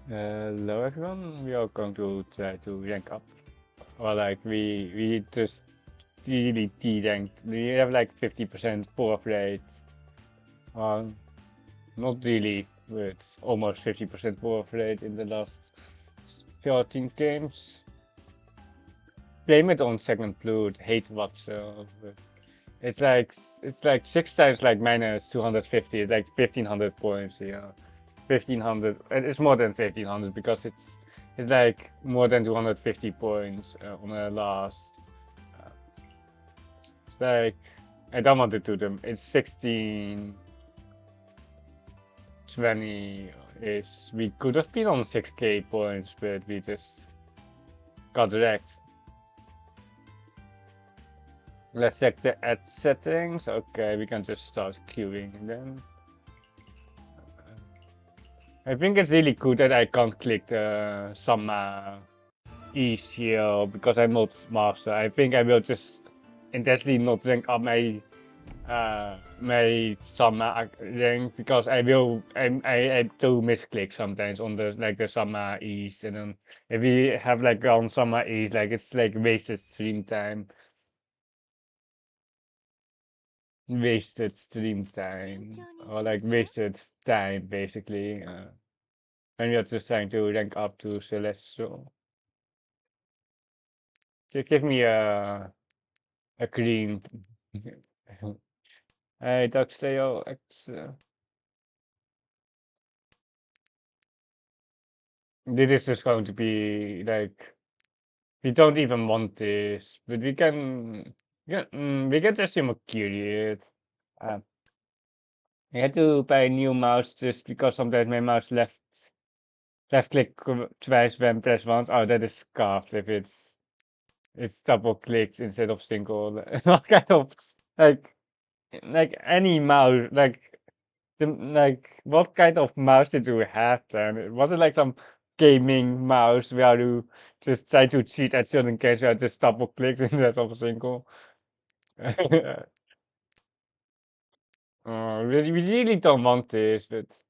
Hello everyone, we are going to try to rank up. Well, like we just really de-ranked. We have like 50% power rate. Not really, but almost 50% power rate in the last 14 games. Blame it on second blood, hate Watcher, but it's like 6 times like minus 250, like 1500 points here. 1500, and it's more than 1500 because it's like more than 250 points on the last. Uh, it's like I don't want to do them. It's 16, 20 is we could have been on 6k points, but we just got wrecked. Let's check the ad settings. Okay, we can just start queuing then. I think it's really good that I can't click some ease here because I'm not master. I think I will just intentionally not rank up my Sama rank because I do misclick sometimes on the Sama ease, and then if we have like on Sama ease, like it's like wasted stream time. Wasted stream time or like wasted time basically. And we are just trying to rank up to Celestial. Give me a green. Hey, Ducktail X. This is just going to be like we don't even want this, but we can just carry it. Uh, I had to buy a new mouse just because sometimes my mouse left click twice when press once. Oh, that is scuffed if it's double clicks instead of single. What kind of like any mouse like what kind of mouse did you have then? Was it like some gaming mouse where you just try to cheat at certain games where just double clicks instead of single? We really don't want this, but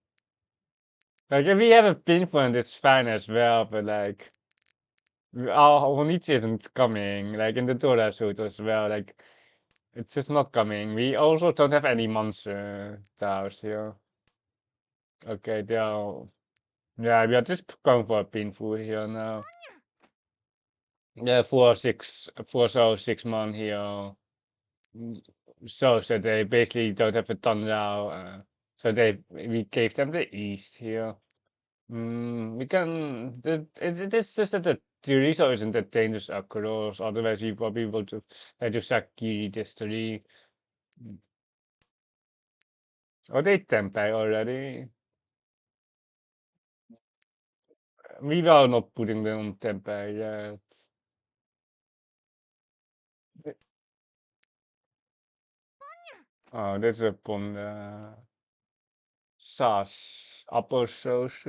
like if we have a painful and it's fine as well, but like our niche isn't coming, like in the Dora suit as well, like it's just not coming. We also don't have any monster towers here. Okay, they are yeah, we are just going for a painful here now. Yeah, 4 6 man here. Mm, so they basically don't have a ton now. So we gave them the east here. We can. It is just that the Chorizo isn't that dangerous across. Otherwise, we probably will to Saki distillery. Are they tempeh already? We are not putting them on tempeh yet. Oh, that's a pon sauce. Apple sauce.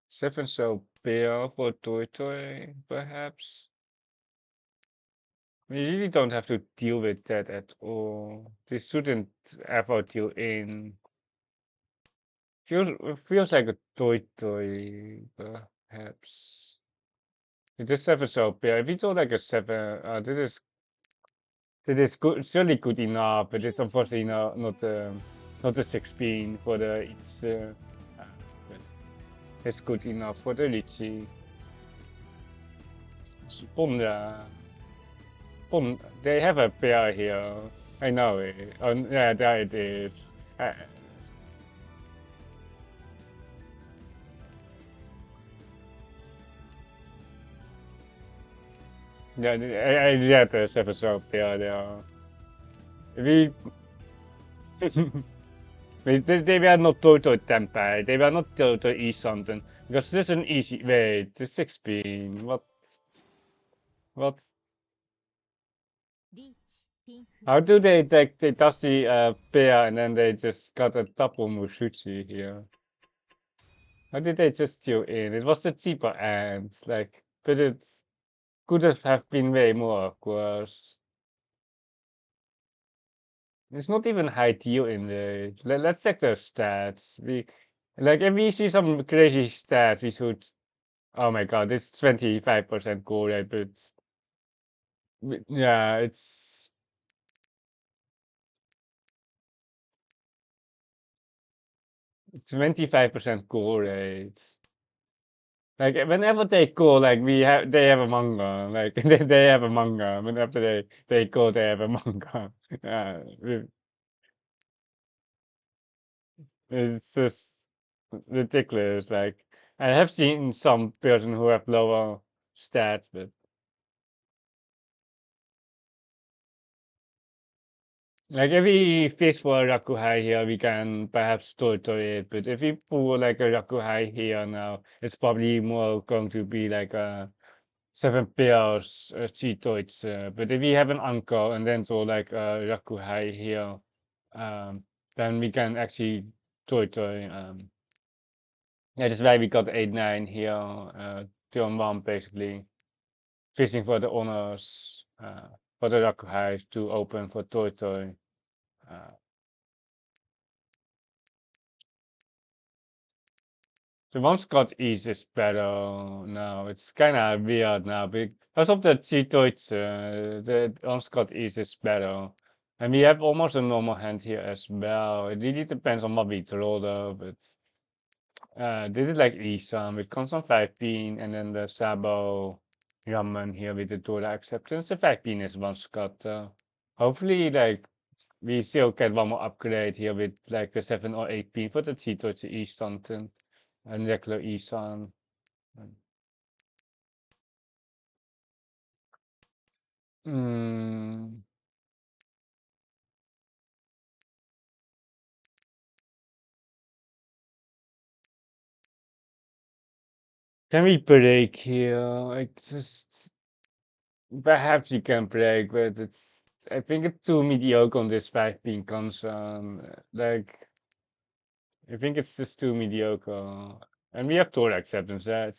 Seven so beer for Toy Toy, perhaps? We really don't have to deal with that at all. This shouldn't ever deal in. It feels like a Toy Toy, perhaps. It is seven so beer. If it's all like a seven, this is good. It's really good enough, but it's unfortunately not the 16 for the but it's good enough for the Riichi. Ponder. They have a bear here. I know it. Oh, yeah, there it is. Yeah, I get this episode bear there. We, they were not total temper. They were not total eat something because this is an easy. Wait, the 16. What? How do they touch the bear and then they just got a double mushuchi here? How did they just steal in? It was the cheaper ant, like, but it could have been way more, of course. It's not even high tier in the. Let's check their stats. Like if we see some crazy stats, we should. Oh my god, it's 25% goal rate, but yeah, it's 25% goal rate. Like whenever they call, like they have a manga. Like they have a manga. Whenever they call, they have a manga. Uh, it's just ridiculous. Like I have seen some person who have lower stats, but like if we fish for a Rakuhai here, we can perhaps torture it. But if we pull like a Rakuhai here now, it's probably more going to be like a 7 pairs cheatoids. But if we have an anchor and then throw like a Rakuhai here, um, then we can actually torture. Yeah, that's why we got 8-9 here, turn 1 basically. Fishing for the honors, for the Rakuhai to open for Toy. Uh, the one Scott East is better now. It's kind of weird now because of the cheatoids. The one Scott East is better. And we have almost a normal hand here as well. It really depends on what we draw though, but did it like Isan with constant 5-pin and then the Sabo Ramen here with the Dora acceptance. The 5-pin is one Scott. Hopefully, like we still get one more upgrade here with like the 7 or 8-pin for the cheatoids, the Isan and regular Isan. Mm, can we break here? Like just perhaps we can break, but I think it's too mediocre on this 5-pin concern. Like I think it's just too mediocre. And we have Tor acceptance that.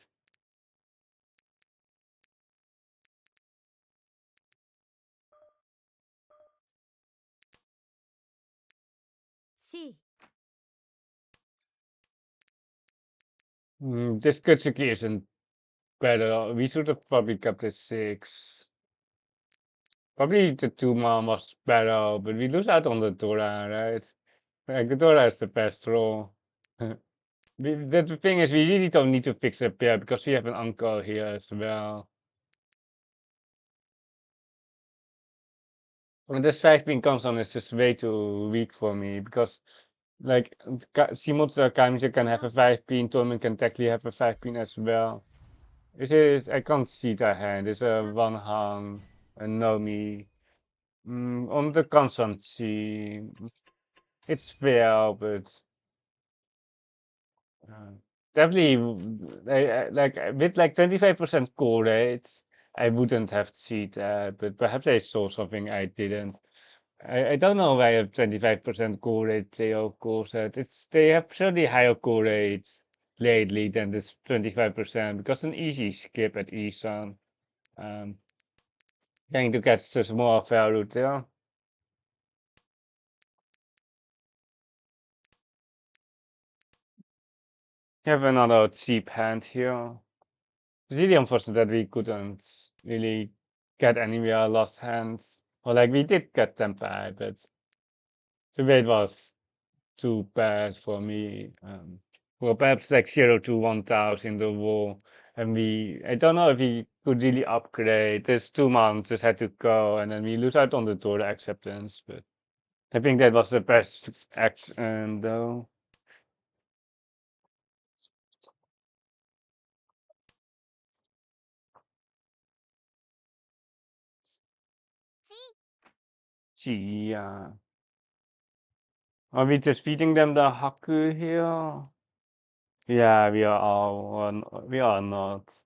C. This Kutsuki isn't better. We should have probably kept a 6. Probably the 2-man was better, but we lose out on the Dora, right? Like the Dora is the best roll. The thing is, we really don't need to fix a pair because we have an uncle here as well. And this 5-pin console is just way too weak for me because, like, Simons Kamija can have a 5-pin, Torment can technically have a 5-pin as well. I can't see that hand. It's a one hand, a Nomi. On the constancy, it's fair, but uh, definitely, with like 25% core rates, I wouldn't have seen that, but perhaps I saw something I didn't. I don't know why a 25% core rate player calls that. They have certainly higher core rates lately than this 25% because an easy skip at Isan. Um, Trying to catch the small value there. Have another cheap hand here. Really unfortunate that we couldn't really get anywhere lost hands. Or like we did get them back, but the weight was too bad for me. Well, perhaps like 0 to 1,000 in the wall. And I don't know if we could really upgrade. This 2 months just had to go, and then we lose out on the door acceptance. But I think that was the best action though. C. Gee, yeah. Are we just feeding them the Haku here? Yeah, we are not.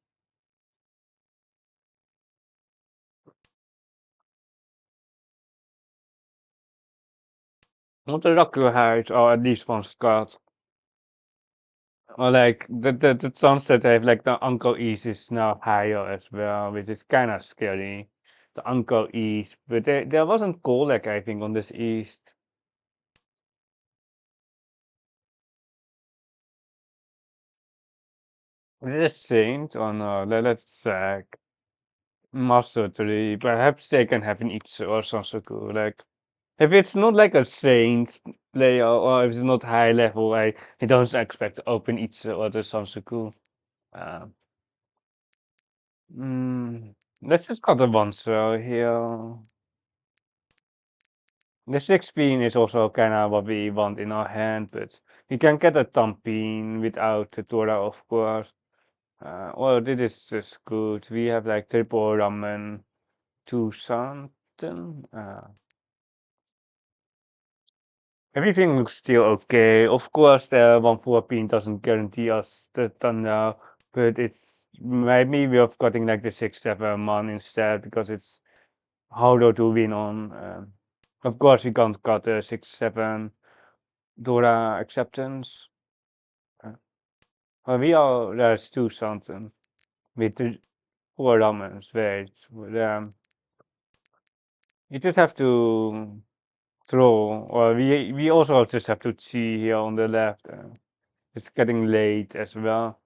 Not a Raku house, or at least one Scott. Or like the sunset have like the Uncle East is now higher as well, which is kinda scary. The Uncle East. But there wasn't Golek, I think, on this East. Is it a saint or no? Let's check. Master 3. Perhaps they can have an Itsu or Sansaku. Like, if it's not like a saint player or if it's not high level, I don't expect to open Itsu or the Sansaku. Uh, let's just cut the one spell here. The 16 is also kind of what we want in our hand, but we can get a Tampin without the Tora, of course. Well, this is just good. We have like triple ramen, two something. Everything looks still okay. Of course, the 114 doesn't guarantee us the thunder, but it's maybe we're cutting like the 6-7 man instead because it's harder to win on. Of course, we can't cut the 6-7 Dora acceptance. Well, we are there's two something with the four ramens. Wait, you just have to throw, or we also just have to see here on the left. It's getting late as well.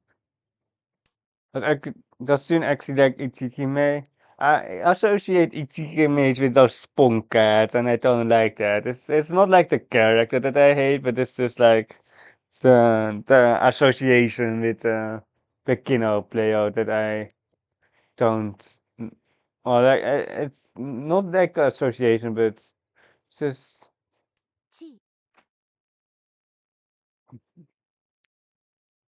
But I could just soon actually like Ichikime. I associate Ichikime with those spunk cats, and I don't like that. It's not like the character that I hate, but it's just like the association with the Kino player that I don't. Or like it's not like the association, but it's just Chi.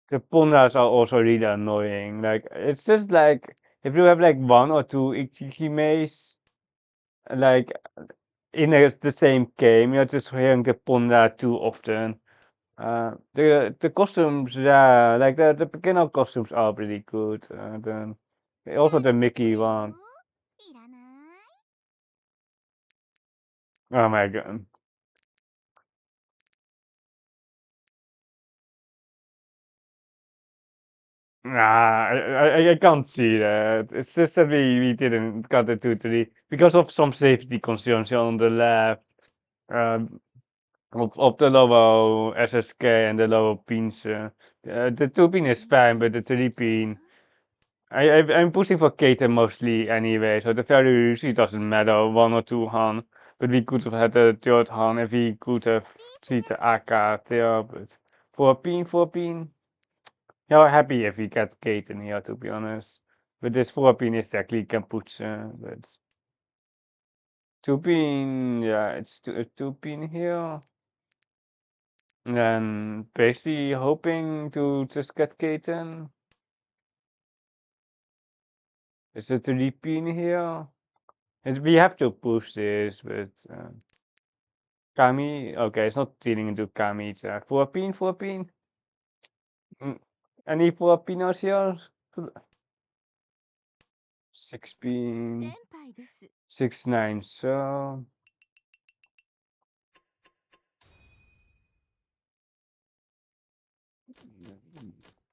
the pundas are also really annoying. Like it's just like if you have like one or two Ichikimes, like in the same game, you're just hearing the punda too often. The costumes, yeah, like the beginner costumes are pretty good. Then also the 誰かそ Mickey れよ one. いらない Oh my god. Nah, I can't see that. It's just that we didn't cut it to 3 because of some safety concerns here on the left. Um, of the lower SSK and the lower pins. The 2 pin is 全 fine, but 然 the 3 そうじゃ pin. I'm pushing for Katen mostly anyway, so the value usually doesn't matter, 1 or 2 Han. But we could have had the third Han if we could have 3 the AK there, but 4 pin, 4 pin. Yeah, happy if we get Katen here, to be honest. But this 4 pin is actually can put, but 2 pin, yeah, it's a 2 pin here. And then basically hoping to just get Katen. Is it 3 pin here? And we have to push this, but Kami, okay, it's not dealing into Kami. It's 4 pin, 4 pin. Any 4 pinos here? 6 pin, 天杯です 6-9, so.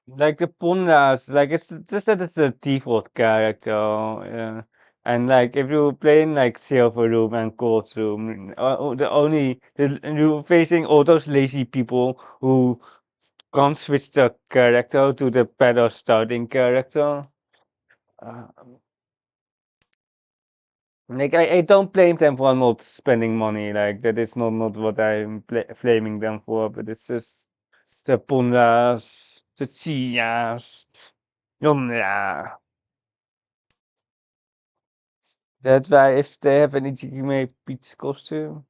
Like the Pundas, like it's just that it's a default character, and like if you're playing like Silver Room and Gold Room, you're facing all those lazy people who can't switch the character to the better starting character. Uh, like I don't blame them for not spending money. Like that is not what I'm blaming them for, but it's just the Pundas, the Chiyas. Yeah. That's why if they have an Ichigime Peach costume.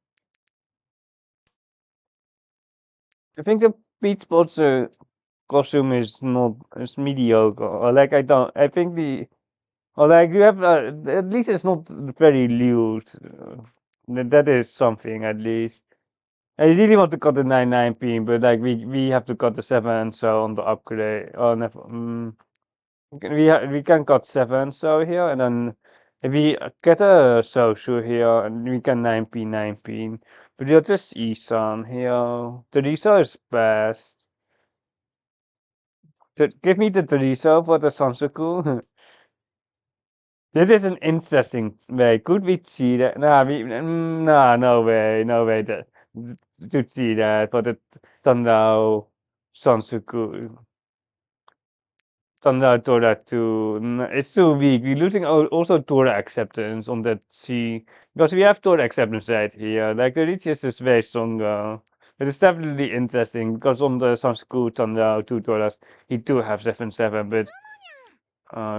I think the Peach Sponsor costume is not is mediocre. Or like I think the or like you have at least it's not very lewd. That is something at least. I really want to cut the 99 pin, but like we have to cut the 7 so on the upgrade. Oh never. We can cut 7 so here and then if we get a social here and we can 9 pin. But you'll just Isan here. Teresa is best. Give me the Teresa for the Sansaku. This is an interesting way. Could we see that? Nah, no way that to see that for the Tandao Sansaku. Thunder Tora 2. It's too weak. We're losing also Tora acceptance on that C. Because we have Tora acceptance right here. Like the Riichi is very strong. But it's definitely interesting because on the Sanskrit Thunder 2 Toras, he do have 7-7. But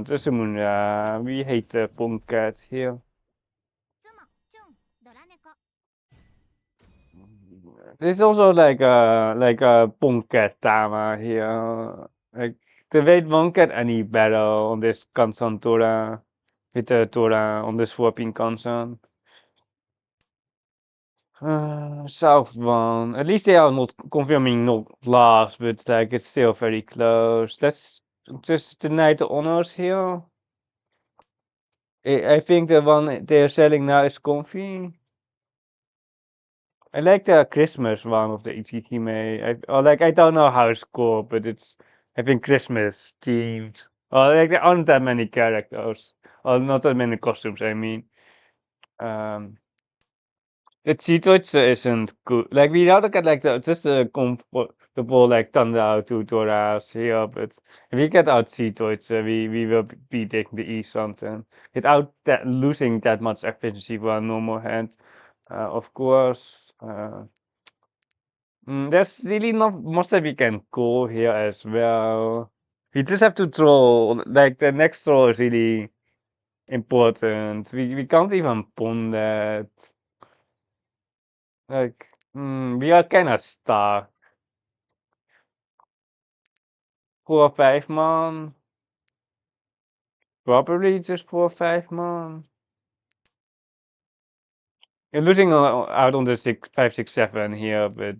just we hate the Punkat here. つもチュンドラ猫 There's also like a Punkat Tama here. Like the weight won't get any better on this Kansan Tora. With the Tora on this swapping console. South one. At least they are not confirming not last, but like it's still very close. Let's just deny the honors here. I think the one they're selling now is comfy. I like the Christmas one of the Ichikime. I don't know how it's called, but it's I think Christmas themed. Like there aren't that many characters. Or not that many costumes, I mean. Um The Chitoitsu isn't good. Like we rather get like just a comfortable like Thunder tutorials here, but if we get out Chitoitsu, we will be taking the E something without that losing that much efficiency for a normal hand. Of course, there's really not much that we can go here as well. We just have to throw. Like the next throw is really important. We can't even pawn that. Like, we are kind of stuck. 4 or 5 man. Probably just 4 or 5 man. You're losing out on the 6, 5, 6, 7 here, but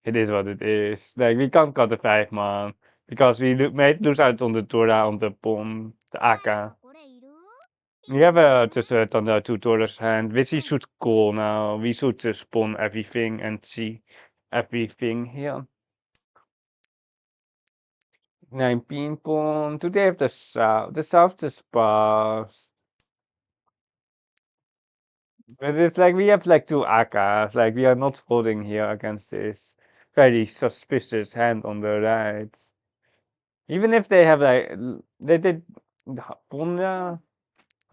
it is what it is. Like, we can't cut the 5 man because we might lose out on the Tora, on the Pom, the 誰 Aka. かこれいる We have a just on the tutorial's hand, which we should call now. We should just spawn everything and see everything here. 19 pawn. Do they have the south? The south is passed. But it's like we have like 2 Akas. Like we are not folding here against this very suspicious hand on the right. Even if they have like they did Ponya.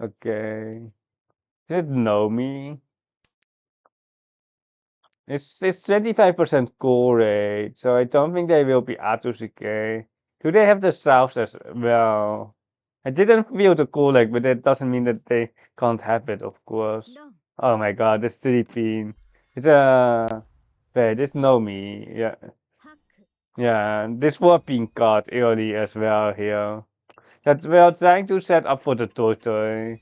Okay. They didn't know me. It's 25% core rate, so I don't think they will be Atusuke. Do they have the south as well? I didn't feel the core leg, but that doesn't mean that they can't have it, of course. ドン Oh my god, this sleeping. It's a wait, this Nomi. Yeah. ハク Yeah, this was being caught early as well here. That we are trying to set up for the Toto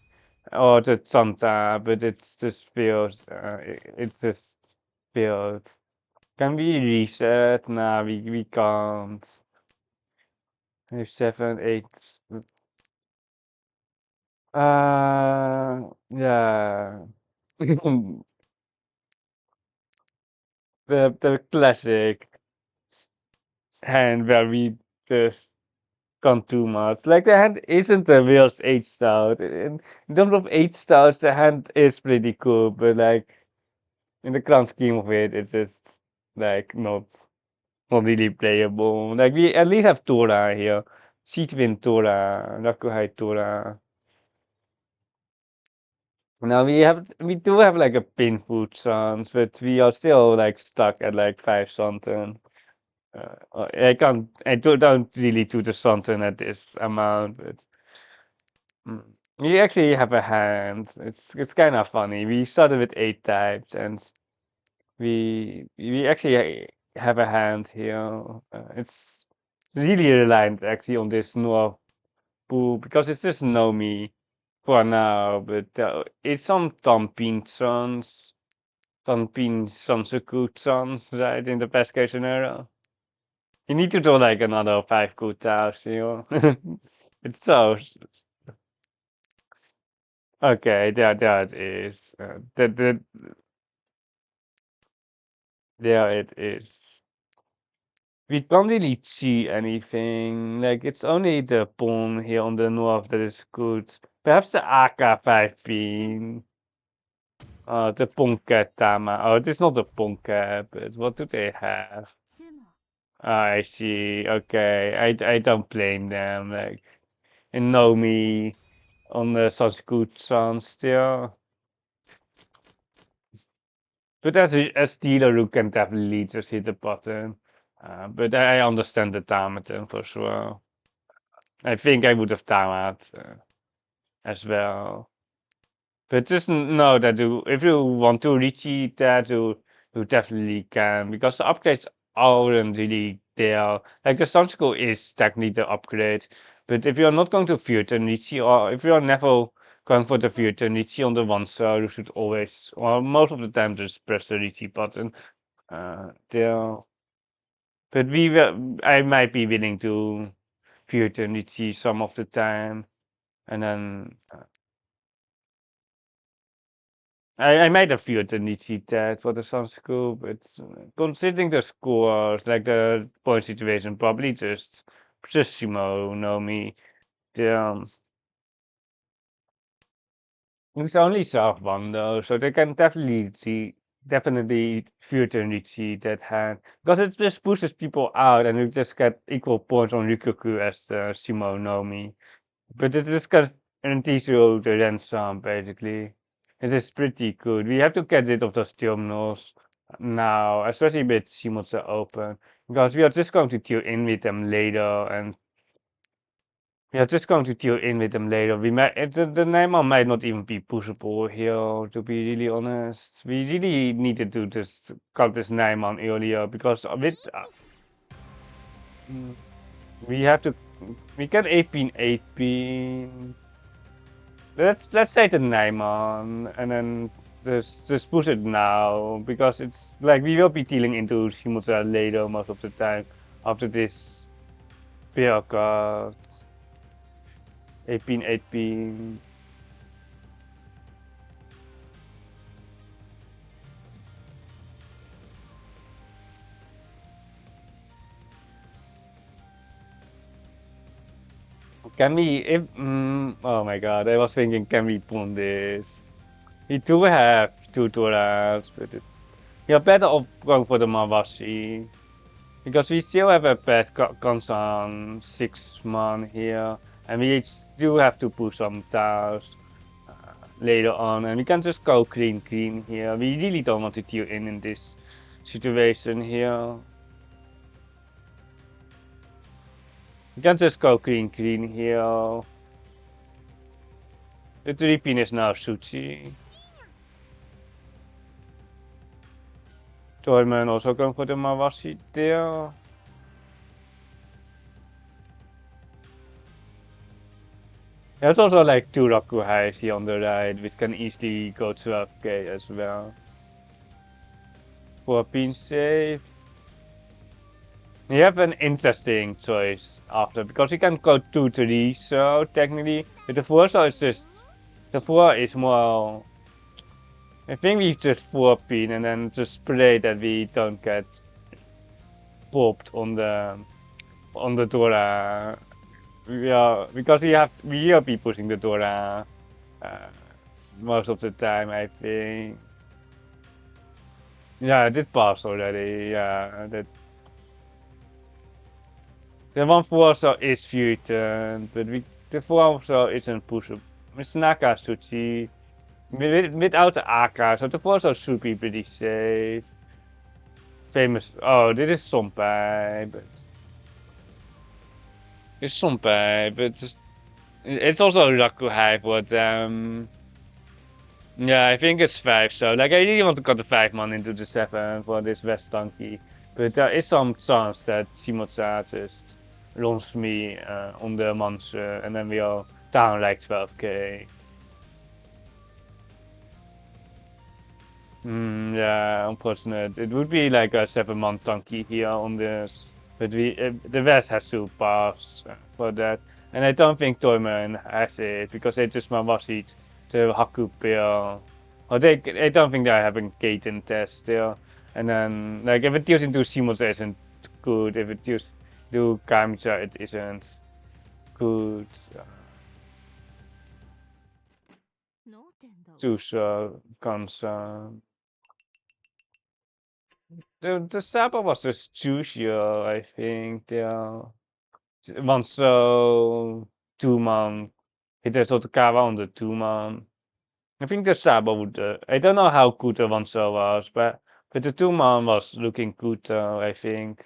or the Santa, but it's just failed. It just failed. Can we reset? Nah, we can't. We have 7, 8. Yeah. The classic hand where we just can't do much. Like the hand isn't the worst 8 star. In terms of 8 stars, the hand is pretty cool, but like in the grand scheme of it, it's just like not really playable. Like we at least have Tora here. Seedwin Tora, Rakuhai Tora. Now we do have like a painful chance, but we are still like stuck at like 5 something. I don't really do the something at this amount, but mm, we actually have a hand. It's kind of funny. We started with 8 types, and we actually have a hand here. It's really reliant actually on this Noir pool because it's just Nomi for now, but it's some Tampin Sons, Tampin Sansuku Sons, right, in the best case scenario. You need to do like another 5 good you know. It's so okay. There it is. There it is. We can't really see anything. Like it's only the pawn here on the north that is good. Perhaps the AK-5 beam. The Ponket Tama. Oh, it is not the Ponket, but what do they have? つも I see. Okay, I don't blame them. Like, and Nomi on the such good sound still. But as dealer who can definitely just hit the button. But I understand the Tamaten for sure. I think I would have Tamat as well. But just know that if you want to reach that, you definitely can because the upgrades aren't really there. Like the Sun School is technically the upgrade, but if you're not going to future Nietzsche or if you're never going for the future Nietzsche on the one side, you should always, or most of the time, just press the Nietzsche button. There, but I might be willing to future Nietzsche some of the time, and then. I might have viewed the Nietzsche that for the Sun School, but considering the scores, like the point situation, probably just Shimo, Nomi. The, it's only South one though, so they can definitely future Nietzsche that hand because it just pushes people out, and you just get equal points on Rikuku as the Shimo Nomi. But it just guarantees you the ransom, basically. It is pretty good. We have to get rid of those terminals now, especially with Shimotsu open, because we are just going to deal in with them later, and we are just going to deal in with them later. We might the Neymar might not even be pushable here, to be really honest. We really needed to just cut this Neymar earlier because mm, we have to we can 18. Let's say the Nymon and then just push it now because it's like we will be dealing into Shimotsura later most of the time after this bear card 18. Can we if oh my god, I was thinking can we pull this? We do have two Toras, but it's you're better off going for the Mawashi. Because we still have a bad Konsan 6 man here, and we do have to push some tiles later on, and we can just go clean here. We really don't want to deal in this situation here. We can just go clean here. The 3-pin is now Suchi. Torman also going for the Mawashi there. There's also like 2 Rakuhais here on the right, which can easily go 12k as well. For being safe. You have an interesting choice after, because you can go 2-3, so technically, but the 4 so is just, the 4 is more, I think we just 4-pin and then just pray that we don't get popped on the Dora. Yeah, because we will be pushing the Dora most of the time, I think. Yeah, I did pass already, yeah, the 1-4 so is futant, but the 4 so isn't pushable. With Naka Suchi, without the AK, so the 4 so should be pretty safe. Famous, oh, dit is Sonpai, but it's Sonpai, but it's also Rakuhai for them. Yeah, I think it's 5, so like I really want to cut the 5-man into the 7 for this West Donkey, but there is some chance that Shimotsa just launches me on the monster and then we are down like 12k. Yeah, unfortunate. It would be like a 7-man donkey here on this, but the West has to pass for that, and I don't think Toyman has it because they just Mawashit the Haku pair. Or I don't think they're having Gaten test there. And then, like, if it deals into Simos, it isn't good. If it deals to Kamicha, it isn't good. 脳天だわ Susha, concern. The Saba was just juicier, I think. Yeah. Wanso, 2-man. It is tot Kawa on the 2-man. I think the Saba would. I don't know how good the Wanso was, but the 2-man was looking good, I think.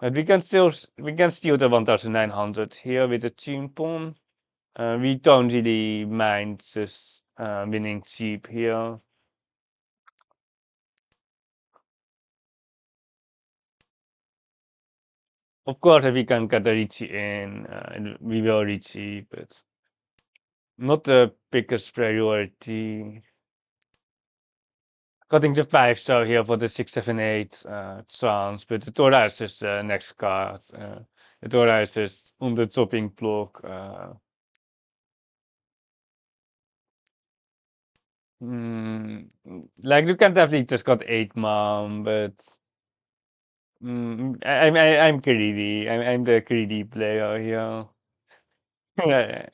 But we can steal the 1900 here with the team pawn. We don't really mind just winning cheap here. Of course, if we can get the Riichi in, we will Riichi, but not the biggest priority. Cutting the 5 so here for the 6, 7, 8 chance, but the Tora is just the next card. The Tora is just on the chopping block. Like you can definitely just got 8 mom, but I'm greedy. I'm the greedy player here. Yeah,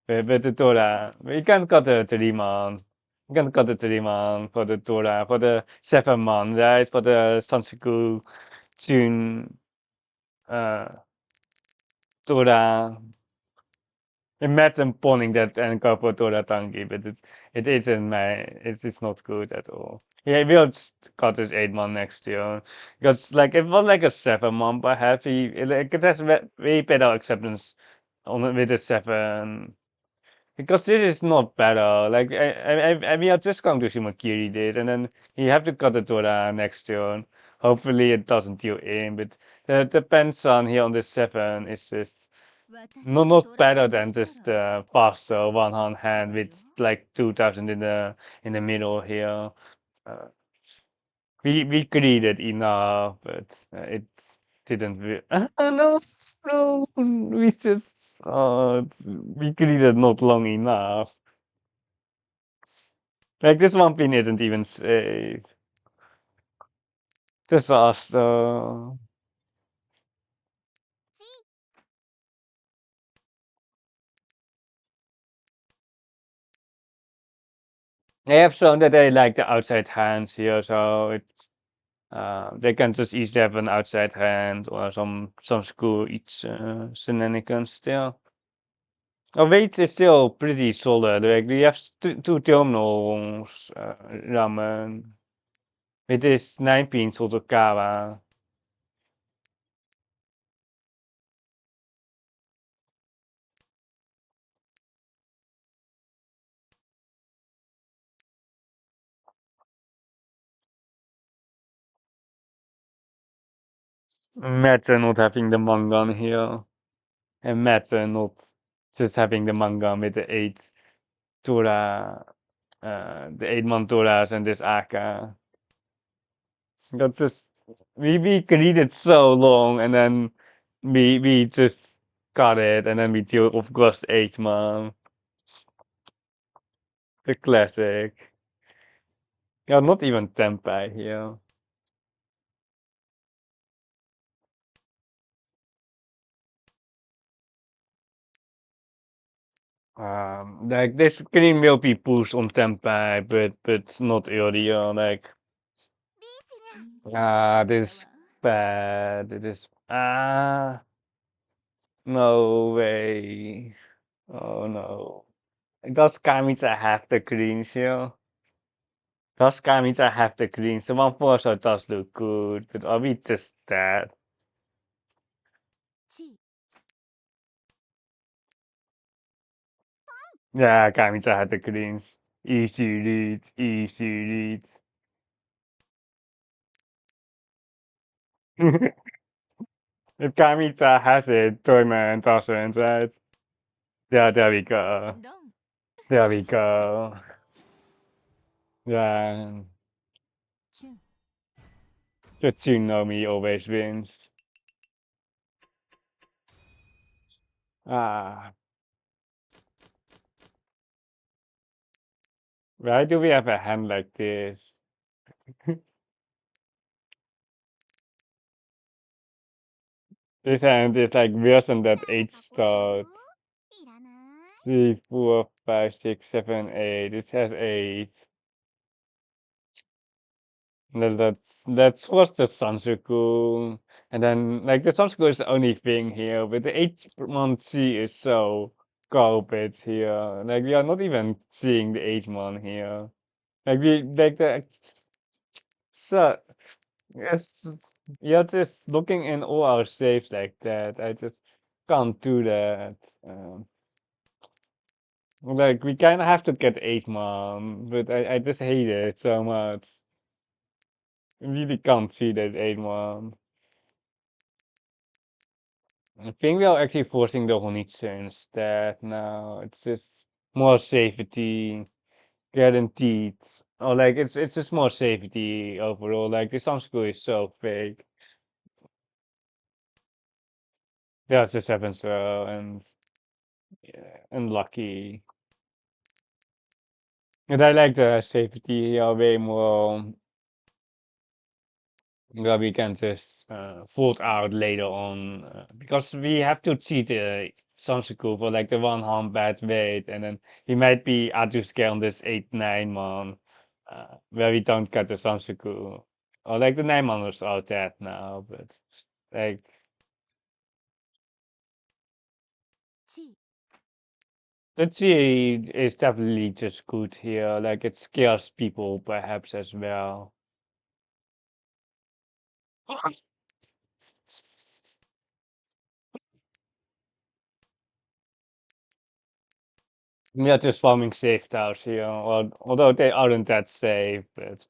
but the Tora, we can cut the 3 man. We can cut the 3 man for the Tora, for the 7 man, right? For the Sansuku, Jun, uh, Tora. Imagine pawning that and go for Tora Tangi, but it isn't it's not good at all. Yeah, we'll cut this 8 man next year. Because like it was like a 7 man by heavy, it has way better acceptance on with the 7. Because this is not better. Like we are just going to see what Kiri did, and then you have to cut the Tora next turn. Hopefully it doesn't deal in, but the Pensan here on the 7 is just not better than just faster one hand with like 2000 in the middle here. Uh, we created enough, but it didn't. No, no, we just we created not long enough. Like this one pin isn't even safe. Disaster. They have shown that they like the outside hands here, so it's they can just easily have an outside hand or some school each shenanigans still. Our weight is still pretty solid. Like we have two terminals, ramen. It is 9 pins Otokawa. Matter not having the mangan here. And Matter not just having the mangan with the 8 Tora, the 8 Mantoras and this Aka. That's just we created so long and then we just got it and then we deal of course 8 man. The classic. Yeah, not even Tempai here. Like this can will be pushed on Tempai, but not earlier. Like this bad. It is no way. Oh no. Does Kamita have the greens here? Does Kamita have the greens? The one also does look good, but are we just dead? Yeah, Kamita had the greens. Easy read, easy read. If Kamita has it, Toyman doesn't, right? Yeah, there we go. There we go. Yeah, the Tsunomi always wins. Ah, why do we have a hand like this? This hand is like worse than that 8 start. 3, 4, 5, 6, 7, 8. It has 8. That's what's the Sansuku. And then like the Sansuku is the only thing here, but the H1C is so garbage here. Like we are not even seeing the H1 here. Like we like the so yes, you're just looking in all our saves like that. I just can't do that. Like we kind of have to get 8 man, but I just hate it so much. I really can't see that 8 man. I think we are actually forcing the Honitsu instead now. It's just more safety, guaranteed. Or like it's just more safety overall. Like this Samsku is so fake. Yeah, it's just happens so and yeah, unlucky. And I like the safety here way more. That we can just fold out later on because we have to cheat Samsung for like the one hand bad weight and then we might be out to scale on this 8-9 man where we don't get the Samsung or like the 9 maners are dead now but like 地 let's see is definitely just good here like it scares people perhaps as well. We are just farming safe tiles here, although they aren't that safe, but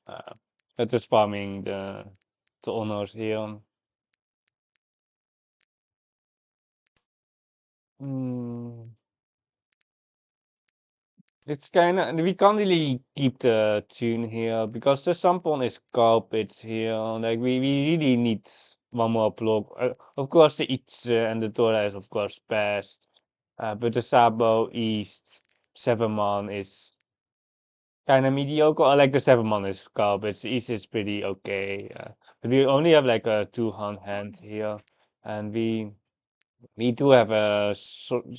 uh, we're just farming the honors here. Mm, it's kind of we can't really keep the tune here because the sampon is garbage here. Like we really need one more block. Of course, the Itze and the Tora is of course best, but the Sabo East 7 man is kind of mediocre. I like the 7 man is garbage. The East is pretty okay. But we only have like a 2 hand here, and we do have a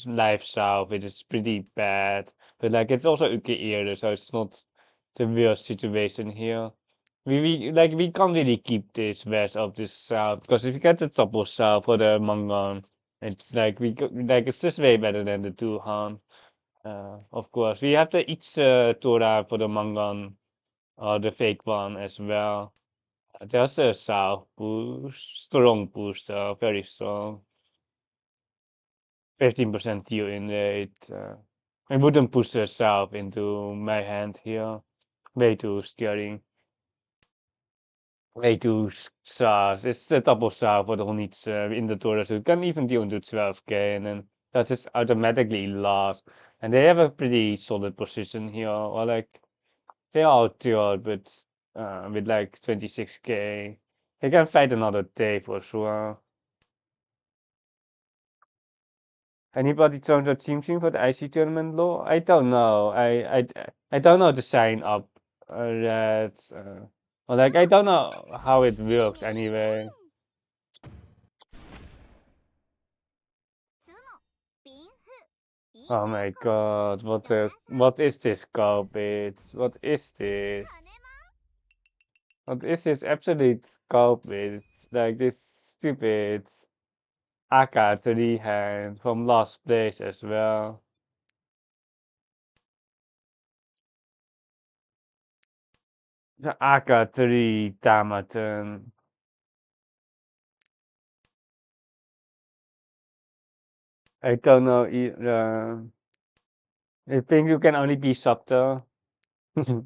life south, which is pretty bad. But like it's also Uke so it's not the worst situation here. We can't really keep this west of this south because if you get the top of south for the Mangan, it's like like it's just way better than the 2 hand. Of course, we have to each Torah for the Mangan or the fake one as well. There's a south boost, strong boost, very strong. 15% deal in it. I wouldn't push the south into my hand here. Way too scary. Way too SARS. It's the double south for the whole needs in the Torah, so it can even deal into 12k, and then that just automatically lost. And they have a pretty solid position here, or like they are outdoed, but with like 26k, they can fight another day for sure. Anybody join the team for the IC tournament law? I don't know. I don't know the sign up that or like I don't know how it works anyway. つもビンフイン Oh my god, what is this garbage? What is this? 金マ What is this absolute garbage? Like this stupid Aka 3 hand from last place as well. The Aka 3 Tamaton. I don't know. I think you can only be subtle. I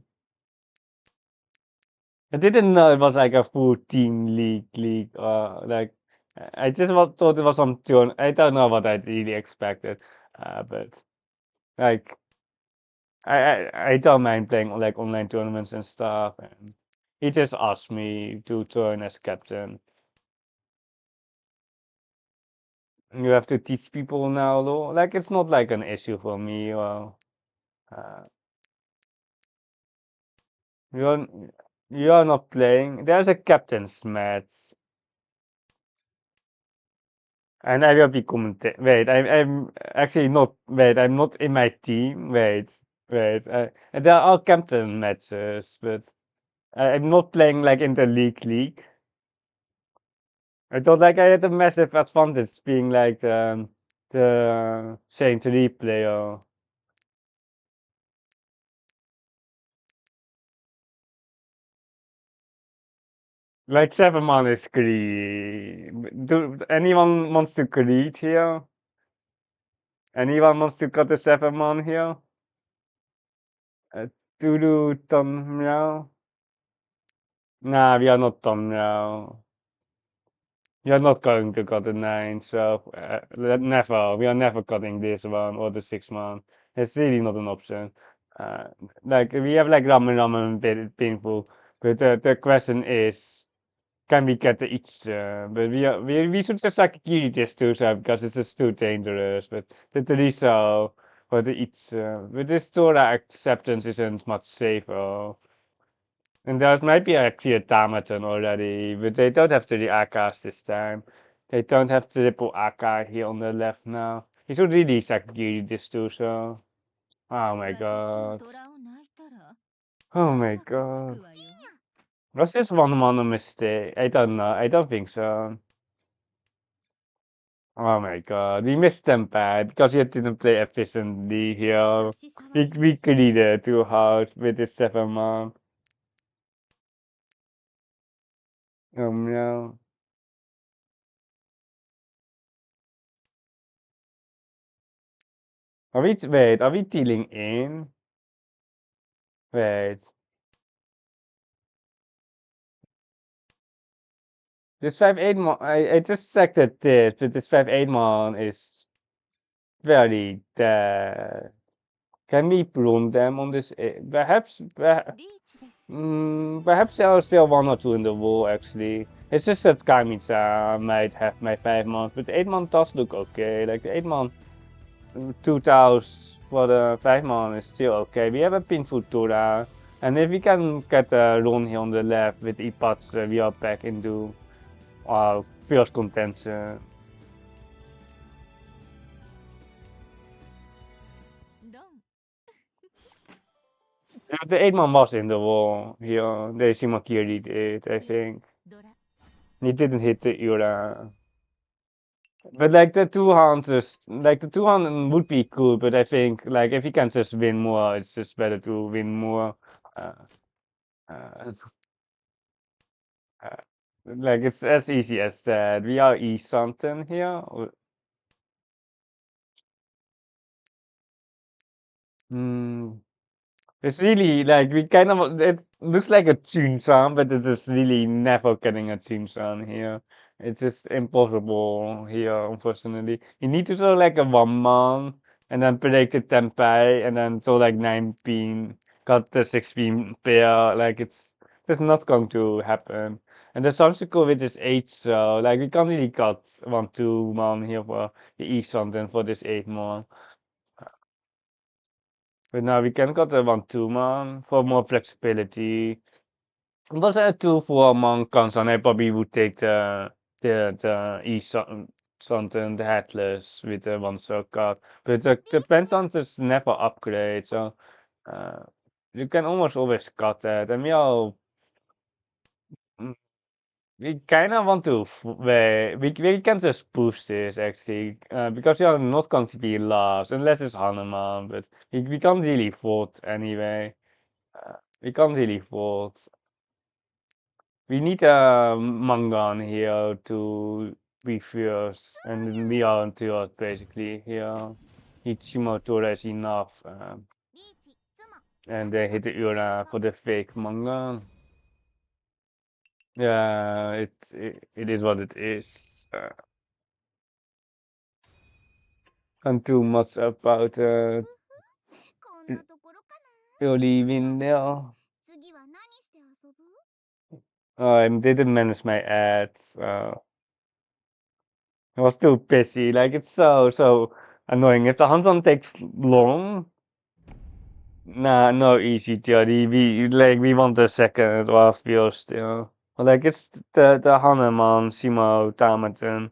didn't know it was like a full team league. Like I just thought it was some turn. I don't know what I really expected. But like I don't mind playing like online tournaments and stuff. And he just asked me to join as captain. You have to teach people now, though. Like it's not like an issue for me. Well, uh, you're you're not playing. There's a captain's match. And I will be commentating. Wait, I'm actually not. Wait, I'm not in my team. Wait. And there are captain matches, but I'm not playing like in the league. I thought like I had a massive advantage being like the Saint 3 player. Like 7 man is greed. Do anyone wants to greed here? Anyone wants to cut the 7 man here? Tulu Tom Meow? Nah, we are not Tom Meow. You're not going to cut the 9, so never. We are never cutting this one or the 6 man. It's really not an option. Uh, like we have like ramen ramen bit painful, but the question is, can we get the each? But we should just like kill this too, so because it's just too dangerous. But the Teresa or the each, but this Torah acceptance isn't much safer. And there might be actually a Tamaton already, but they don't have the Akas this time. They don't have the triple Aka here on the left now. He should really sacrifice this too, so. Oh my god. Oh my god. Was this one a mistake? I don't know. I don't think so. Oh my god. We missed them bad because he didn't play efficiently here. We greeded too hard with this 7 man. Oh no. Wait, are we dealing in? Wait. This 5-8 mon, I just checked it, but this 5-8 mon is very dead. Can we prune them on this? Perhaps, perhaps there are still 1 or 2 in the wall actually. It's just that Kamitsa might have my 5 mon, but the 8 mon does look okay. Like the 8 mon, 2000 for the 5 mon is still okay. We have a Pinful Tura, and if we can get a run here on the left with Ipats, we are back into first contention. Yeah, the 8 man was in the wall here. They Shimakiri did, I think. He didn't hit the Ura. But like the 200s, like the 200 would be cool, but I think like if he can just win more, it's just better to win more. Uh, uh, uh, like it's as easy as that. We are E something here. Hmm. It's really like we kind of it looks like a Chunsan, but it's just really never getting a Chunsan here. It's just impossible here, unfortunately. You need to throw like a 1 man and then predict the Tenpai and then throw like 9 pin, cut the 6 pin pair. Like it's just not going to happen. And the Sansuko with is 8, so like we can't really cut 1-2 man here for the East something for this 8 man. But now we can cut a 1-2 man for more flexibility. Was a 2-4 man concern, I probably would take the East something, the headless with the 1 card. But the Penson just never upgrade, so uh, you can almost always cut that. And mm, we kind of want to we can just push this actually because we are not going to be last unless it's Hanuman, but we can't really vote anyway. We can't really vote. We need a Mangan here to be fierce, and we are on third basically here. Ichimoto is enough, and they hit the Ura for the fake Mangan. Yeah, it is what it is. Can't do much about early win there. I didn't manage my ads. I was too busy. Like it's so annoying. If the hands-on takes long, nah, no easy theory. We want the second or first, you know. Like it's the Hanuman, Simo, Tamaton.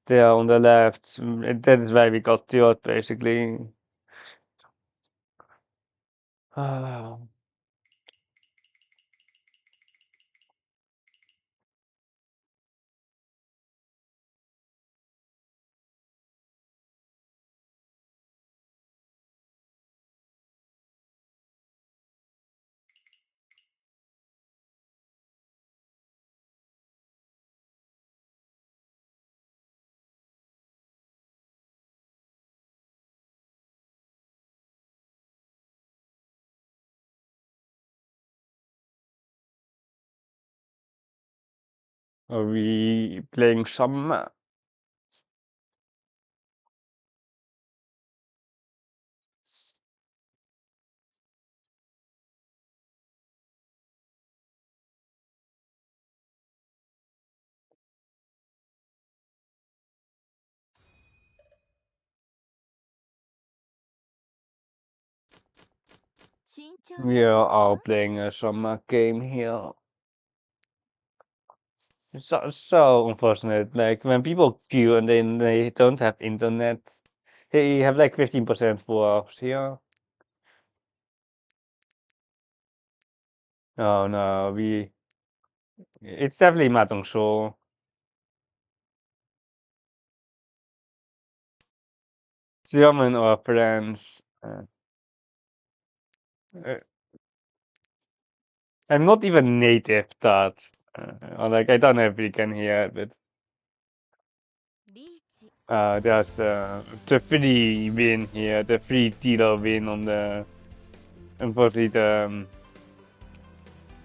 They're on the left. That is why we got third basically. Are we playing some? We are all playing a summer game here. It's so unfortunate. Like when people queue and then they don't have internet, they have like 15% for us here. Oh no, it's definitely Mahjong Soul. German or French. Uh, I'm not even native Dutch. Or like I don't know if you can hear, but there's the free win here, the free dealer win on the unfortunately the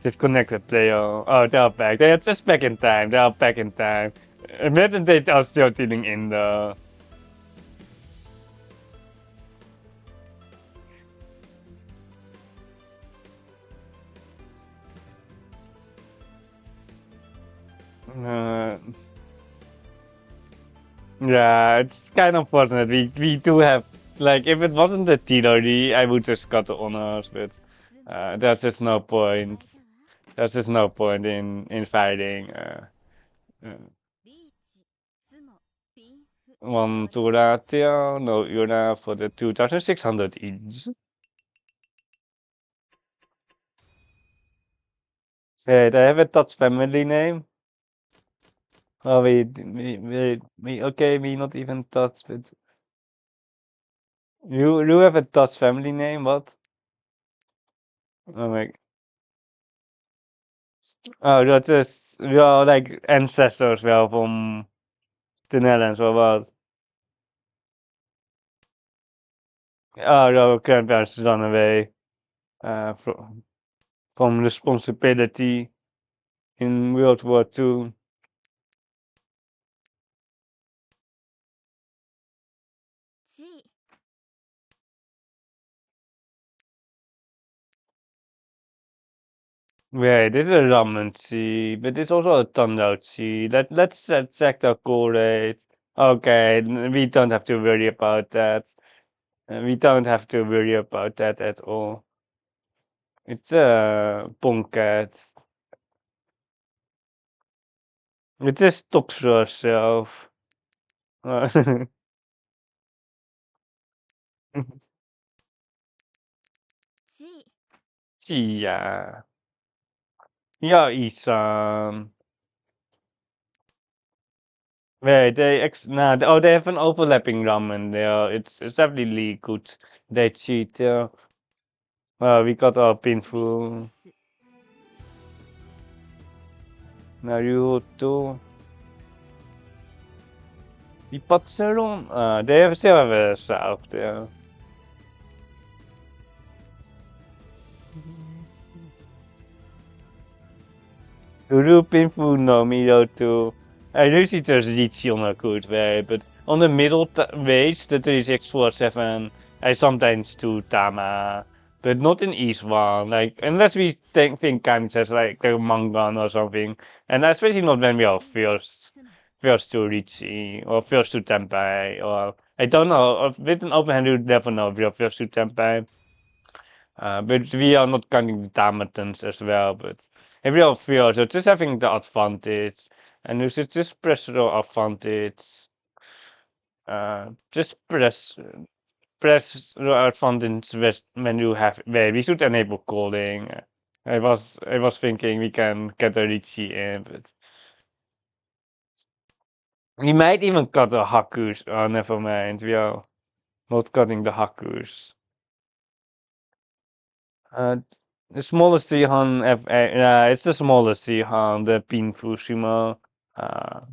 disconnected player. Oh, they are back. They are just back in time. They are back in time. Imagine they are still dealing in the. Uh, yeah, it's kind of unfortunate. We do have like if it wasn't the T30, I would just got the honors, but there's just no point. There's just no point in fighting. Uh, One Turatia, no Ura for the 2600 each. Wait, I have a Dutch family name. Oh wait, okay, me not even Dutch, but you have a Dutch family name, what? Oh my, oh dat is wel like ancestors wel from the Netherlands or what? Oh, your grandparents run away from responsibility in World War II. Wait, this is a ramen tea, but it's also a thunder tea. Let's check the call rate. Okay, we don't have to worry about that. We don't have to worry about that at all. It's a Ponket. It just stops yourself. Yeah. Yeah, Isan. Wait, nah, oh, they have an overlapping ramen there. It's definitely good. They cheat there. Well, we got our painful. Naruto. Die Patseron. They have still have a south there. Guru painful no Miroto. I usually just Riichi on a good way, but on the middle ways, the 3647, I sometimes do Tama. But not in each one, like, unless we think I'm just like a Mangan or something. And especially not when we are first to Riichi, or first to Tenpai, or I don't know, with an open hand you never know if you're first to Tenpai. But we are not counting the Damatons as well, but if we are first, so just having the advantage, and you should just press the advantage. Just press the advantage when you have. Wait, we should enable calling. I was thinking we can get a Riichi in, but we might even cut the Hakus. Oh, never mind. We are not cutting the Hakus. The smallest Sihan, it's the smallest Sihan, the Pin Fushima.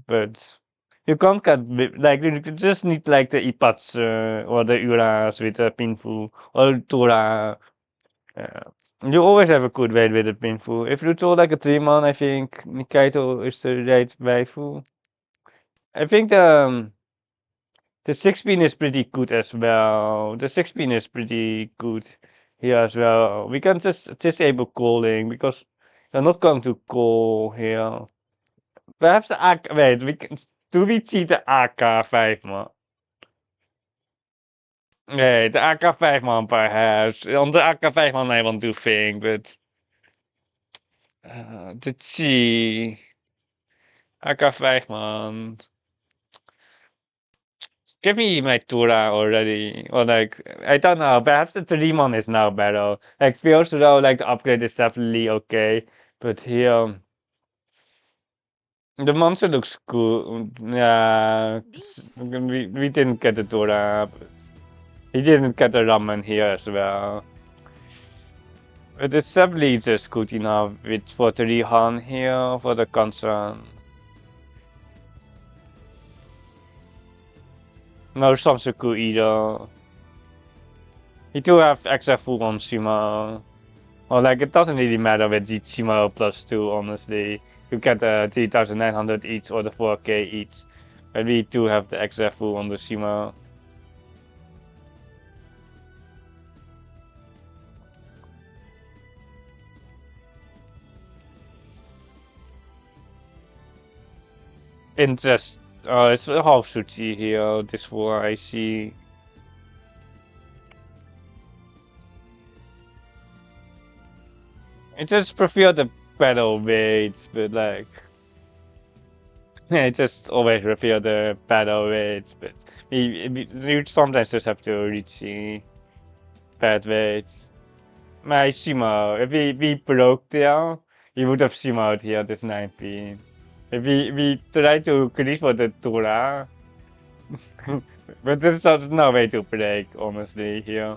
But you can't cut, like, you just need like the Ipats or the Uras with the Pinfu or Tora. You always have a good weight with a pinful. If you draw like a 3-man, I think Nikaito is the right waifu. I think the 6-pin is pretty good as well. The 6-pin is pretty good here as well. We can just disable calling because they're not going to call here. Perhaps the AK, wait, do we cheat the AK 5 man? Nee, the AK 5 man perhaps. On the AK 5 man I want to think, but the Chi AK 5 man. Give me my Tura already. Or like, I don't know, perhaps the 3-man is now better. Like, feels though, like the upgrade is definitely okay. But here, the monster looks cool. Yeah, we didn't get the Tura, but he didn't get the ramen here as well. But the sub leads is good enough with for the Rihan here for the concern. No Samsuku either. He do have extra full on Shima. Well, like, it doesn't really matter with the Shima +2, honestly. You get 3,900 each or the 4K each. But we do have the extra full on the Shima. Interest. It's a half Suchi here, this war I see. I just prefer the battle weights, but like, I just always prefer the battle weights, but you sometimes just have to reach the bad weights. My Shima, if we broke there, we would have Shima out here this 19. If we try to greed for the Tura, but there's no way to break, honestly, here.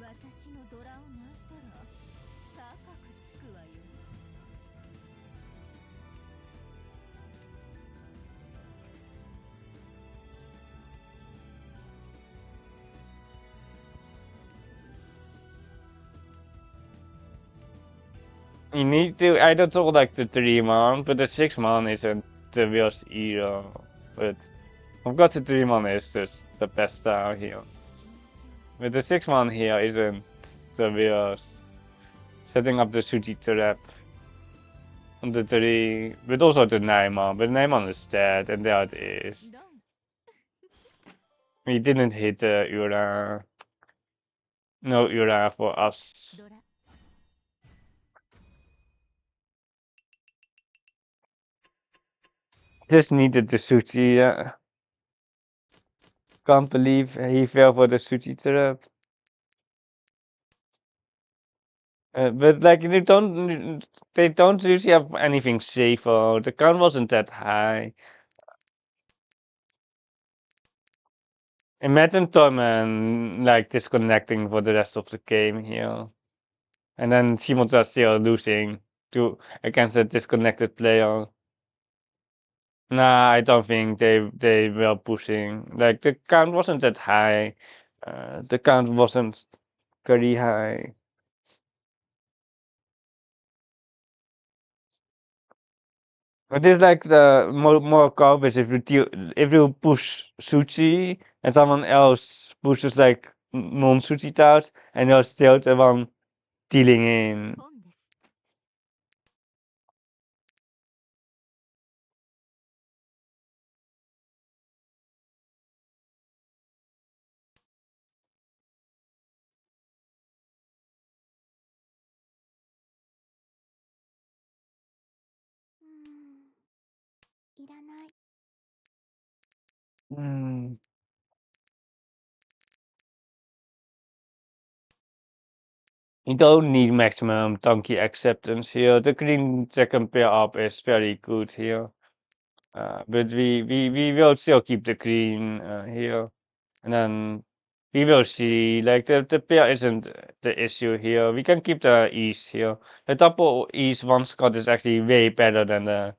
私のドラを鳴ったら高くつくわよ。You need to either talk like the 3-man, but the 6-man isn't the worst either. But I've got the 3-man is just the best style here. But the 6-man here isn't the worst. Setting up the Suji trap on the 3, but also the 9-man. But 9-man is dead, and there it is. We didn't hit the Ura. No Ura for us. Just needed the Suchi, yeah. Can't believe he fell for the Suchi trap. But like they don't usually have anything safer. The count wasn't that high. Imagine Torman like disconnecting for the rest of the game here, and then Shimoda still losing to against a disconnected player. Nah, I don't think they were pushing. Like the count wasn't that high. The count wasn't very high. But it's like the more garbage if you push Suchi and someone else pushes like non-Suchi tiles and you're still the one dealing in. 本です。いらない。Hmm. You don't need maximum donkey acceptance here. The green second pair up is very good here. But we will still keep the green here. And then we will see, like the pair isn't the issue here. We can keep the east here. The double east one Scott is actually way better than the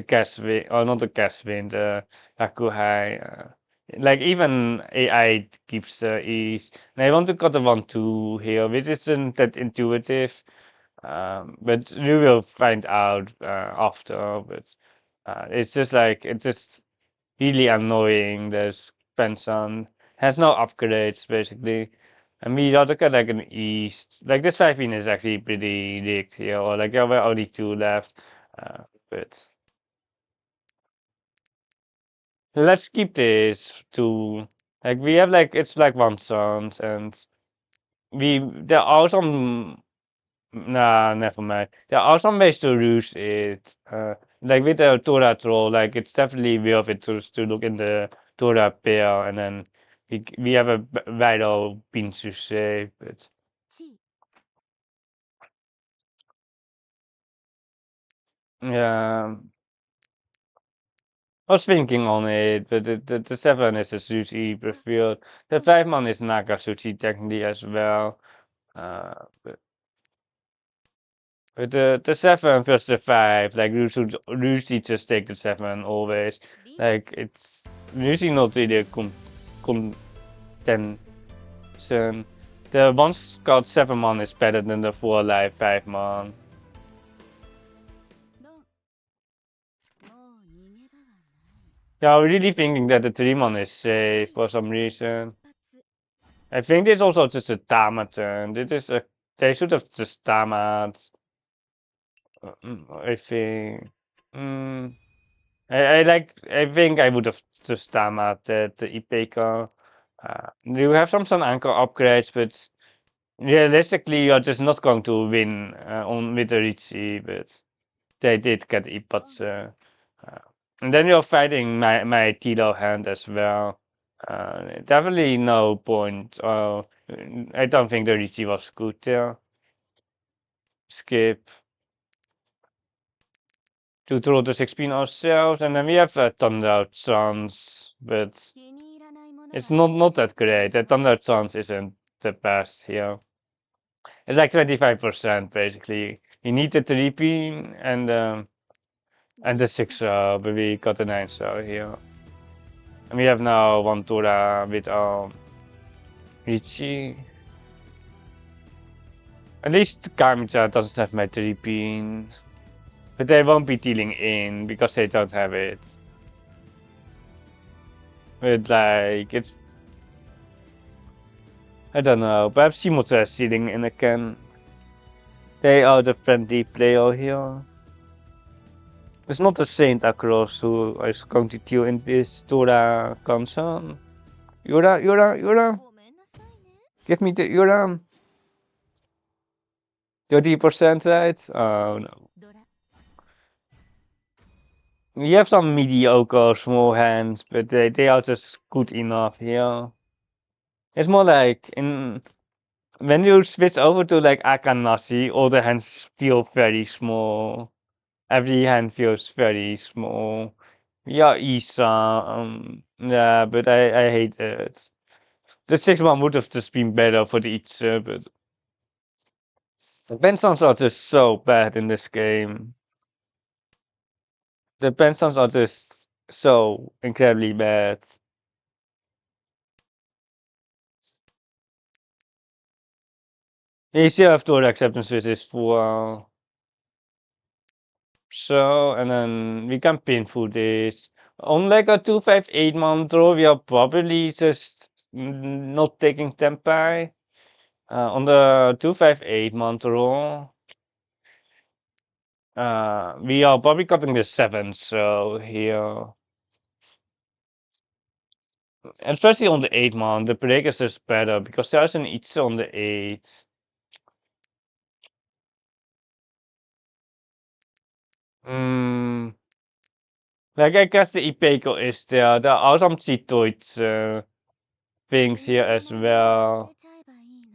gas wind, or not the gas wind, the Hakuhai. Like even AI gives ease. And I want to cut the 1-2 here, which isn't that intuitive. But we will find out after. But it's just like it's just really annoying. There's Penson has no upgrades basically. And we ought to get like an east. Like this 5 is actually pretty rigged here, or like there were only 2 left. But let's keep this to like we have like it's like 1 sound and we there are some nah never mind. There are some ways to use it. Like with the Torah troll, like it's definitely worth it to look in the Torah pair and then we have a wider pin to say, but yeah. I was thinking on it, but the 7 is a Sushi preferred. The 5 man is Naga Sushi technically as well. But the 7 versus the 5, like usually just take the 7 always. Like it's usually not really a contention. The one scout 7 man is better than the 4 life 5 man. Yeah, I'm really thinking that the 3 man is safe for some reason. I think this is also just a Tama turn. This is a they should have just Tama'd. I think. Mm, I think I would have just Tama'd the Ipeka. You have some anchor upgrades, but realistically you're just not going to win on with the Riichi, but they did get Ipatsu. And then you're fighting my Tito hand as well. Definitely no point. I don't think the Riichi was good there. Skip. To draw the 16 ourselves, and then we have a Thunder chance, but it's not that great. The Thunder chance isn't the best here. It's like 25% basically. You need the 3 pin and the 6 but we got the 9 here. And we have now 1 Tora with Riichi. At least Kamicha doesn't have my 3 pin. But they won't be dealing in because they don't have it. But like it's I don't know, perhaps Shimoto is sitting in again. They are the friendly player here. It's not the Saint across who is going to deal in this Tora concern. Yura, give me the Yura. 30%, right? Oh no. We have some mediocre small hands, but they are just good enough here. It's more like in when you switch over to like Akanashi, all the hands feel very small. Every hand feels very small. Yeah, Isa. Yeah, but I hate it. The 6 one would have just been better for the each, but the Bensons are just so bad in this game. The Bensons are just so incredibly bad. You still have to acceptance with this for so, and then we can pinful this. On like a 258 man draw, we are probably just not taking tempai. On the 258 man draw, we are probably cutting the 7, so here. Especially on the 8 man, the breakers is better because there's an each on the 8. Like I guess the Ipeco is there. There are some Chitoid things here as well.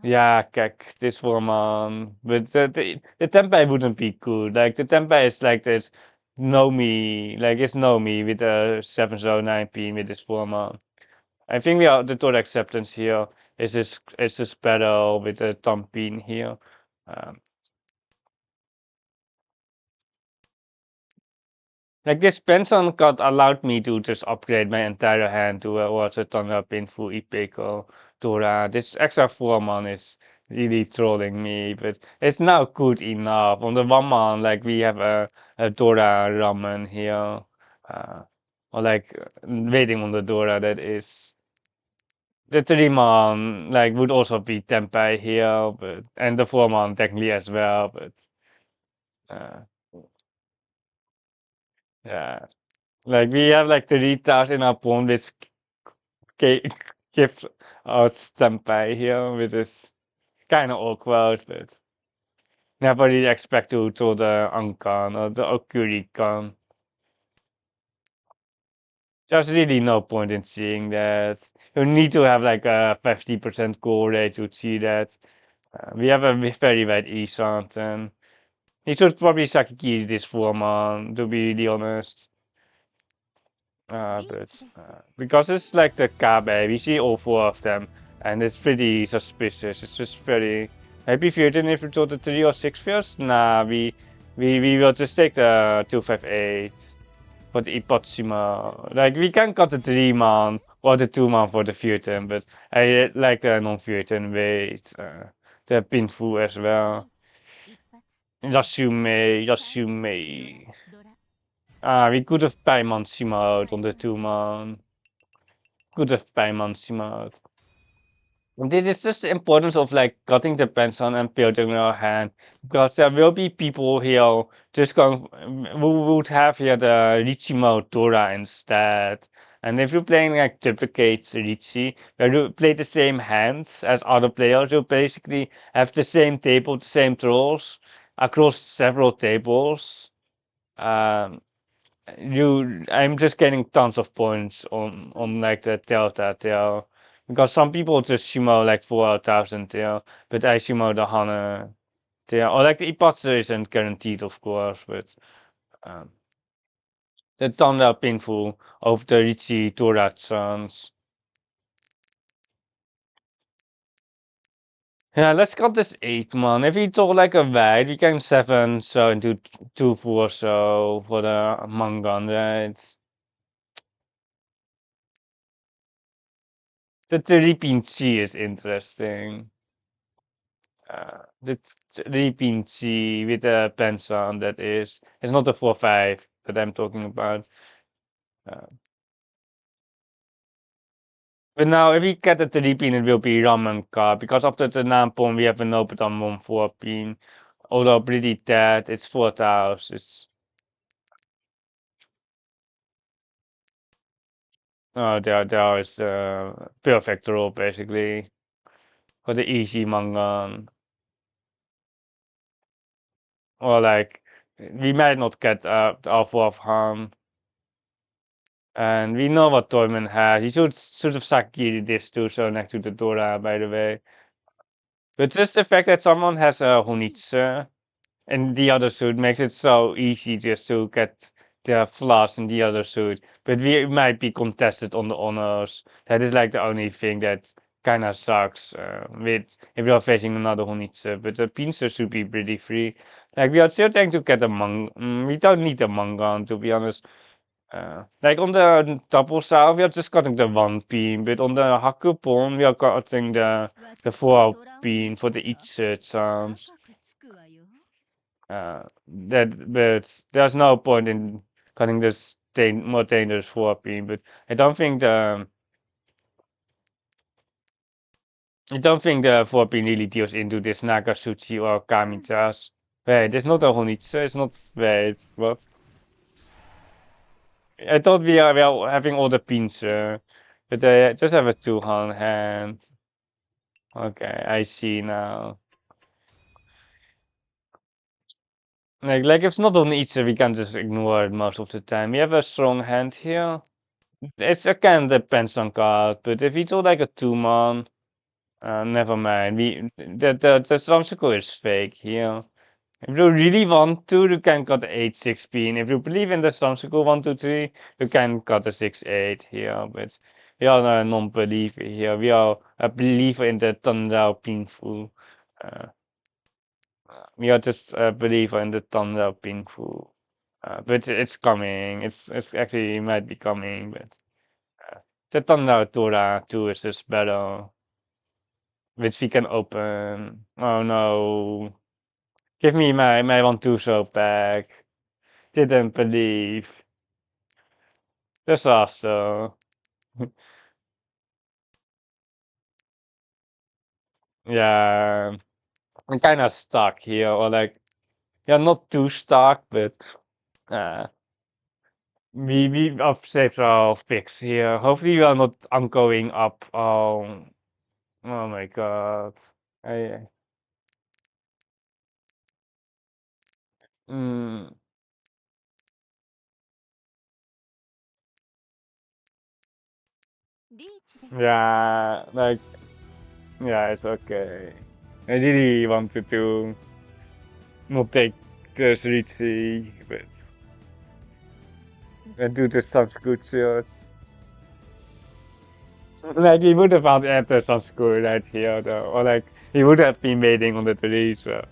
Yeah, kijk, this for man. But the Tempai wouldn't be good. Like the Tempai is like this Nomi, like it's Nomi with a 709 pin with this for man. I think we are the total acceptance here is this better with the thumb pin here. Um, Like this pension card allowed me to just upgrade my entire hand to also turn up in full Ipeco Dora. This extra 4 man is really trolling me, but it's now good enough. On the 1 man, like we have a Dora ramen here. Or like waiting on the Dora that is. The 3 man like would also be Tempeh here, but and the 4 man technically as well, but uh, yeah. Like we have like 3 towers in our pawn which give us Tempeh here, which is kind of awkward, but never really expect to throw the Ankan or the Okurikan. There's really no point in seeing that. You need to have like a 50% goal rate to see that. We have a very bad Isant, and he should probably Sakikiri this 4 man, to be really honest. But because it's like the Kabe, we see all 4 of them, and it's pretty suspicious. It's just very. Maybe if you didn't even throw the 3 or 6 first, nah, we will just take the 258 for the Ipotsima. Like we can cut the 3 man or the 2 man for the Furten, but I like the non-Furten wait. The Pinfu as well. Yasume. We could have Paimon Simoed on the 2 man. Could have Paimon Simoed. This is just the importance of like cutting the pencil and building your hand. Because there will be people here just going who would have here the Riichi Dora instead. And if you're playing like duplicates Riichi, where you play the same hands as other players, you basically have the same table, the same trolls across several tables. Um, I'm just getting tons of points on like the Delta tail because some people just sumo like 4,000 tail, but I sumo the Hana tail or like the Ipatsu isn't guaranteed of course, but um, the Thunder painful of the Riichi Torachans. Yeah, let's cut this 8 man. If we talk like a wide, we can 7 so into 2-4 so for the Mangan, right? The 3 is interesting. The 3 with a pension that is, it's not a 4-5 that I'm talking about. Uh, but now if we get the 3 it will be ramen car because after the 9 we have an open on 1 4 although pretty dead, it's 4,000. It's there is perfect roll basically for the easy mangan. Or like we might not get the offer of harm. And we know what Toyman has. He should have Sakiri this too, so next to the Dora, by the way. But just the fact that someone has a Honitsu in the other suit makes it so easy just to get the flaws in the other suit. But we might be contested on the honors. That is like the only thing that kind of sucks with if you're facing another Honitsu. But the Pinsir should be pretty free. Like we are still trying to get a we don't need a Mangan to be honest. Like on the double south, we are just cutting the 1 pin, but on the Hakupon, we are cutting the 4 pin for the each chance. But there's no point in cutting this more dangerous 4 pin. But I don't think the 4 pin really deals into this Nagasutsu or Kamitas. Wait, it's not a Honitsu, it's not. Wait, what? I thought we are well having all the pins, but I just have a 2 hand. Okay, I see now. Like if it's not on each, we can just ignore it most of the time. We have a strong hand here. It's again depends on card, but if it's all like a 2 man, never mind. The Samsako is fake here. If you really want to, you can cut the 8-16. If you believe in the Samsako 1-2-3, you can cut the 6-8 here. But we are a non-believer here. We are a believer in the Tandao Pinfu. Uh, we are just a believer in the Tandao Pinfu. But it's coming. It's actually might be coming, but the Thunder Tora 2 is just better, which we can open. Oh no. Give me my 1-2 show back. Didn't believe. Disaster. Yeah, I'm kind of stuck here, or like, yeah, not too stuck, but uh, we have saved our fix here. Hopefully, we are not ongoing up. Oh my god. I, mm, yeah, like, yeah, it's okay. I really wanted to not take this Riichi, but I do this such good shit. Like, we would have found entered some school right here, though. Or, like, we would have been waiting on the tree, so.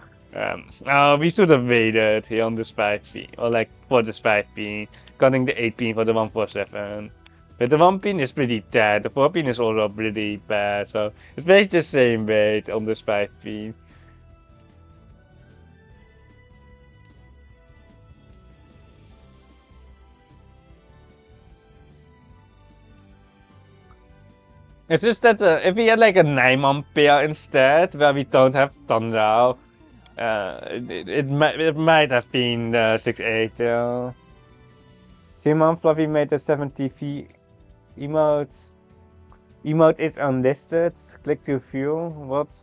We should have waited here on the spike scene. Or, like, for the spike pin. Cutting the 8 pin for the 147. But the 1 pin is pretty dead. The 4 pin is also pretty bad, so. It's very the same weight on the spike pin. It's just that if we had, like, a 9-man pair instead, where we don't have Thunder. It might have been 6-8. 2-man Fluffy made a 70V emote. Emote is unlisted. Click to view. What?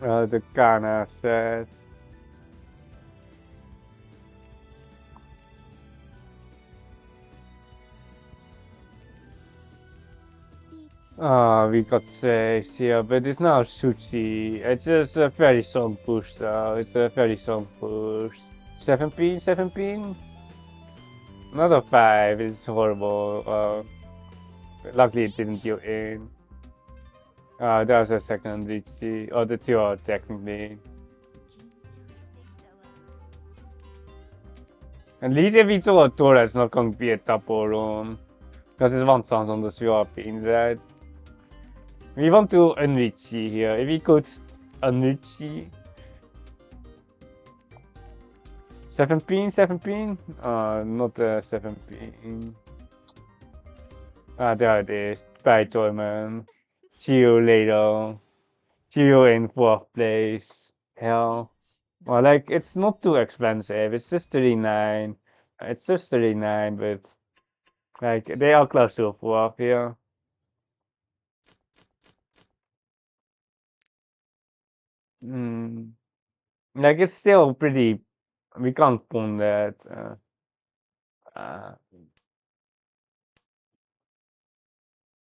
The Kana said. We got chased here, but it's now Sushi. It's just a very strong push, so it's a very strong push. 7 pin, 7 pin? Not a 5, it's horrible. Luckily it didn't go in. That was a second Riichi, or the 2 technically. At least if it's all a Tora, it's not going to be a double run. Because it one sounds on the swap pin, right? We want to unreachy here. If we could unreachy. 7 pin, 7 pin? Not a 7 pin. There it is. Bye, Toyman. See you later. See you in 4th place. Hell. Well, like, it's not too expensive. It's just 39. It's just 39, but like, they are close to a 4th here. Like, it's still pretty. We can't pull that. Uh,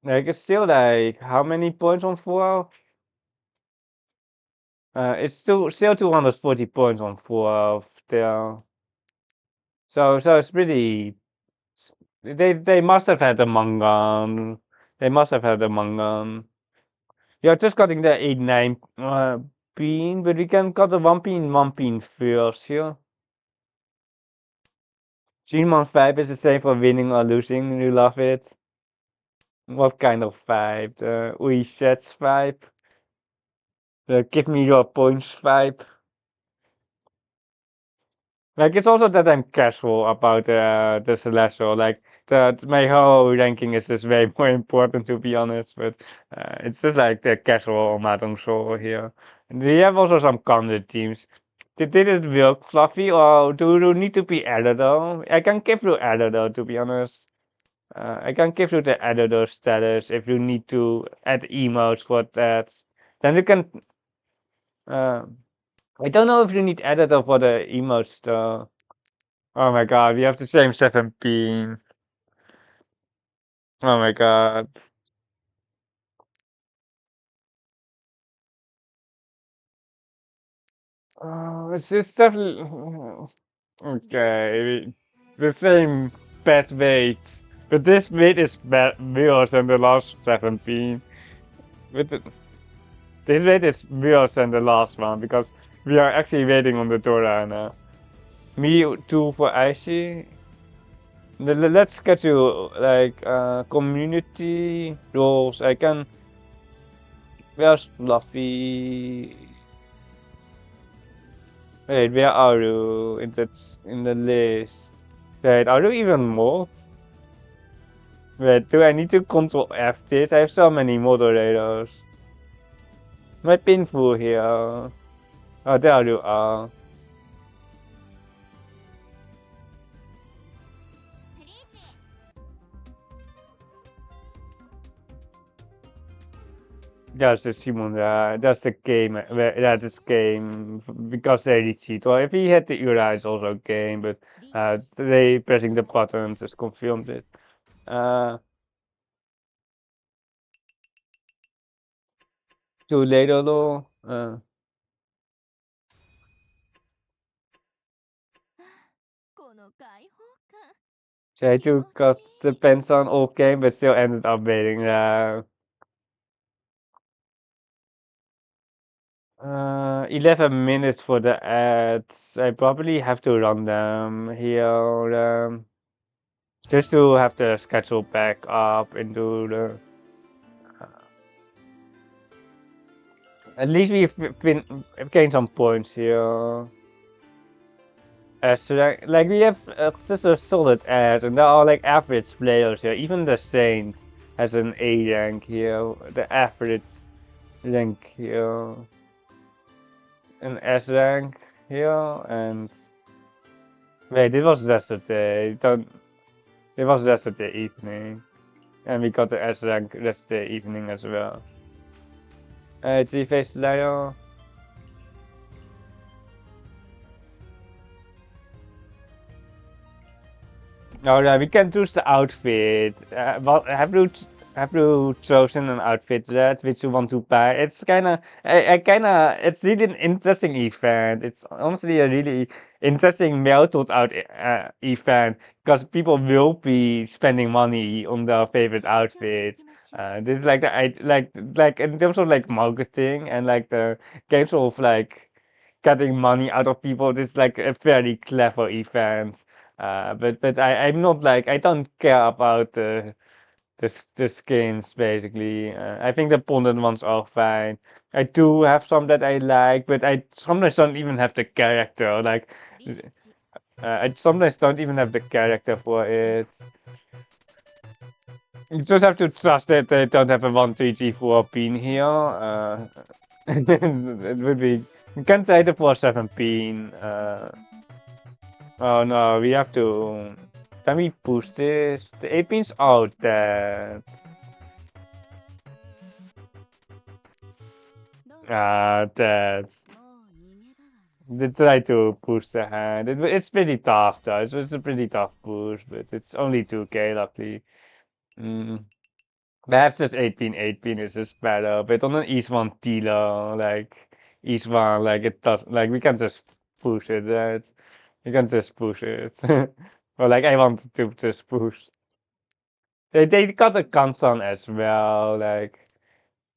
like, it's still like, how many points on 4? It's still 240 points on 4 there. So it's pretty. They must have had a manga. They must have had a manga. Yeah, just cutting the 8-9 pin, but we can cut the 1 pin first here. Chunman 5 is the same for winning or losing. You love it. What kind of vibe? The Ui sets vibe? The give me your points vibe? Like, it's also that I'm casual about the Celestial. Like, my whole ranking is just way more important, to be honest. But it's just like the casual Mahjong Soul here. And we have also some counter teams. Did it work, Fluffy, or do you need to be editor? I can give you editor, to be honest. I can give you the editor status if you need to add emotes for that. Then you can. Uh, I don't know if you need editor for the emotes though. Oh my god, we have the same 7 pin. Oh my god. It's just stuff. Okay, the same bad weight, but this weight is worse than the last 17. But this weight is worse than the last one because we are actually waiting on the Dora now. Me too for Icy. Let's schedule like community roles. I can. Where's Fluffy? Wait, where are you in the list? Wait, are you even mods? Wait, do I need to control F this? I have so many moderators. My painful here. Oh, there you are. That's the Simon, that's the game, that's this game, because they cheat. Well, if he had the Ura, it's also a game, but they pressing the buttons just confirmed it. Too late though. So I took got the pens on okay, but still ended up waiting. 11 minutes for the ads. I probably have to run them here, just to have the schedule back up into the. At least we've gained some points here. So like we have just a solid ad, and there are like average players here. Even the Saint has an A rank here. The average rank here, an S rank here, and wait, it was yesterday. Don't. It was yesterday evening, and we got the S rank yesterday evening as well. G-face layer. Oh yeah, we can choose the outfit. Well, have you chosen an outfit yet which you want to buy? It's it's really an interesting event. It's honestly a really interesting, well thought out event because people will be spending money on their favorite outfit. This is like like in terms of like marketing and like the games of like getting money out of people. This is like a very clever event. But I'm not like I don't care about the skins basically. I think the Pondent ones are fine. I do have some that I like, but I sometimes don't even have the character. Like I sometimes don't even have the character for it. You just have to trust that they don't have a 1 3 G 4 pin here. It would be you can say the 4 7 pin. Oh no, we have to. Can we push this? The 8 pins out that. That's. They try to push the hand. It's pretty tough though. It's a pretty tough push, but it's only 2k luckily. Mm. Perhaps just 8 pin is just better, but on an East 1 dealer, like East 1, like it does, like we can just push it, right? We can just push it. Or like I wanted to just push. They got a console as well, like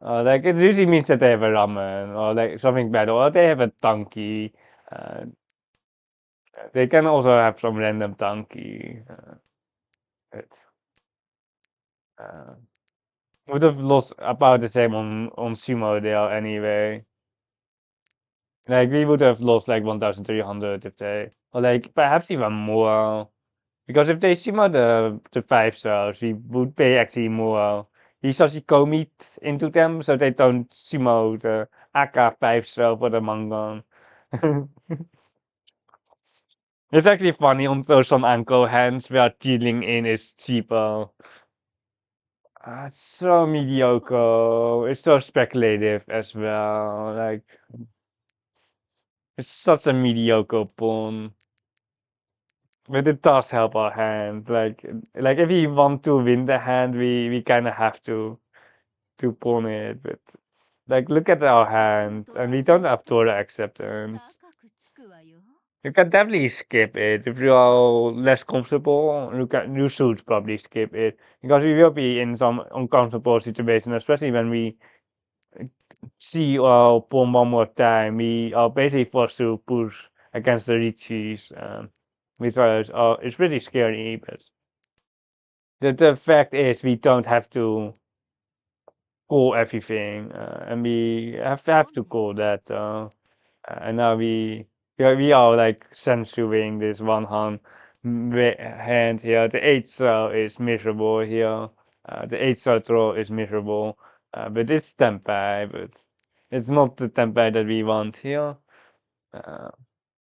it usually means that they have a ramen or like something better, or they have a donkey. Uh, they can also have some random donkey. But, uh, would have lost about the same on Sumo there anyway. Like we would have lost like 1,300 if they, or like perhaps even more. Because if they Sumo the 5 stars, we would pay actually more. We commit into them so they don't Sumo the AK 5 star for the Mangon. It's actually funny on those some ankle hands where dealing in is cheaper. It's so mediocre. It's so speculative as well. Like it's such a mediocre pawn. But it does help our hand. Like if we want to win the hand, we kind of have to pawn it. But like look at our hand, and we don't have Torah acceptance. You can definitely skip it if you are less comfortable. You should probably skip it because we will be in some uncomfortable situation, especially when we see our pawn one more time. We are basically forced to push against the Riichis, which was it's pretty scary. But the fact is, we don't have to call everything, and we have to call that. And now we are like censoring this one hand here. The 8 cell is miserable here. The 8 cell throw is miserable. But it's tempai, but it's not the tempai that we want here. Uh,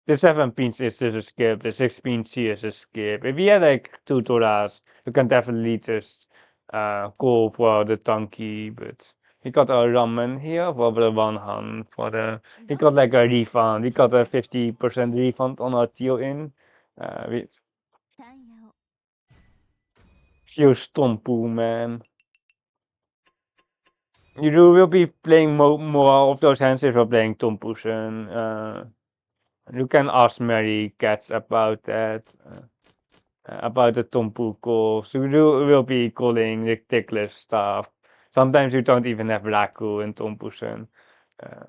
the 7 pins is just a skip. The 6 pins here is a skip. If we had like 2 Toras, you can definitely just go for the Tanky, but we got a ramen here for the one hand. We got like a refund. We got a 50% refund on our deal in. We few Stompu, man. You will be playing more of those hands if you're playing Tompusen. You can ask Mary Cats about that. About the Tompu calls. You will be calling ridiculous stuff. Sometimes you don't even have Raku in Tompusen. Uh,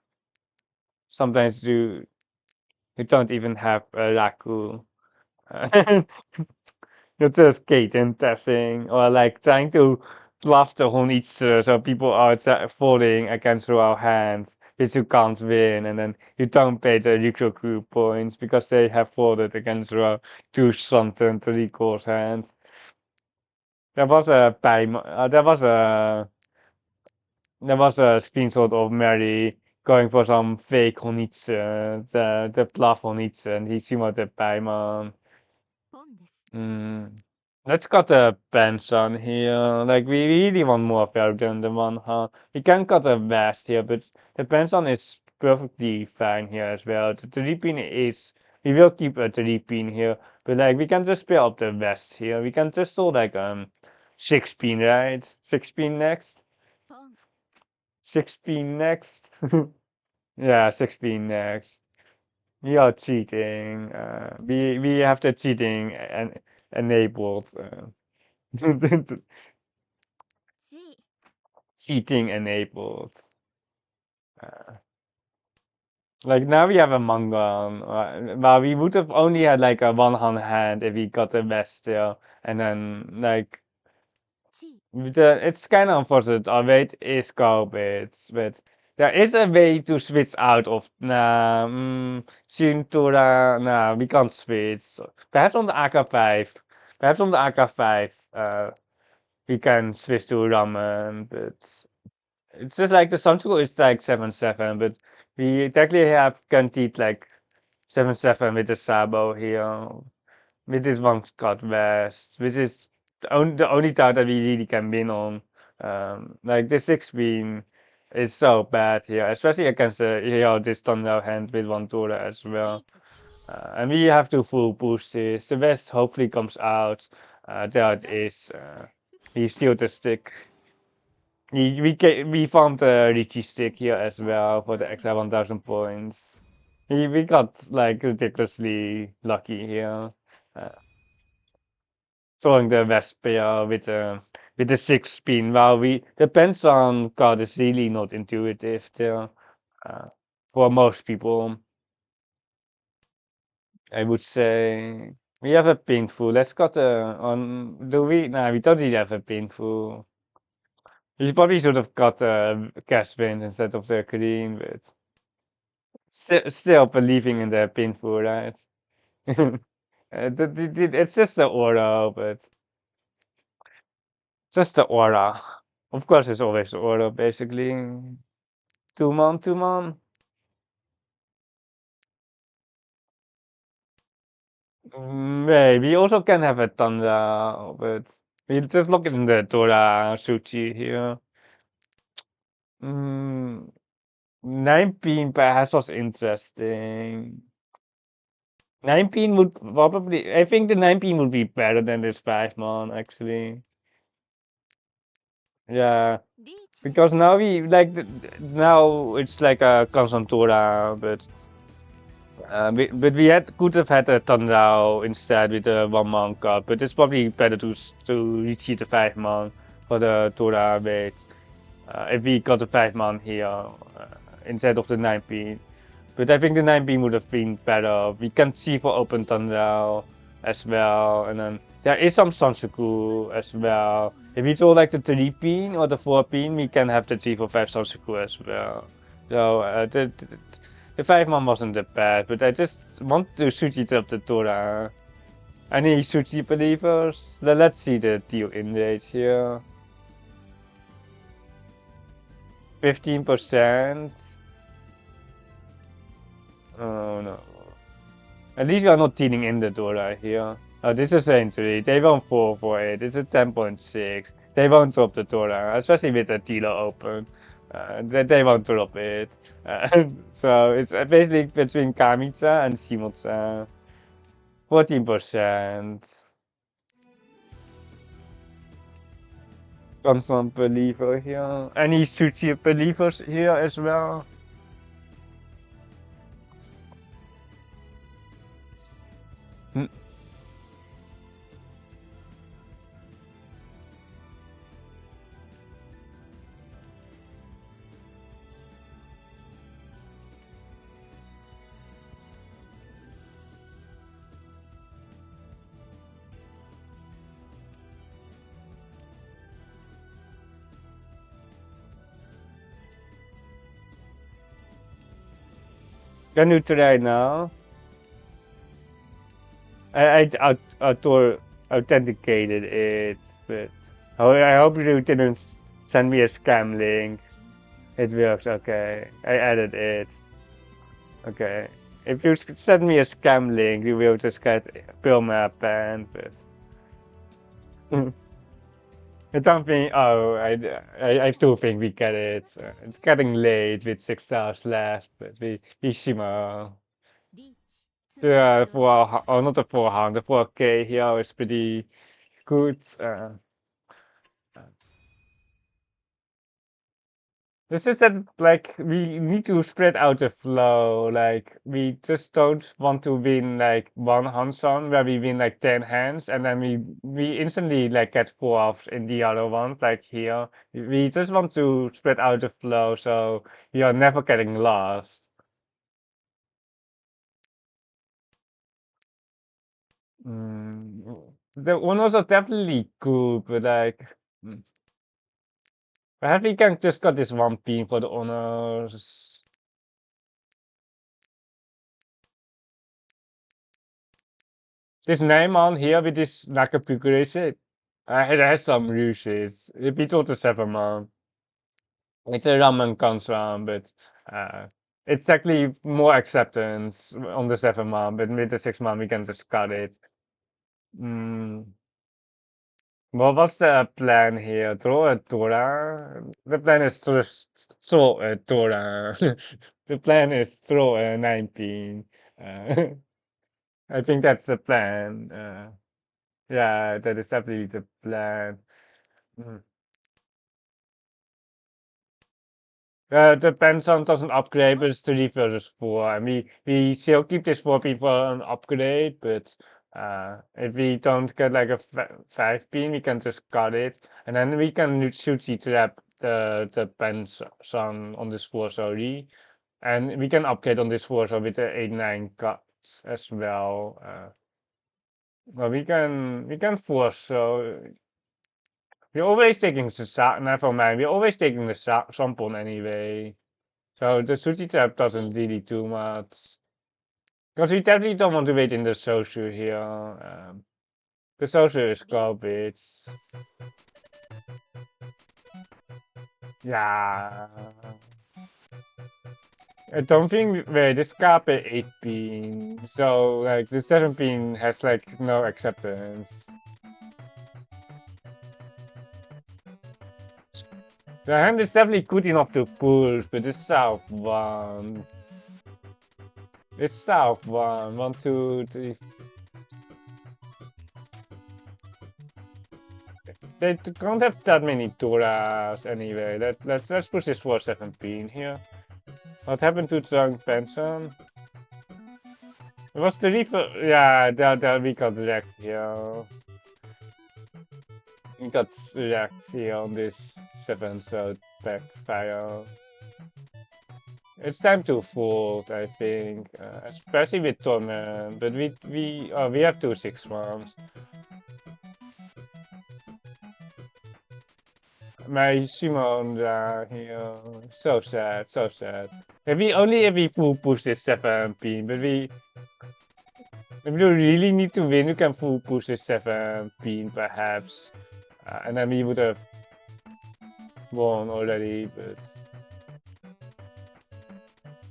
sometimes you don't even have Raku. You're just Kate testing or like trying to bluff the Honitsu so people are falling against our hands, which you can't win, and then you don't pay the Rikyoku points because they have folded against our two Shanten 3-course hands. There was a screenshot of Mary going for some fake Honitsu, the bluff Honitsu, and he shimote Paimon. Let's cut a pants on here. Like we really want more fair than the one, huh? We can cut a vest here, but the pants on is perfectly fine here as well. The 3-pin is we will keep a 3-pin here, but like we can just pair up the vest here. We can just do like 6-pin, right? 6-pin next. 6-pin next. Yeah, 6-pin next. We are cheating. We have the cheating and enabled. Cheating enabled. Like now we have a manga. Well, we would have only had like a one hand if we got the best still, and then like it's kind of unfortunate. Our weight is garbage, but there is a way to switch out of Cintura. Nah, we can't switch. Perhaps on the AK5. Perhaps on the AK5. We can switch to ramen, but it's just like the Sunsugo is like 7-7, but we technically have guaranteed like 7-7 with the Sabo here. With this one Scott West, which is the only tile that we really can win on. Like the 6-win is so bad here, especially against this thunder hand with one Tora as well. And we have to full boost this. The West hopefully comes out. There it is. We steal the stick. We found the Riichi stick here as well for the extra 1000 points. We got like ridiculously lucky here. Uh, Throwing the Vesper with the 6-pin. While the Penson card is really not intuitive there. For most people, I would say. We have a painful. Let's got on. Do we? Nah, we don't really have a painful. We probably should have got a cash win instead of the green, but still believing in the painful, right? It's just the aura, but just the aura. Of course, it's always the aura, basically. 2-mon, 2-mon. We also can have a Tundra, but we just look in the Dora Suchi here. 9-pin perhaps was interesting. 9-pin would probably, I think the 9-pin would be better than this 5-mon, actually. Yeah, because now now it's like a Constantura, but But we could have had a Tenhou instead with the 1-man card, but it's probably better to reach the 5-man for the Tora bait. If we got a 5-man here instead of the 9-pin. But I think the 9-pin would have been better. We can see for open Tenhou as well, and then there is some Sansaku as well. If we draw like the 3-pin or the 4-pin, we can have the 3-for-5 Sansaku as well. So the 5-man wasn't that bad, but I just want to Suchi up the Tora. Any Suchi believers? Let's see the deal in rate here. 15%. Oh no. At least we are not dealing in the Dora here. Oh, this is an entry. They won't fall for it. This is 10.6. They won't drop the Dora, especially with the dealer open. They won't drop it. So it's basically between Kamitsa and Shimotsa. 14%. Constant believer here. Any Suchi believers here as well? Can you try now? I authenticated it, but I hope you didn't send me a scam link. It works, okay. I added it. Okay. If you send me a scam link, you will just get Pilma banned, but I don't think. Oh, I do think we get it. It's getting late with 6 hours left, but we shimmer. The 4, oh, not the 400, 4K here is pretty good. This is that, like, we need to spread out the flow. Like, we just don't want to win like one Hanson where we win like 10 hands and then we instantly like get 4 offs in the other one, like here. We just want to spread out the flow so we are never getting lost. The owners are definitely good, but like, perhaps we can just got this 1 pin for the owners. This name on here with this Nakapukurishi, it has some ruses. It beats all the 7-man. It's a ramen Kansram, but it's actually more acceptance on the 7-man, but with the 6-man we can just cut it. What was the plan here? Throw a Dora? The plan is to just throw a Dora. The plan is throw a 19. I think that's the plan. Yeah, that is definitely the plan. The Penson doesn't upgrade, but it's 3 versus 4. And we still keep this 4-pin for an upgrade, but if we don't get like a 5-pin, we can just cut it. And then we can shoot the trap the Penson on this 4, sorry. And we can upgrade on this 4 so with the 8-9 cuts as well. Well, we can force, so we're always taking the never mind, we're always taking the Sampon anyway. So the Sushi trap doesn't really do much. Because we definitely don't want to wait in the Sosu here. The Sosu is garbage. Yeah. I don't think, wait, this Scarpe 8-pin. So like the 7-pin has like no acceptance. The hand is definitely good enough to push, but it's south 1. It's south 1. 1, 2, 3. They don't have that many Doras anyway. Let's push this for 7-pin here. What happened to Zhang Benson? It was the refill. Yeah, that we got wrecked here. We got wrecked here on this 7 so backfire. It's time to fold, I think, especially with Torment. But we have 2/6 My Simon here, so sad, so sad. Maybe only if we full push this 7 pin, but if we really need to win, we can full push this 7 pin perhaps, and then we would have won already. But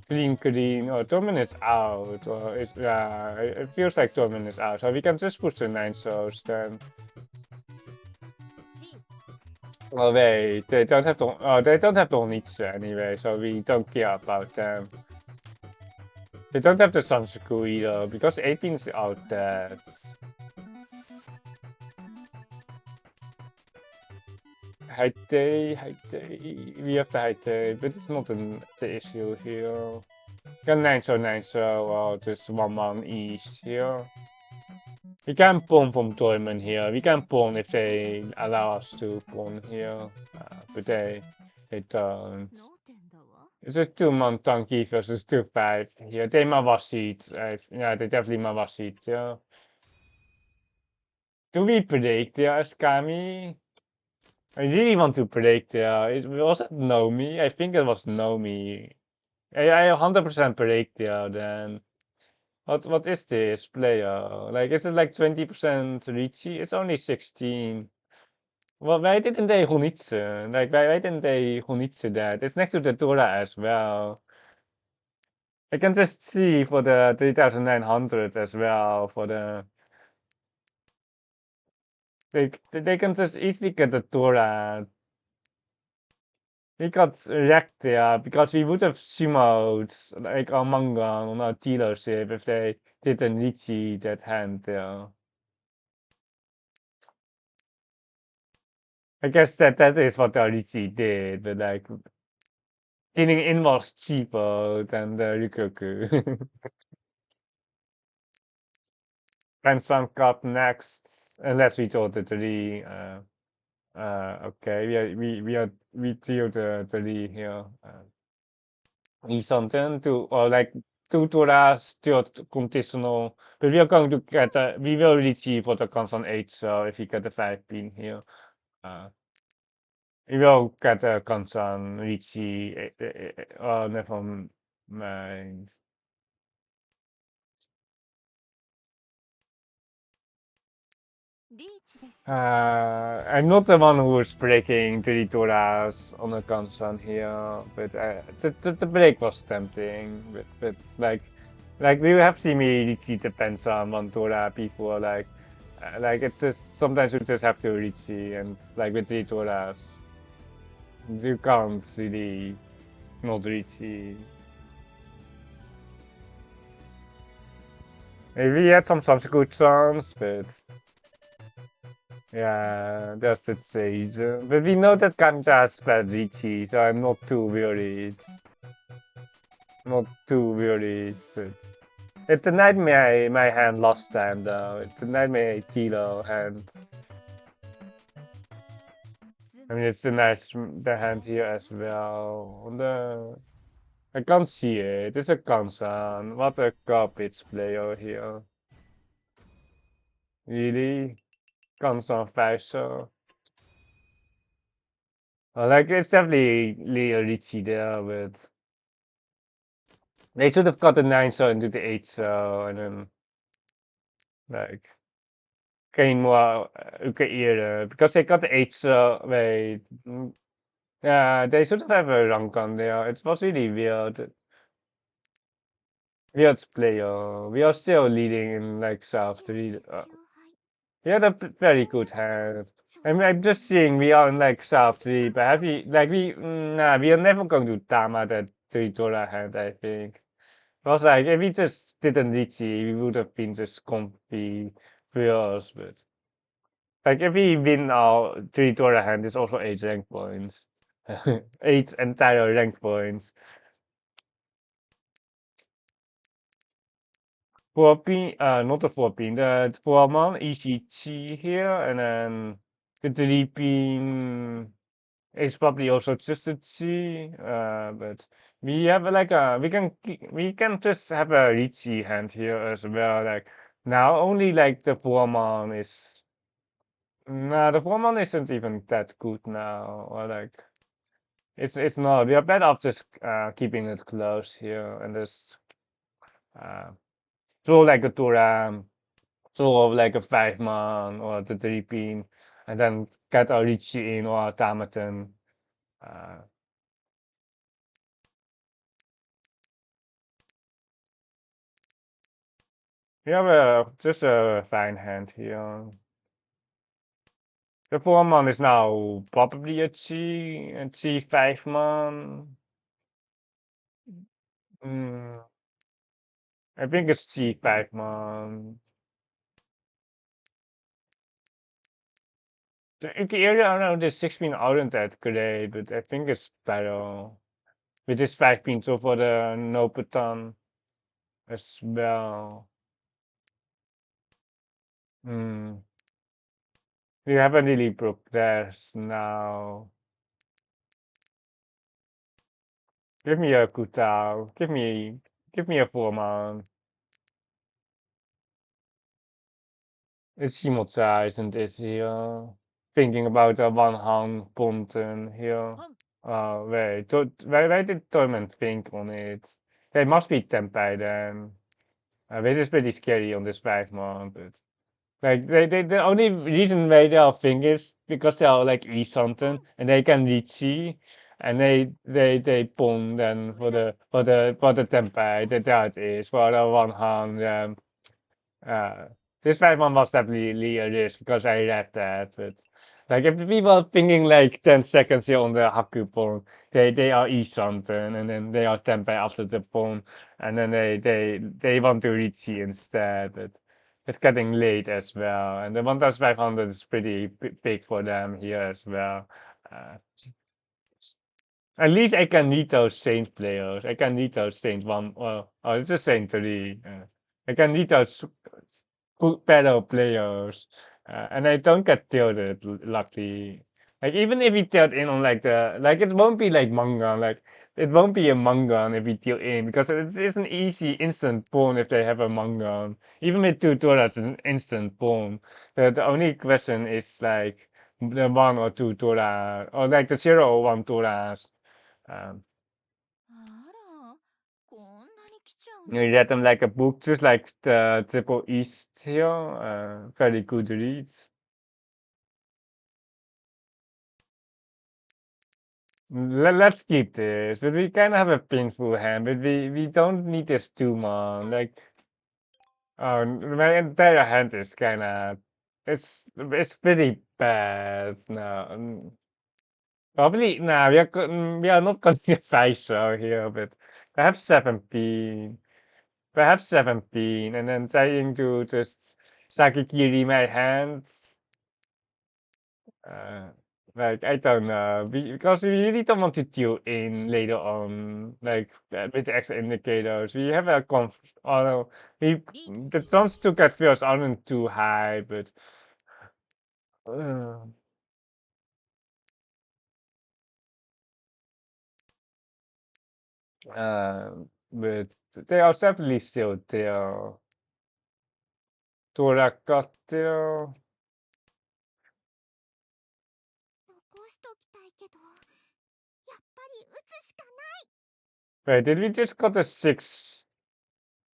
clean. Oh, Torment is out. Or it's, yeah, it feels like Torment is out. So we can just push the 9 souls then. Oh wait, they don't have to. Oh, they don't have the Onitsu anyway, so we don't care about them. They don't have the Sansaku either, because 18's out dead. Haite, we have the Haite, but it's not the issue here. Can 9 so, well, just 1 east here. We can pawn from Toyman here. We can pawn if they allow us to pawn here, but they don't. It's a 2-man tanky versus 2-5 here. They Mavasit. Yeah, they definitely Mavasit. Yeah. Do we predict there, Skami? I really want to predict there. Was it Nomi? I think it was Nomi. I 100% predict there then. What is this player? Like, is it like 20% Riichi? It's only 16. Well, why didn't they Hunitsu? Like, why didn't they Hunitsu that? It's next to the Dora as well. I can just see for the 3900 as well, for the... They can just easily get the Dora. We got wrecked there because we would have sumoed like our manga on our dealership if they didn't Riichi that hand there. I guess that is what the Riichi did, but like getting in was cheaper than the Rikoku. And some cut next, unless we told the three. Okay, we deal the three here. Something to or like tutora still conditional, but we are going to get we will reach for the constant 8. So if you get the 5 pin here, we will get a constant reach. Oh, never mind. I'm not the one who is breaking 3 Toras on a constant here, but the break was tempting. But like you have seen me reach depends on one Tora before, like it's just sometimes you just have to reach and like with 3 Toras, you can't really not reach. Maybe we had some good songs, but. Yeah, that's the stage. But we know that Kamcha has bad Riichi, so I'm not too worried. Not too worried, but... It's a nightmare my hand last time, though. It's a nightmare Tilo hand. I mean, it's a nice the hand here as well. On the... I can't see it. It's a Kansan. What a garbage player here. Really? Kansan 5 so. Well, like, it's definitely Leo Ricci there, but they should have got the 9 so into the 8 so, and then, like, geen more eerder, because they got the 8 so, wait, yeah, they should have a rank on there. It was really weird. Weird player. We are still leading in, like, South 3. We had a very good hand. I mean, I'm just seeing we are in like South 3, but have we, like, nah, we are never going to Tama that 3 dollar hand, I think. It was like, if we just didn't reach it, we would have been just comfy first, but like, if we win our 3 dollar hand, it's also 8 rank points. 8 entire rank points. 4-pin, not the 4-pin, the 4-man ECT here, and then the 3-pin is probably also just a T, but we have like we can just have a Riichi hand here as well. Like now only like the 4-man is. Nah, the 4-man isn't even that good now. Or like it's not. We are better off just keeping it close here and just uh throw like a Turam, throw like a 5-man or the 3-pin, and then get a Riichi in or a Tamaten. Uh, we have just a fine hand here. The 4-man is now probably a G 5-man. Mm, I think it's G 5-man. The area around the 6-pin aren't that great, but I think it's better. With this 5-pin, so for the no button as well. Hmm. We haven't really progressed now. Give me a Kutao. Give me a 4-man. It's Shimotsa, isn't it here? Thinking about a one-hand Ponton here. Wait, why did Torment think on it? They must be Tempai then. It is pretty scary on this 5-man, but like the only reason why they are think is because they are like E something and they can reach E and they pong then for the Tempai that is for the one hand uh, this five one was definitely a risk because I read that, but like if the people are thinking like 10 seconds here on the Haku phone, they are E something and then they are tempe after the phone and then they want to reach E instead. But it's getting late as well, and the 1500 is pretty big for them here as well. Uh, at least I can read those Saint players. I can read those Saint one. Well, oh, it's a Saint 3. I can read those good better players, and I don't get tilted. Luckily, like even if we tilt in on like it won't be like manga. Like it won't be a manga if we tilt in because it's an easy instant pawn if they have a manga. Even with 2 dollars, it's an instant pawn. The only question is like the 1 or 2 dollars or like the 0 or 1 dollars. Um, あら、こんなに来ちゃう you の。 read them like a book, just like the Triple East here. Very good reads. Let's keep this, but we kind of have a painful hand, but we don't need this too long. Like, my entire hand is kind of it's pretty bad now. Probably nah, we are not going to fight so here, but perhaps 17. Perhaps 17, and then trying to just Sakikiri my hands. Uh, like, I don't know, because we really don't want to tune in later on, like, with the extra indicators. We have a although the chance to get first aren't too high, but, uh, uh, but they are definitely still there. Torakat there. 残しときたいけど、やっぱり打つしかない。 Wait, did we just got a 6?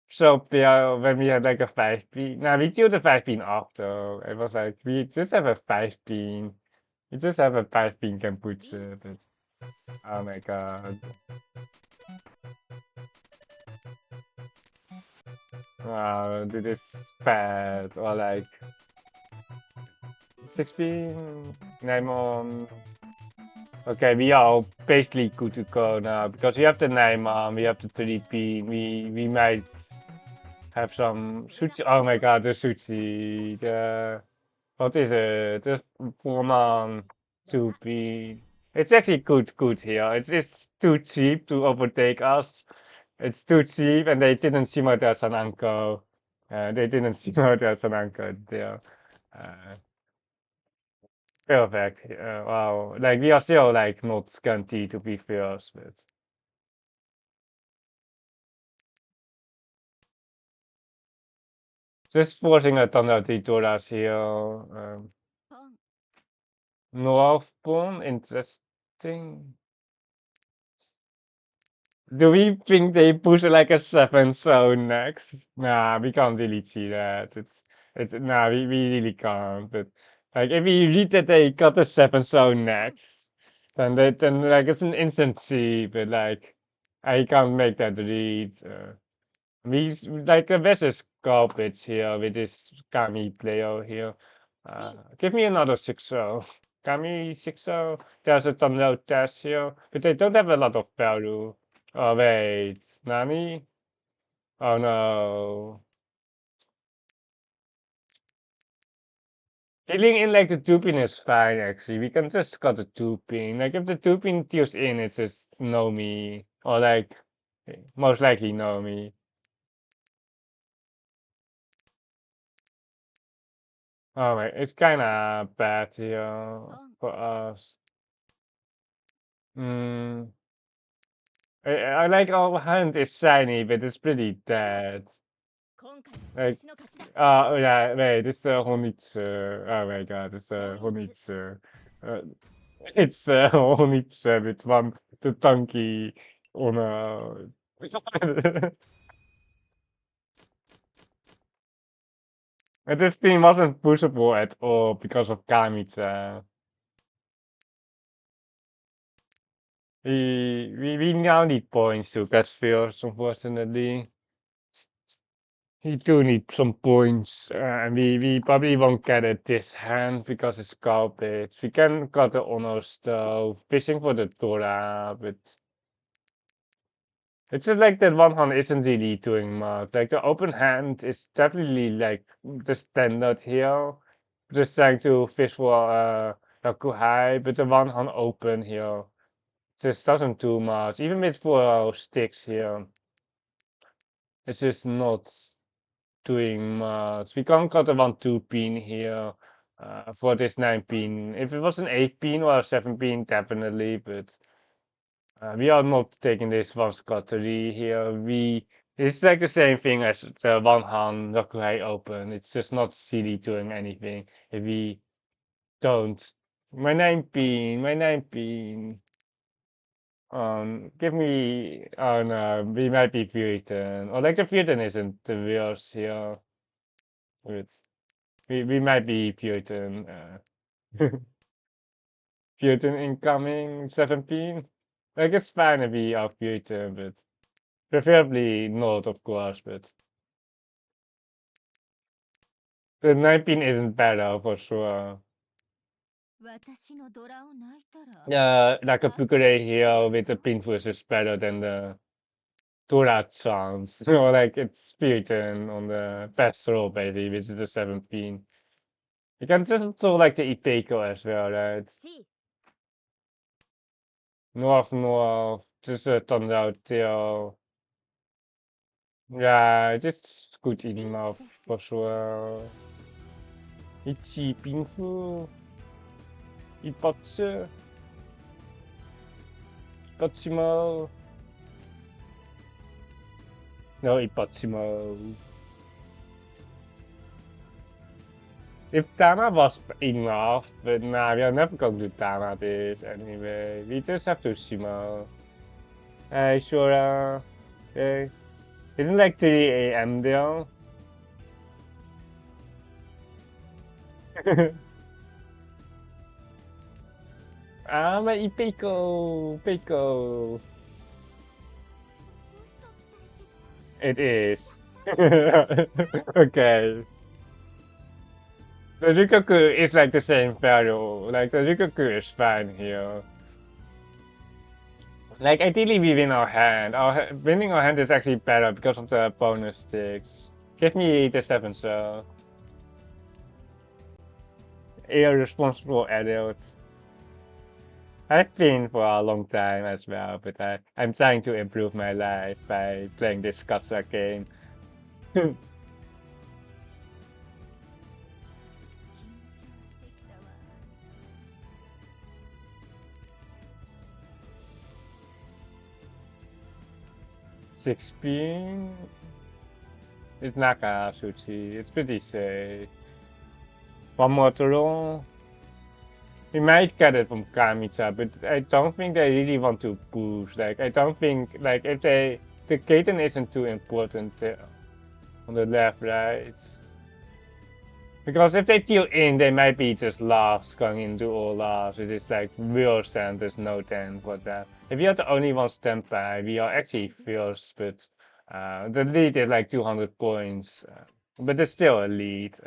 So yeah, when we had like a 5-pin. Now we killed the 5-pin after. It was like we just have a 5-pin. We just have a 5-pin kombucha, but oh my god. Wow, this is bad. Or like 6-pin, Naimon. Okay, we are basically good to go now because we have the Naimon, we have the 3-pin. We might have some sushi. Oh my god, the sushi. What is it? The 4-man to be. It's actually good here. It's too cheap to overtake us. It's too cheap, and they didn't see my as an uncle. They didn't see it as an uncut deal. Uh, Perfect. Wow. Like we are still like not scanty to be fair, but just forcing a ton of the dollars here. North Pawn, interesting. Do we think they push like a 7 zone next? Nah, we can't really see that. It's nah, we really can't. But like if we read that they got a 7 zone next, then like it's an instant C, but like I can't make that read. Like the best is garbage here with this Kami player here. Give me another 6-0. Kami 6-0. There's a thumbnail test here, but they don't have a lot of value. Oh wait, Nani? Oh no. Healing in like the 2-pin is fine actually. We can just cut the 2-pin. Like if the 2-pin deals in, it's just Nomi. Or like most likely Nomi. Oh wait, it's kinda bad here for us. Mm, I like our hand is shiny, but it's pretty dead. Like, yeah, wait, it's Honitsu. Oh my god, it's Honitsu. Uh, it's Honitsu with one the donkey on a. This team wasn't pushable at all because of Kamitsa. We now need points to get first, unfortunately. We do need some points, and we probably won't get it this hand because it's garbage. We can got the honors though, fishing for the Torah, but it's just like that one hand isn't really doing much. Like the open hand is definitely like the standard here. Just trying to fish for Yakuhai, but the one hand open here just doesn't do much. Even with 4 sticks here, it's just not doing much. We can't cut a 1-2 pin here for this 9 pin. If it was an 8 pin or a 7 pin, definitely, but we are not taking this one scottery here. It's like the same thing as the one hand Rakuhei open. It's just not really doing anything if we don't. My 9 pin. Give me. Oh no, we might be Futon. Or like the Futon isn't the worst here. It's we might be Putin. Putin incoming 17. I guess fine if we are Putin, but preferably not, of course. But the 19 isn't better for sure. Like a Pukure here with the Pinfus is better than the Tura chance. You know, like it's Putin on the best roll, baby, which is the 17. You can just also like the Ipeco as well, right? North, just a thumbs out till. Yeah, just good enough for sure. Ichi Pinfu, Ipotsu, Ipotsumo. No, Ipotsumo. If Tana was enough, but nah, we are never going to Tana this anyway. We just have to Sumo. Hey, Shura. Hey. Isn't like 3 a.m. there? My Ipeco. It is. Okay. The Rikoku is like the same value. Like the Rikoku is fine here. Like ideally we win our hand. Winning our hand is actually better because of the bonus sticks. Give me the 7 so. Irresponsible adult. I've been for a long time as well, but I'm trying to improve my life by playing this gacha game. 16. It's Nakasuchi. It's pretty safe. One more to roll. We might get it from Kamicha, but I don't think they really want to push. Like, I don't think, like, if they... The Kaiten isn't too important on the left, right? Because if they deal in, they might be just last going into all last. It is like worse than there's no 10 for that. If we are the only one stand by, we are actually first, but the lead is like 200 points. But it's still a lead.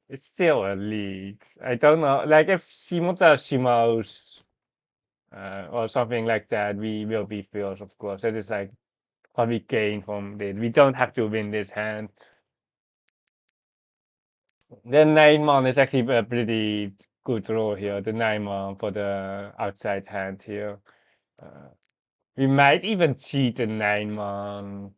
It's still a lead. I don't know. Like if Shimota Shimos or something like that, we will be first, of course. That is like what we gain from this. We don't have to win this hand. The 9-man is actually a pretty good roll here. The 9-man for the outside hand here. We might even cheat the 9-man.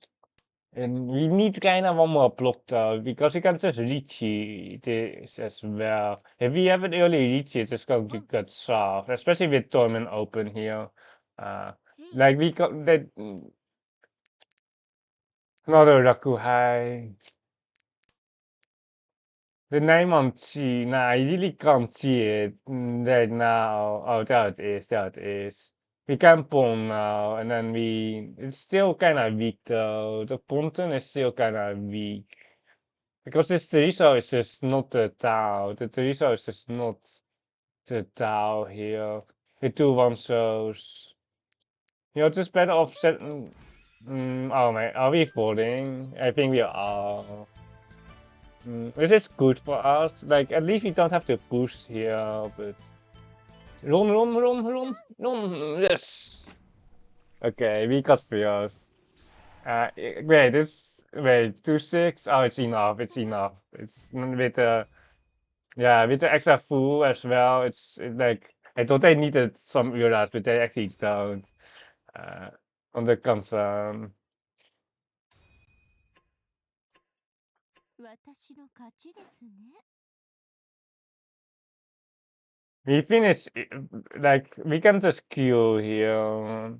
And we need kind of one more block though, because we can just Riichi this as well. If we have an early Riichi, it's just going to get soft, especially with Torment open here. Like we got that. Another Rakuhai. The name on Chi, nah, I really can't see it right now. Oh, there it is, there it is. We can pawn now, and then it's still kind of weak though. The Ponton is still kind of weak. Because this Teriso is just not the Tau. The Teriso is just not the Tau here. The 2-1 shows. You're just better off setting. Oh my, are we folding? I think we are. It is good for us. Like, at least we don't have to push here, but... Run, yes! Okay, we got first. Wait, 2-6? Oh, it's enough, it's enough. It's with the... Yeah, with the extra full as well, like... I thought they needed some Uras, but they actually don't. On the console. We finish, like, we can just queue here.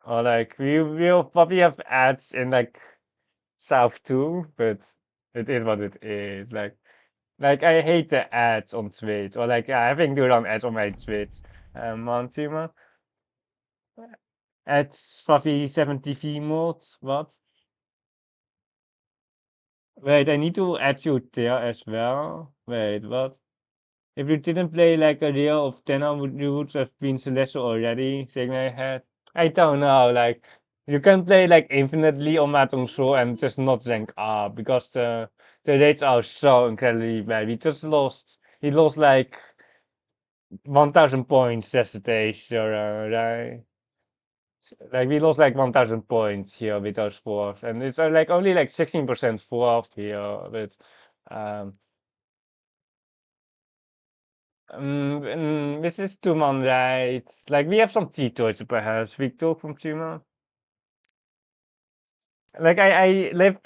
Or, like, we will probably have ads in, like, South too, but it is what it is. Like I hate the ads on Twitch, or, like, having to run ads on my Twitch. Montima. Ads Fluffy 70V mode, what? Wait, I need to add you there as well. Wait, what? If you didn't play like a real of Tenhou, you would have been Celestial already, saying I had. I don't know, like, you can play like infinitely on Mahjong Soul and just not rank up, because the rates are so incredibly bad. He lost like 1000 points yesterday, sure, right? Like, we lost like 1000 points here with those fourth, and it's like only like 16% fourth here, but this is Tuman, right? Like, we have some T-toys perhaps. We talk from Tuman. Like,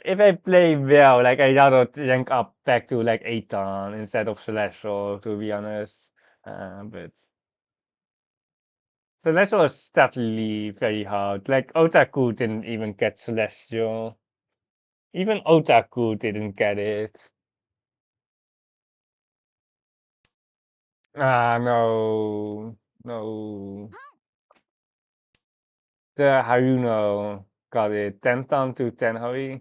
if I play well, like, I rather rank up back to like 8-ton instead of Celestial, to be honest. But Celestial is definitely very hard. Like, Otaku didn't even get Celestial. Even Otaku didn't get it. No. No. The Haruno got it. 10-ton to Tenhou.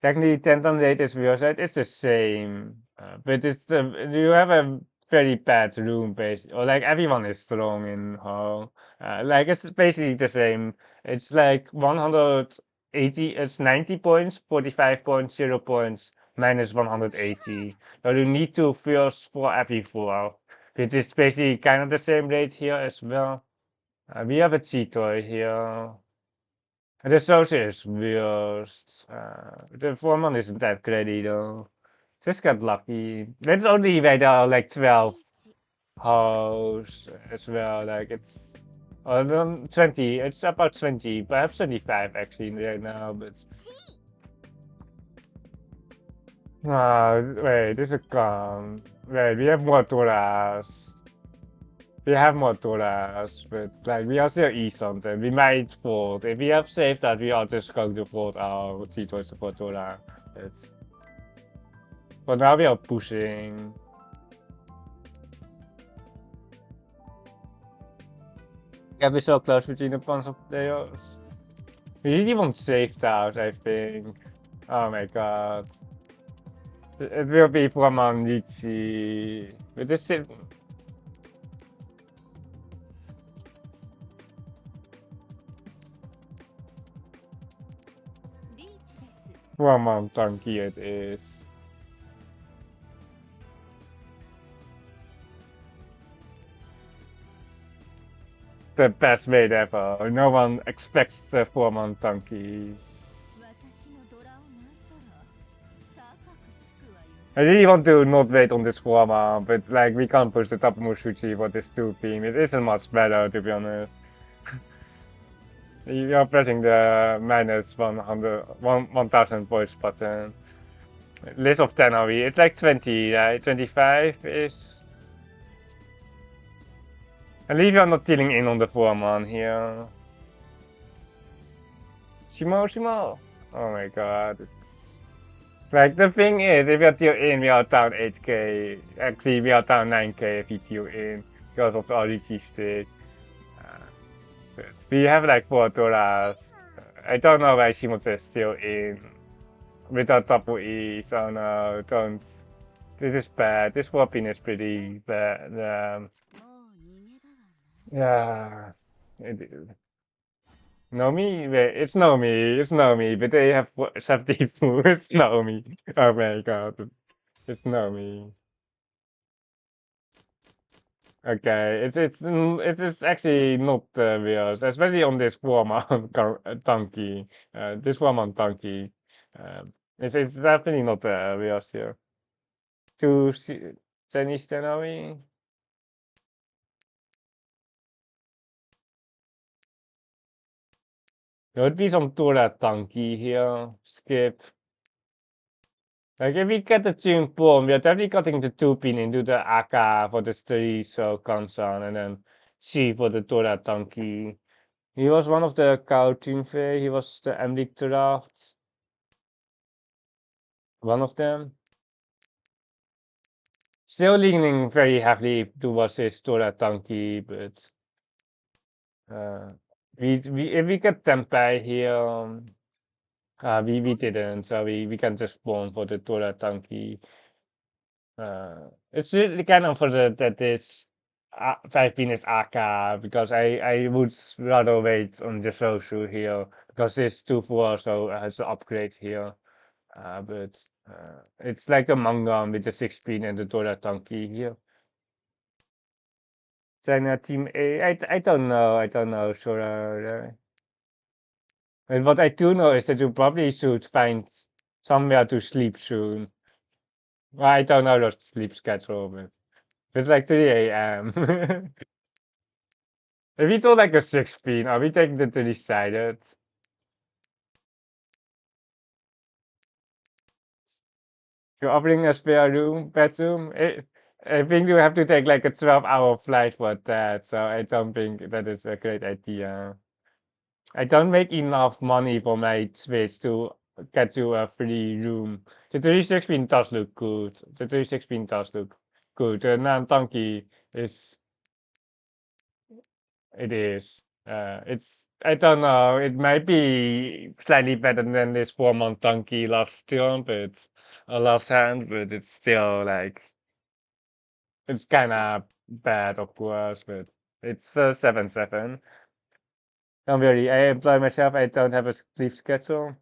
Technically, Tenton rate is Wheelside. It's the same, but you have a very bad room base, or like everyone is strong in Ho. Like it's basically the same. It's like 180. It's 90 points, 45 points, 0 points, minus 180. So you need to first for every 4, which is basically kind of the same rate here as well. We have a Cheetoy here. The social is worst. The foreman isn't that great either. Just got lucky. That's only where there are like 12 house as well. Like it's 20. It's about 20, perhaps 25 actually right now. But wait, this is gone. Wait, we have more Toras. We have more dollars, but like we also eat something. We might fold. If we have saved that, we are just going to fold our T-choice for dollar. But now we are pushing. Yeah, we're so close between the bunch of players. We really want saved out, I think. Oh my god. It will be from Riichi. With this from donkey it is. The best made ever. No one expects the 4-month donkey. I really want to not wait on this 4-month, but like we can't push the top Mushuchi for this 2-beam. It isn't much better, to be honest. You're pressing the minus 1000 voice button. List of 10 are we? It's like 20, right? 25-ish. I believe you're not dealing in on the 4-man here. Shimo. Oh my god, it's... Like, the thing is, if you deal in, we are down 8k. Actually, we are down 9k if you deal in, because of the Riichi stick. We have like $4. I don't know why Shimo is still in. Without double E, so no, don't. This is bad. This swapping is pretty bad. Yeah. Nomi? Wait, it's Nomi, but they have 72. It's Nomi. Oh my god. It's Nomi. Okay, it's actually not real, especially on this Warman donkey. This Warman donkey. It's definitely not real here. To Chinese Tenoi. There would be some Dora donkey here. Skip. Like if we get the June Bomb, we are definitely cutting the 2-pin into the Aka for the 3 so Kansan and then C for the Dora donkey. He was one of the Cow Junfei, he was the Emlik draft. One of them. Still leaning very heavily towards his Dora donkey, but if we get Tempai here, we didn't, so we can just spawn for the Dora donkey. It's really kind of for that this 5-pin is Aka because I would rather wait on the Soshu here because this 2-4 also has the upgrade here. But it's like the manga with the 6-pin and the Dora donkey here. China Team A, I don't know, sure. And what I do know is that you probably should find somewhere to sleep soon. Well, I don't know the sleep schedule, but it's like 3 a.m. If it's all like a 6-pin, are we taking the 3-sided? You're offering a spare bedroom? I think you have to take like a 12-hour flight for that, so I don't think that is a great idea. I don't make enough money for my Switch to get you a free room. The 3-6-pin does look good. The 3-6-pin does look good. The Nantanki is... It is. I don't know. It might be slightly better than this 4-month donkey last turn, but last hand, but it's still like it's kind of bad, of course. But it's 7-7. Don't worry. I employ myself. I don't have a sleep schedule.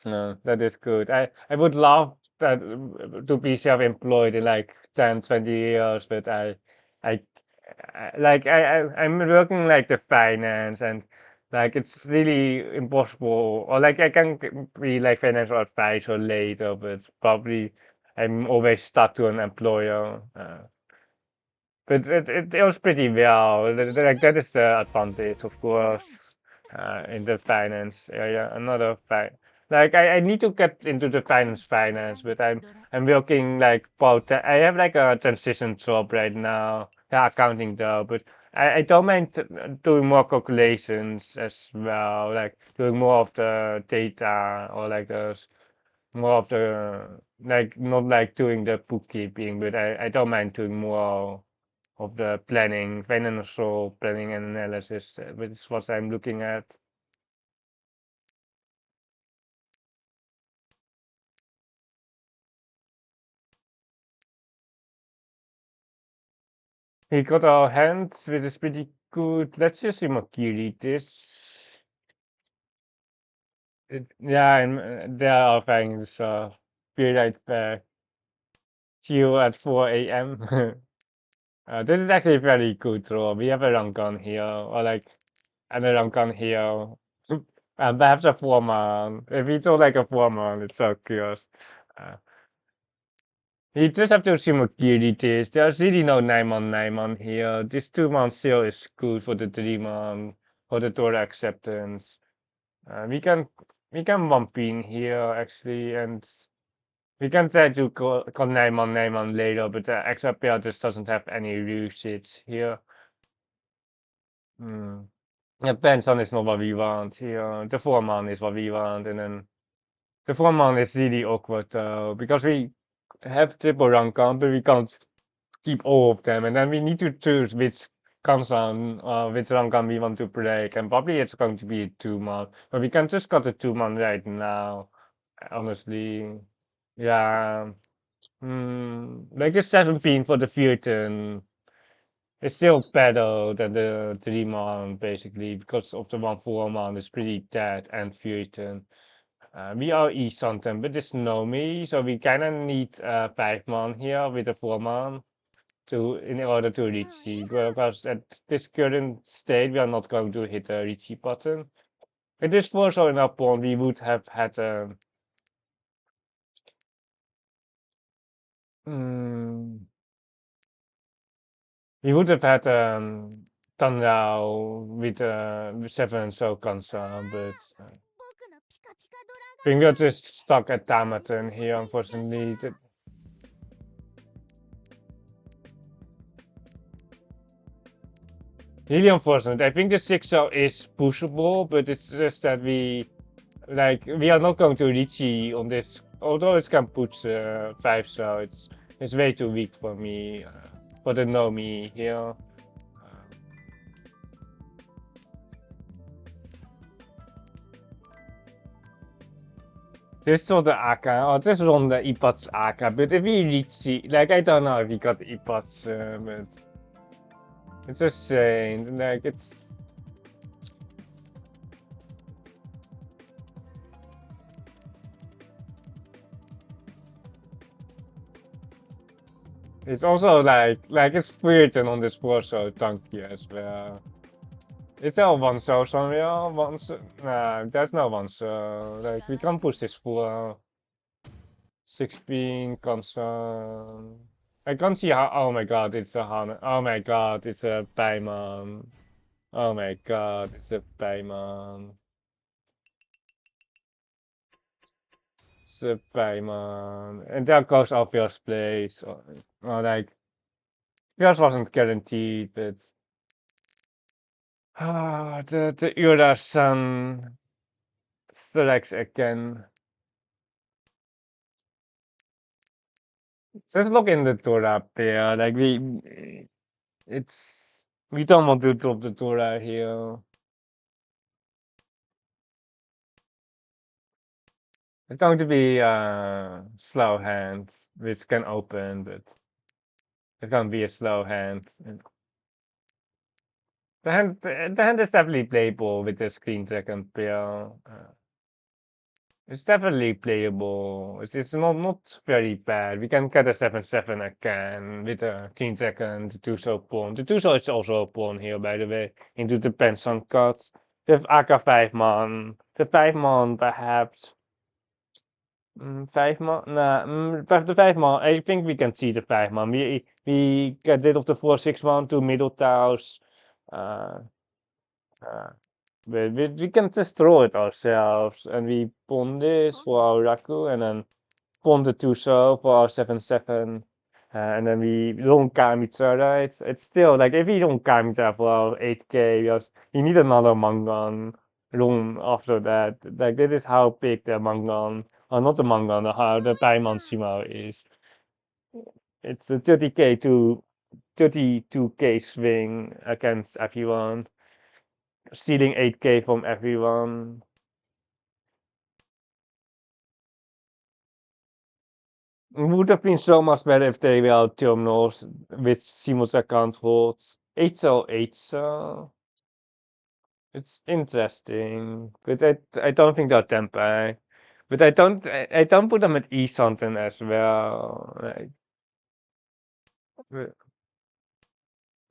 No, that is good. I would love that to be self-employed in like 10, 20 years, but I I'm working like the finance and like it's really impossible or like I can be like financial advisor later, but probably I'm always stuck to an employer. But it was pretty well. Like that is the advantage, of course, in the finance area. Another like I need to get into the finance, but I'm working like I have like a transition job right now Yeah, accounting though, but I don't mind doing more calculations as well, like doing more of the data or like those more of the like not like doing the bookkeeping, but I don't mind doing more of the planning, financial planning and analysis, which is what I'm looking at. He got our hands, which is pretty good. Let's just see Makiri this. Yeah, and there are things, so be right back. See you at 4 a.m. This is actually a very good draw. We have a run gun here, or like another run gun here. And perhaps a 4-man. If we draw like a 4-man, it's so curious. Uh, you just have to assume what gear it is. There's really no 9-man here. This 2-man still is good for the 3-man, for the Dora acceptance. We can bump in here actually, and we can try to call 9-man later, but the extra pair just doesn't have any usage here. Yeah, Benson is not what we want here. The 4-man is what we want, and then the 4-man is really awkward though, because we have triple run count, but we can't keep all of them, and then we need to choose which comes on, which run count we want to break, and probably it's going to be a 2-man, but we can just cut the 2-man right now, honestly. Yeah, like the 17 for the Futon. It's still better than the 3-man, basically, because of the 1-4-man is pretty dead and Futon. We are E-Something, but it's Nomi, so we kinda need a 5-man here with a 4-man in order to reach the, because at this current state we are not going to hit a Riichi button. If this was in our pawn, we would have had mm, we would have had Tanrao with 7 so concern, but I think we're just stuck at Tamaton here, unfortunately. Really unfortunate. I think the 6-0 is pushable, but it's just that we are not going to reach on this. Although it can push 5, so it's way too weak for me. For the Nomi here. This sort of Aka, or just on the Ipot's Aka, but if we reach I don't know if we got Ipot's, but it's a shame. Like, it's also like it's weird and on this board so tanky as well. Is there a 1-so somewhere? Nah, there's no 1-so. Like, we can push this for 16 concern. I can't see how. Oh my god, it's a Han. Oh my god, it's a Paimon. Oh my god, it's a Paimon. It's a Paimon. And there goes our first place. Or like, first wasn't guaranteed, but. Ah, the Ura-san selects again. Just look in the Torah pair. Like we don't want to drop the Torah here. It's going to be slow hand, which can open, but it's going to be a slow hand. The hand is definitely playable with the screen second pair. It's definitely playable. It's not very bad. We can get a 7-7 again with a king second, 2-so pawn. The 2-so is also a pawn here, by the way, into the Benson cut. With Aka 5-man. The 5-man perhaps. 5-man? Nah, the 5-man. I think we can see the 5-man. We get rid of the 4-6-man, 2 middle tiles. Uh, uh, we can just throw it ourselves, and we pawn this for our Raku, and then pawn the 2-so for our 7-7. and then we don't calm each other. It's still like if we don't calm each other for 8k, we need another Mangan room after that. Like that is how big the Mangan, or not the Mangan, how the Paimon Shima is. It's a 30k to 32k swing against everyone, stealing 8k from everyone. It would have been so much better if they were terminals with seamless account holds. 8-0, 8-0. It's interesting, but I don't think they're Tempai. But I don't put them at East something as well. Like, but,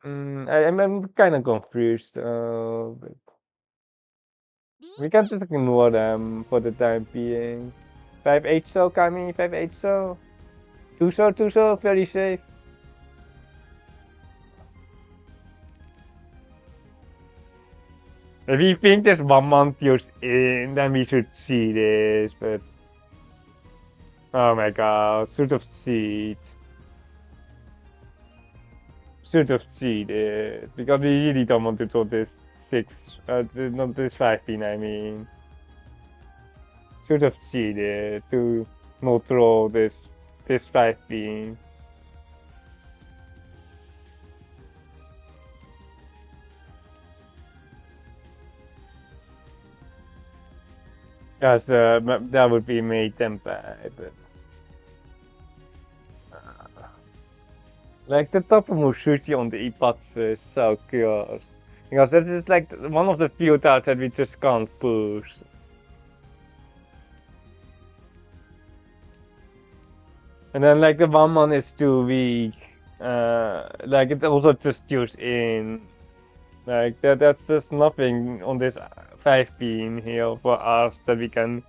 I'm kind of confused. But we can just ignore them for the time being. 5-8 so Kami, 5-8 so. 2-so, 2-so, very safe. If we think there's 1 month years in, then we should see this, but oh my god, should have seen it. Should have seen it, because we really don't want to draw this 6, not this 5-pin, I mean. Should have seen it to not draw this 5-pin. Yes, that would be made tempai, but like the top of Mushuchi on the Ipatsu is so cursed. Because that is like one of the few tiles that we just can't push. And then like the 1-man is too weak. Like it also just steals in. Like that's just nothing on this 5-pin here for us that we can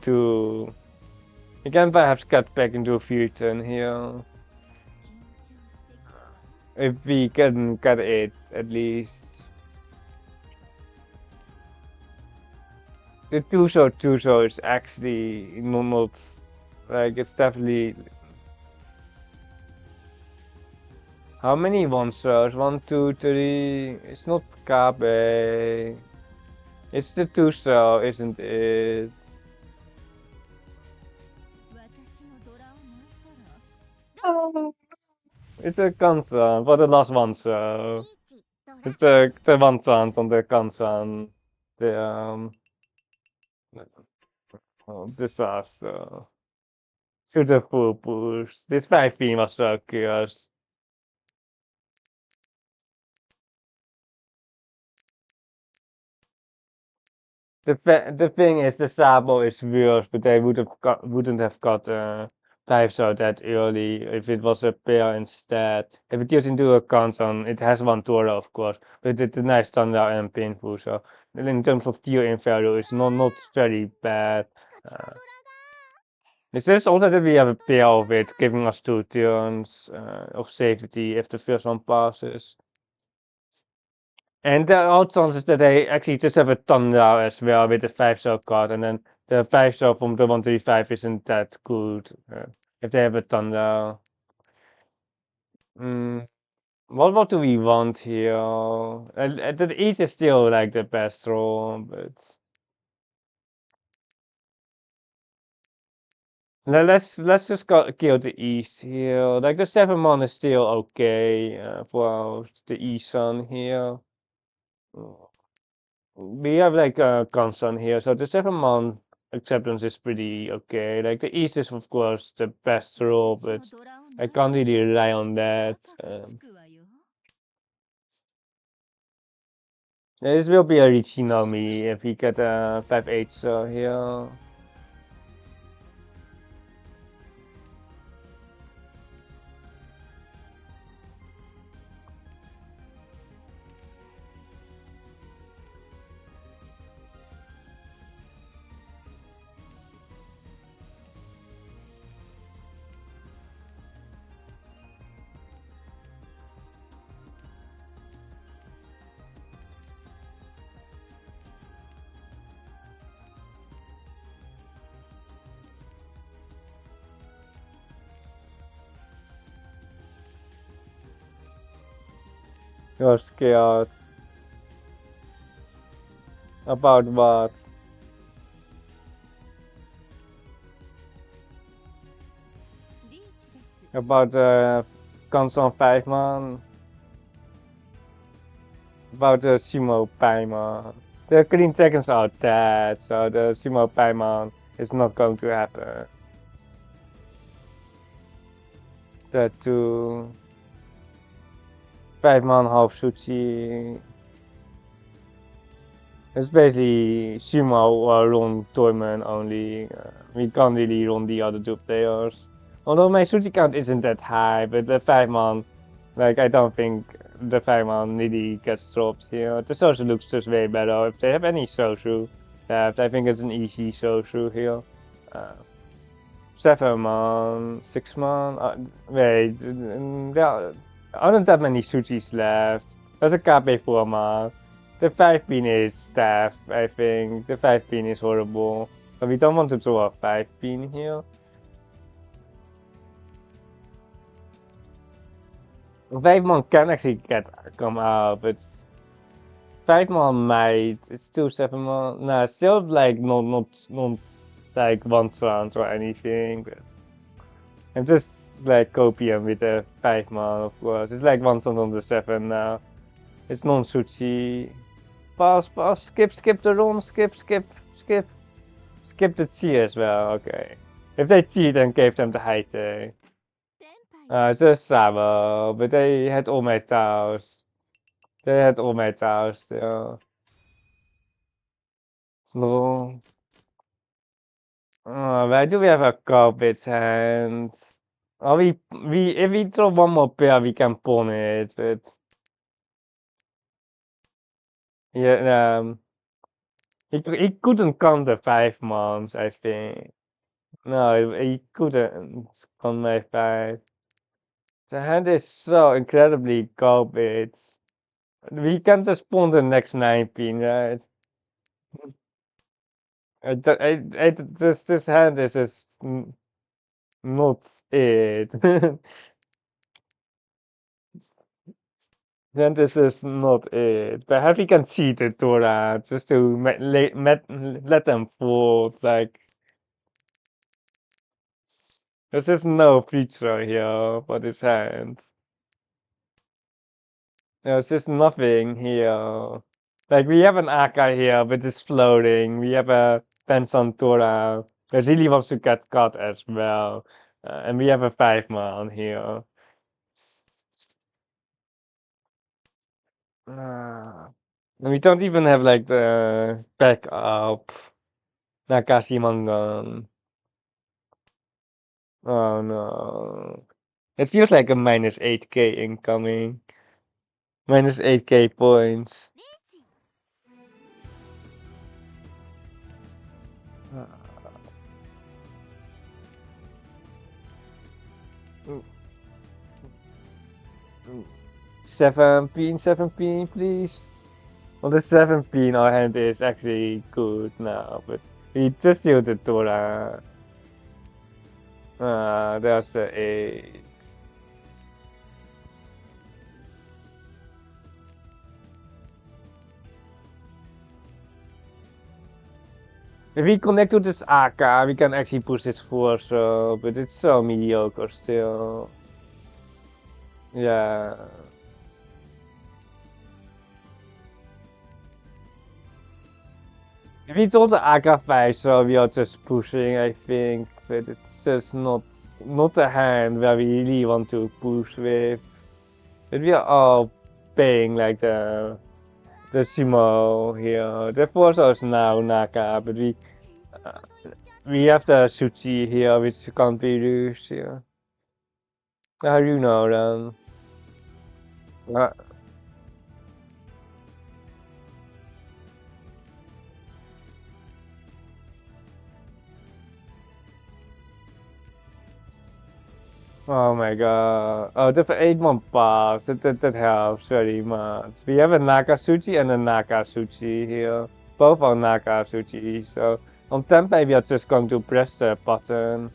do. We can perhaps cut back into a future here. If we can cut it at least. The 2-so is actually not like it's definitely. How many 1-throws? 1, 2, 3. It's not Kabe. It's the 2-throw, isn't it? Oh. It's a Kansan for the last 1-throw. It's the 1-throws on the Kansan. The disaster. Should have push. This 5-pin was so chaos. The thing is, the Sabo is worse, but they wouldn't have got 5-throw that early if it was a pair instead. If it goes into a Kansan, it has 1 Tora, of course, but it's a nice standard and painful. So in terms of tier in value, it's not very bad. It says also that we have a pair of it, giving us 2 turns of safety if the first one passes. And there are chances that they actually just have a Thunder as well with the 5-throw card, and then the 5-throw from the 135 isn't that good if they have a Thunder. What do we want here? The East is still like the best draw, but let's just kill the East here. Like the 7-man is still okay for the East Sun here. We have like a constant here, so the 7-man acceptance is pretty okay. Like the East is of course the best role, but I can't really rely on that. This will be a Riichi Nomi if we get a 5-8 here. You're scared. About what? About the console 5 man. About the sumo paimon. The clean seconds are dead, so the sumo paimon is not going to happen. That too. 5 man half sushi. It's basically sumo or run tournament only. We can't really run the other two players. Although my sushi count isn't that high, but the 5 man, like I don't think the 5 man really gets dropped here. The social looks just way better. If they have any social left, I think it's an easy social here. 7 man, 6 man. Wait, there aren't that many sushis left. There's a KP 4 man. The 5 pin is death, I think. The 5 pin is horrible. But we don't want to throw a 5 pin here. 5 man can actually come out, but 5 man might. It's still 7 man. Nah, still like not like 1 chance or anything, but I'm just like copium with the 5 man, of course. It's like 1 chance on the 7 now. It's non-sushi. Pass, skip the run, skip the cheer as well, okay. If they cheat, then gave them the high day. It's a Sabo, but they had all my tiles. They had all my tiles still. No. Why do we have a carpet hand? Oh, if we draw one more pair, we can pawn it, but yeah, he couldn't count the 5 months, I think. No, he couldn't count my 5. The hand is so incredibly garbage. We can just pawn the next 9 pin, right? This hand is just not it. Then this is not it. Perhaps we can cheat it, Dora, just to let them fall. Like, there's just no feature here for this hand. There's just nothing here. Like, we have an Aka here, but it's floating. We have a Pensantora that really wants to get cut as well. And we have a 5 man here. And we don't even have like the backup Nakashi Mangan. Oh no. It feels like a minus 8k incoming. Minus 8k points. Seventeen, please. Well, the 17 our hand is actually good now, but we just used the Dora. There's the 8. If we connect to this AK, we can actually push it forward, so, but it's so mediocre still. Yeah. If we told the AK5, so we are just pushing, I think, but it's just not a hand where we really want to push with. But we are all paying like the sumo here. The force is now Naka, but we have the sushi here, which can't be used here. How do you know then? Oh my god. Oh, the 8-month pass. That helps very much. We have a Nakasuchi and a Nakasuchi here. Both are Nakasuchi. So on Tempe, we are just going to press the button.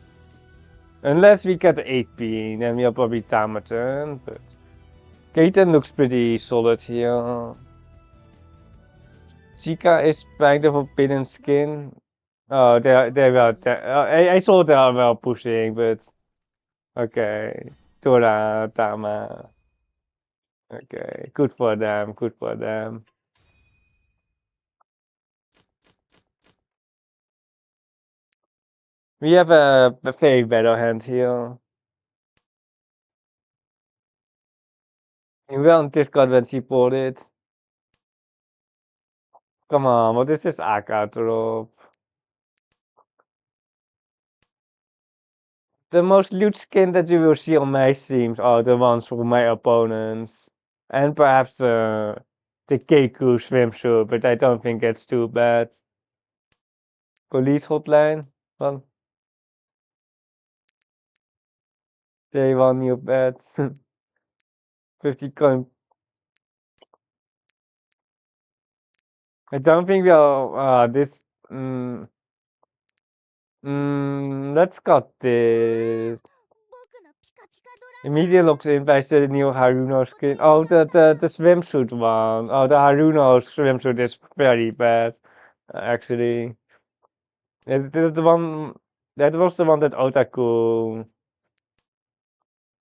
Unless we get the 8 pin, then we'll probably time a turn. But Kaiten looks pretty solid here. Chica is kind of a hidden skin. Oh, they were. I saw they are well pushing, but okay. Tora, Tama. Okay, good for them. Good for them. We have a very better hand here. We will Discord when she bought it. Come on, what is this Aka drop? The most loot skin that you will see on my streams are the ones from my opponents. And perhaps the Keiku swimsuit, but I don't think it's too bad. Police hotline? Well, they want new bets. 50 coin. I don't think we'll, this, let's cut this. 僕のピカピカドラ Immediately looks in by the new Haruno skin. Oh, the swimsuit one. Oh, the Haruno swimsuit is very bad, actually. The one that was the one that Otaku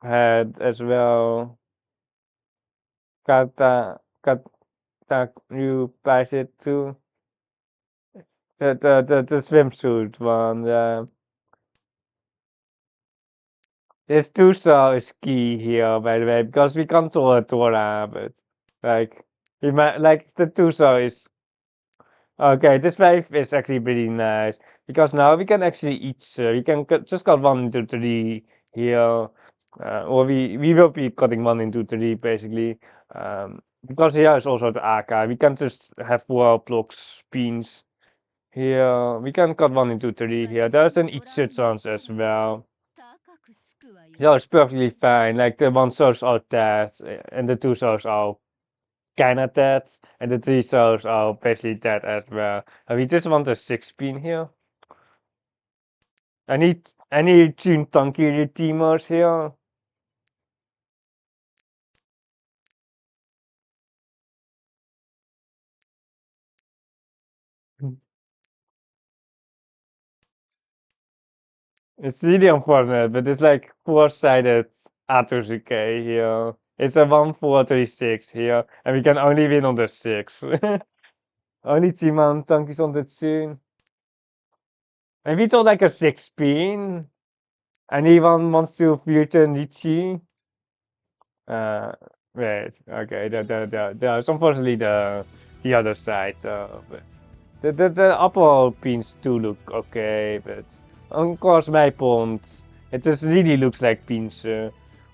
had as well. Kata, you buys it too. The swimsuit one. Yeah. There's two is key here, by the way, because we control a Tora, but like we might like the two is okay. This wave is actually pretty nice because now we can actually each we can just cut 1 into 3 here, or we will be cutting 1 into 3 basically. Because here is also the AK, we can just have 4 blocks beans here. We can cut 1 into 3 here. There's an each chance as well. 高くつくわよ Yeah, it's perfectly fine. Like the 1 are dead, and the 2 are kinda dead, and the 3 are basically dead as well. And we just want a 6 pin here. Any Jun Tanky redeemers here? It's really unfortunate, but it's like 4-sided Atosuke here. It's a 1-4-3-6 here, and we can only win on the 6. Only Chiman Tanky's on the 2. Maybe it's all like a 6 pin. Anyone wants to future Riichi? Uh, wait, okay, there's unfortunately the other side, but the upper pins do look okay, but of course my point, it just really looks like pins,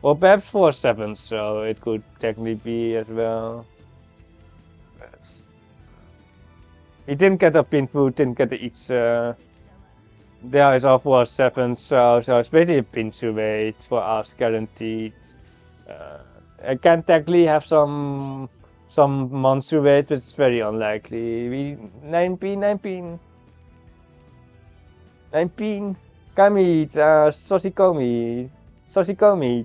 or perhaps 4-7, so it could technically be as well. But he didn't get a pin through, didn't get the each. There is all 4-7, so it's basically a pin to wait for us guaranteed. I can technically have some monster weight, but it's very unlikely. We 9 pin. Kami, Soshikomi,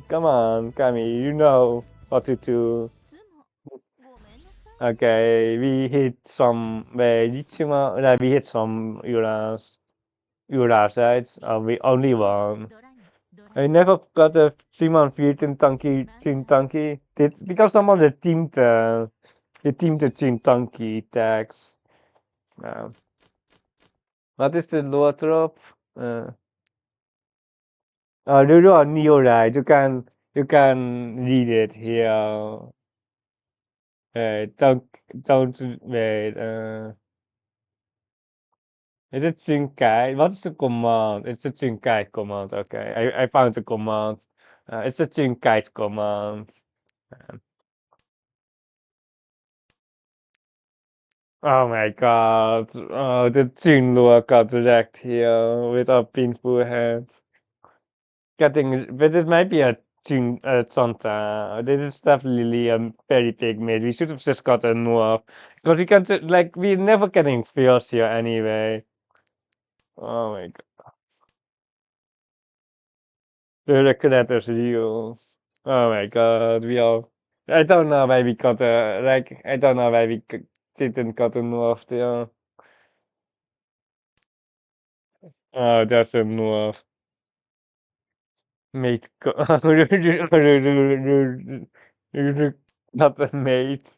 come on, Kami, you know what to do. つもごめんなさい Okay, we hit some Riichima, we hit some Ura sides. We only one. ドラにドラ I never got a Simon Futin Tanky Chin Tanky. Because someone teamed the Chin Tanky tags. What is the lower drop? Lulu or Neo, right? You can read it here. Don't wait. Is it Jinkai? What's the command? It's the Jinkai command. Okay, I found the command. It's the Jinkai command. Oh my god. Oh, the Jinlua got wrecked here with a painful hand. But it might be a Tsonta. This is definitely a very big mid. We should have just got a Nuaf. But we can, like, we're never getting fears here anyway. Oh my god. The Recreators real. Oh my god, we are. I don't know why we got like I don't know why we didn't got a north there. Oh, there's a north. Mate, not a mate.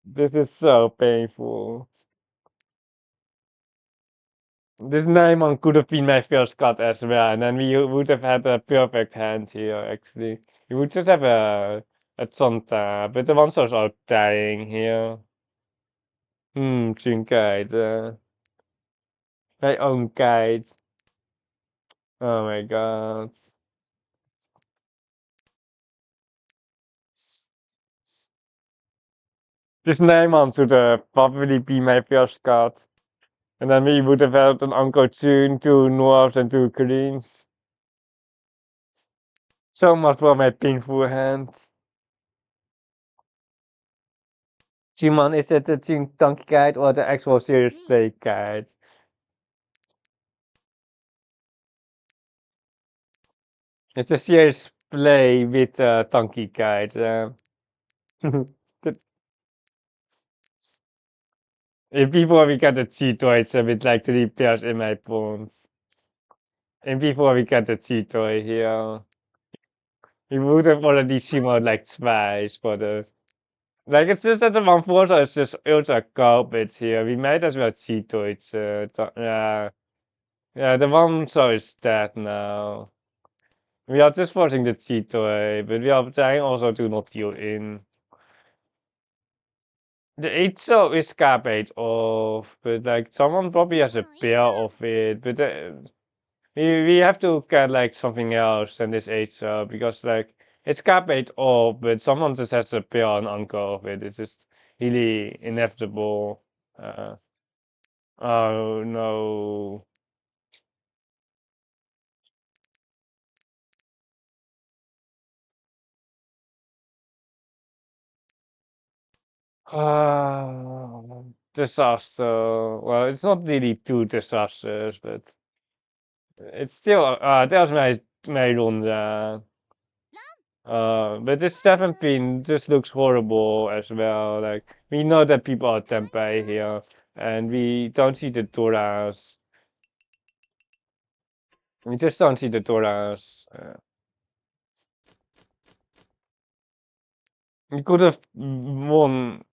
This is so painful. This Nijman could have been my first cut as well, and then we would have had a perfect hand here, actually. We would just have a Tsonta, but the monsters are dying here. Guide. My own guide. Oh my god. This Nijman should probably be my first cut. And then we would have had an Uncle Tune, two Norths and two Greens. So much for my painful hands. Chunman, is it the Tune Donkey Guide or the actual serious play guide? It's a serious play with Donkey Guide. If before we get the Cheetoy, it's a bit like 3 pairs in my pawns. And before we get the Cheetoy here, we would have already shimmered like twice for the. Like, it's just that the one photo is just ultra garbage here. We might as well Cheetoy it. Yeah. Yeah, the one so is dead now. We are just forcing the Cheetoy, but we are trying also to not deal in. The 8 so is cap 8 off, but like someone probably has a pair of it, but we have to get like something else than this 8 so because like it's cap 8 off, but someone just has a pair and uncle of it. It's just really inevitable. Oh no. Disaster. Well, it's not really two disasters, but it's still there's my ronde. But this 17 just looks horrible as well. Like we know that people are tempeh here, and we don't see the Doras. We just don't see the Doras. We could have won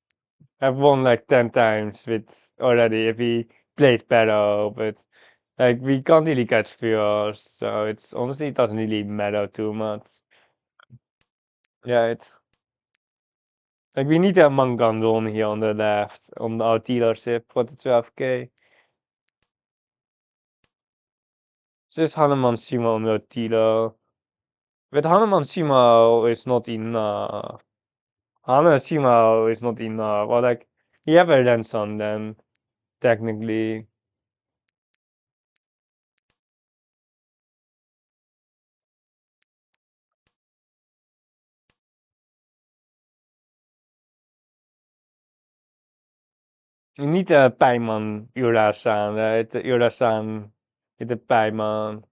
like 10 times with already if we played better, but like we can't really catch first, so it's honestly it doesn't really matter too much. Yeah, it's like we need a Mangandon here on the left on our dealership for the 12k. Just Hanuman Shimo on the dealer. But Hanuman Shimo is not enough. Hanuman Shimo is not enough. Or like we have a lens on them, technically. Niet de pijman Urasan, het Urasan, de pijman.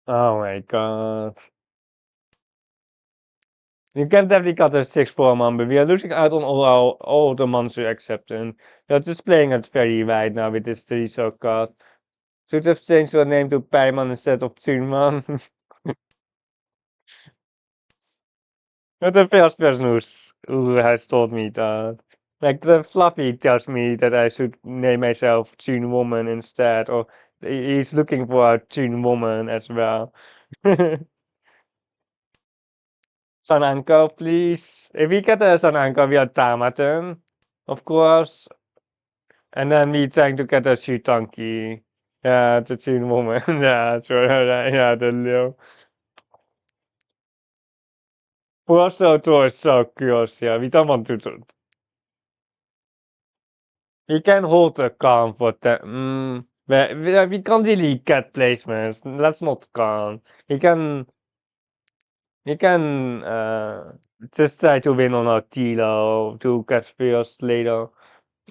Oh my god. You can definitely cut a 6-4 man, but we are losing out on all the Mansu acceptance. They're just playing it very wide now with this 3-so card. Should have changed the name to Paiman instead of Tunman. But the first person who has told me that. Like the Fluffy tells me that I should name myself Tune Woman instead, or he's looking for a Tune Woman as well. Sun Anko, please. If we get a Sun Anko, we are Tamaten, of course. And then we trying to get a Shutanki. Yeah, the Tune Woman. Yeah, sure. Yeah, the Leo. We're also towards so curious, yeah. We don't want to. We can hold a calm for that. We can't really get placements. Let's not calm. We can just try to win on our Tilo to get first later.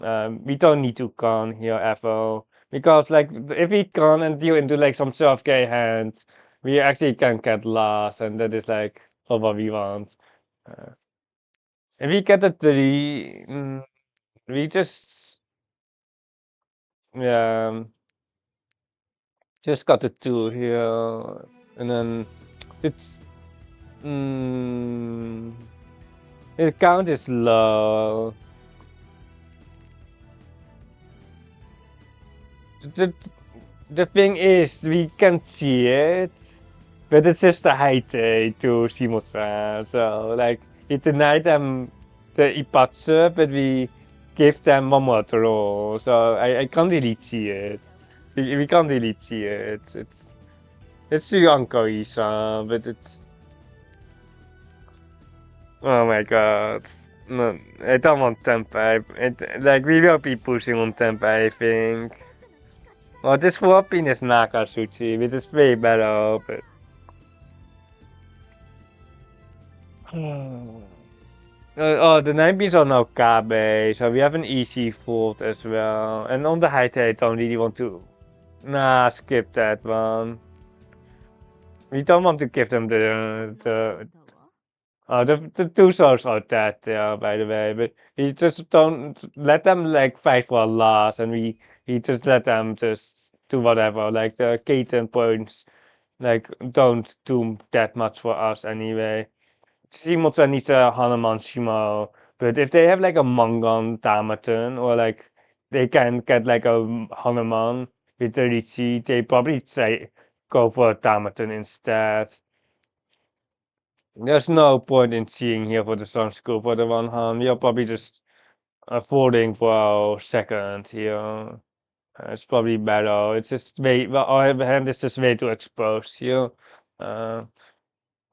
We don't need to con here ever. Because like if we con and deal into like some self-gay hands, we actually can get lost, and that is like not what we want. Uh, if we get a 3, we just yeah, just got the 2 here, and then it's the count is low. The the thing is, we can see it, but it's just a high day to Shimotsa. So, like, we denied them the Ipatsu, but we gave them one more throw. So, I can't really see it. We can't really see it. It's too Uncle-isa, but it's. Oh my god. No, I don't want Tempai. Like, we will be pushing on Tempai, I think. Well, this flopping is Nakatsuchi, which is way better, but. Oh, the 9-beats are now Kabe, so we have an easy fold as well. And on the high I don't really want to. Nah, skip that one. We don't want to give them the 2 souls are dead, yeah, by the way, but we just don't let them like fight for last, and we just let them just do whatever. Like the Kaiten points, like don't do that much for us anyway. Shimotsu needs a Hanuman Shimo, but if they have like a Mangon Tamaton, or like they can get like a Hanuman with the Riichi, they probably say go for a Tamaton instead. There's no point in seeing here for the Sun School for the one hand. We are probably just folding for our second here. It's probably better. It's just way, well, our hand is just way too exposed here. Uh,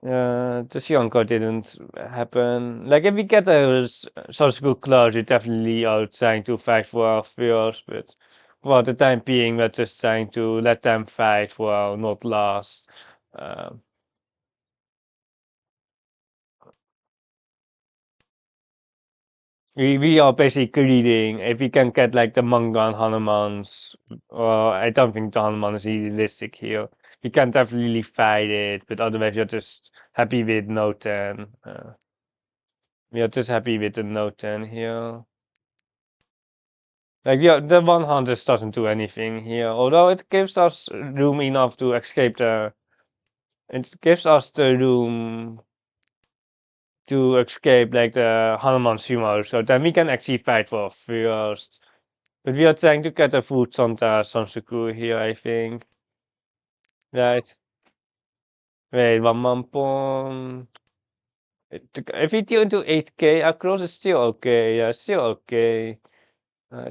the Yonko didn't happen. Like, if we get a Sun School close, we definitely are trying to fight for our fears, but for the time being, we're just trying to let them fight for our not last. Um, we are basically reading if we can get like the manga and Hanumans. I don't think the Hanuman is realistic here. We can definitely fight it, but otherwise you're just happy with no 10. We are just happy with the no 10 here. Like yeah, the one hand just doesn't do anything here, although it gives us room enough to escape the. It gives us the room to escape like the Hanuman Sumo, so then we can actually fight for first. But we are trying to get a food Santa Sansuku here, I think. Right. Wait, one Mampon. If we do into 8k, across is still okay. Yeah, still okay.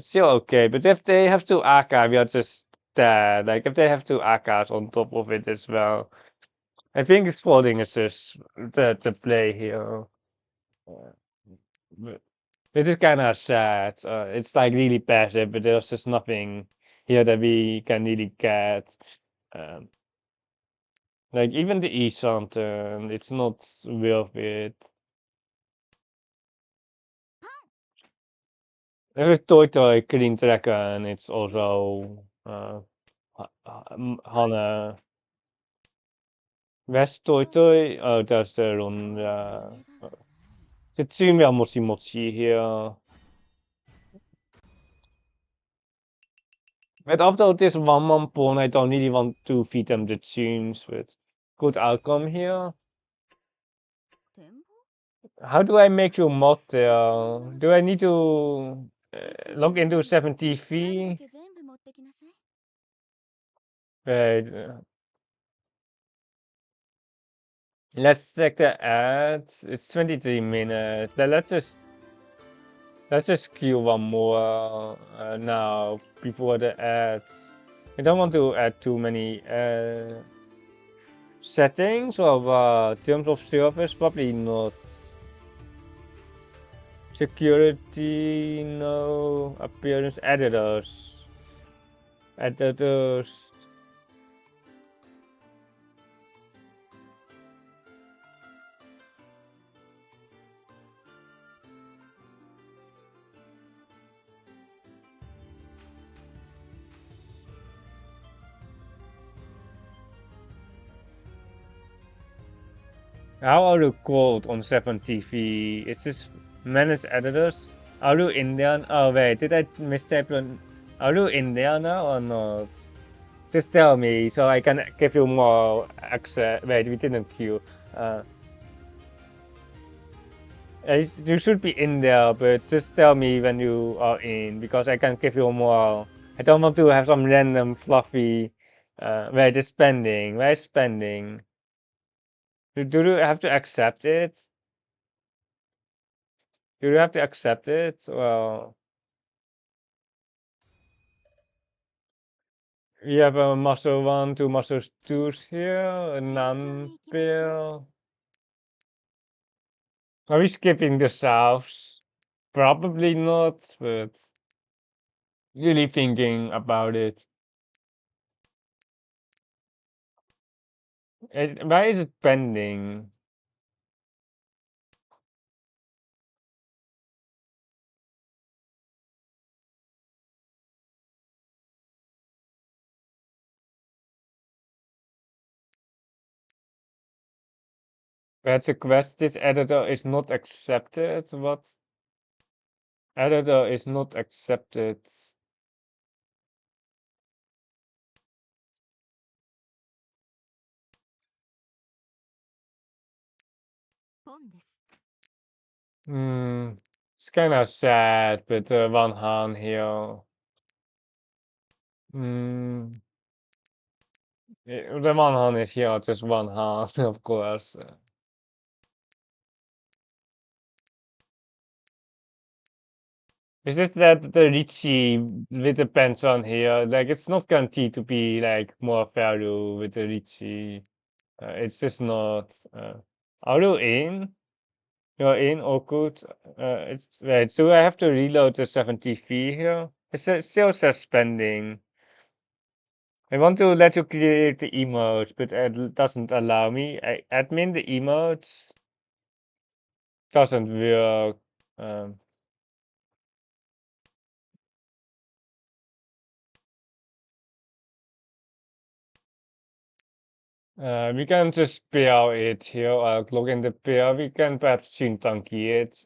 Still okay. But if they have to Aka, we are just dead. Like, if they have to Akas on top of it as well. I think exploding is just the play here. But it is kind of sad. It's like really passive, but there's just nothing here that we can really get. Um, like even the East it's not worth it. There's Toy Toy Clean Dragon. It's also Hana West Toy Toy. Oh, that's the one. The Tsumiya Mochi Mochi here. But after this one pawn, I don't really want to feed them the tunes, but good outcome here. How do I make you mod there? Do I need to log into 7TV? Wait, let's check the ads. It's 23 minutes. Let's just queue one more now before the ads. I don't want to add too many settings or terms of service. Probably not. Security, no. Appearance, editors. Editors. How are you called on 7TV? Is this Menace Editors? Are you Indian? Oh wait, did I mistype on? Are you Indian now or not? Just tell me so I can give you more access. Wait, we didn't queue. You should be in there, but just tell me when you are in because I can give you more. I don't want to have some random fluffy. Wait, the spending. Where's spending? Do you have to accept it? Do you have to accept it? Well, we have a muscle 1, 2 muscle 2s here, a none bill. Are we skipping the souths? Probably not, but really thinking about it. Why is it pending? That's a quest. This editor is not accepted. What? Editor is not accepted. ポンです。 It's kind of sad, but one hand here. Hmm. The one hand is here, just one hand, of course. Is it that the Riichi with the pants on here, like it's not guaranteed to be like more value with the Riichi. It's just not. Are you in? You're in, all good. Wait, do I have to reload the 70V here? It still says spending. I want to let you create the emotes, but it doesn't allow me. Admin the emotes doesn't work. Um, we can just spell it here. Log in the pair. We can perhaps Chintanki it.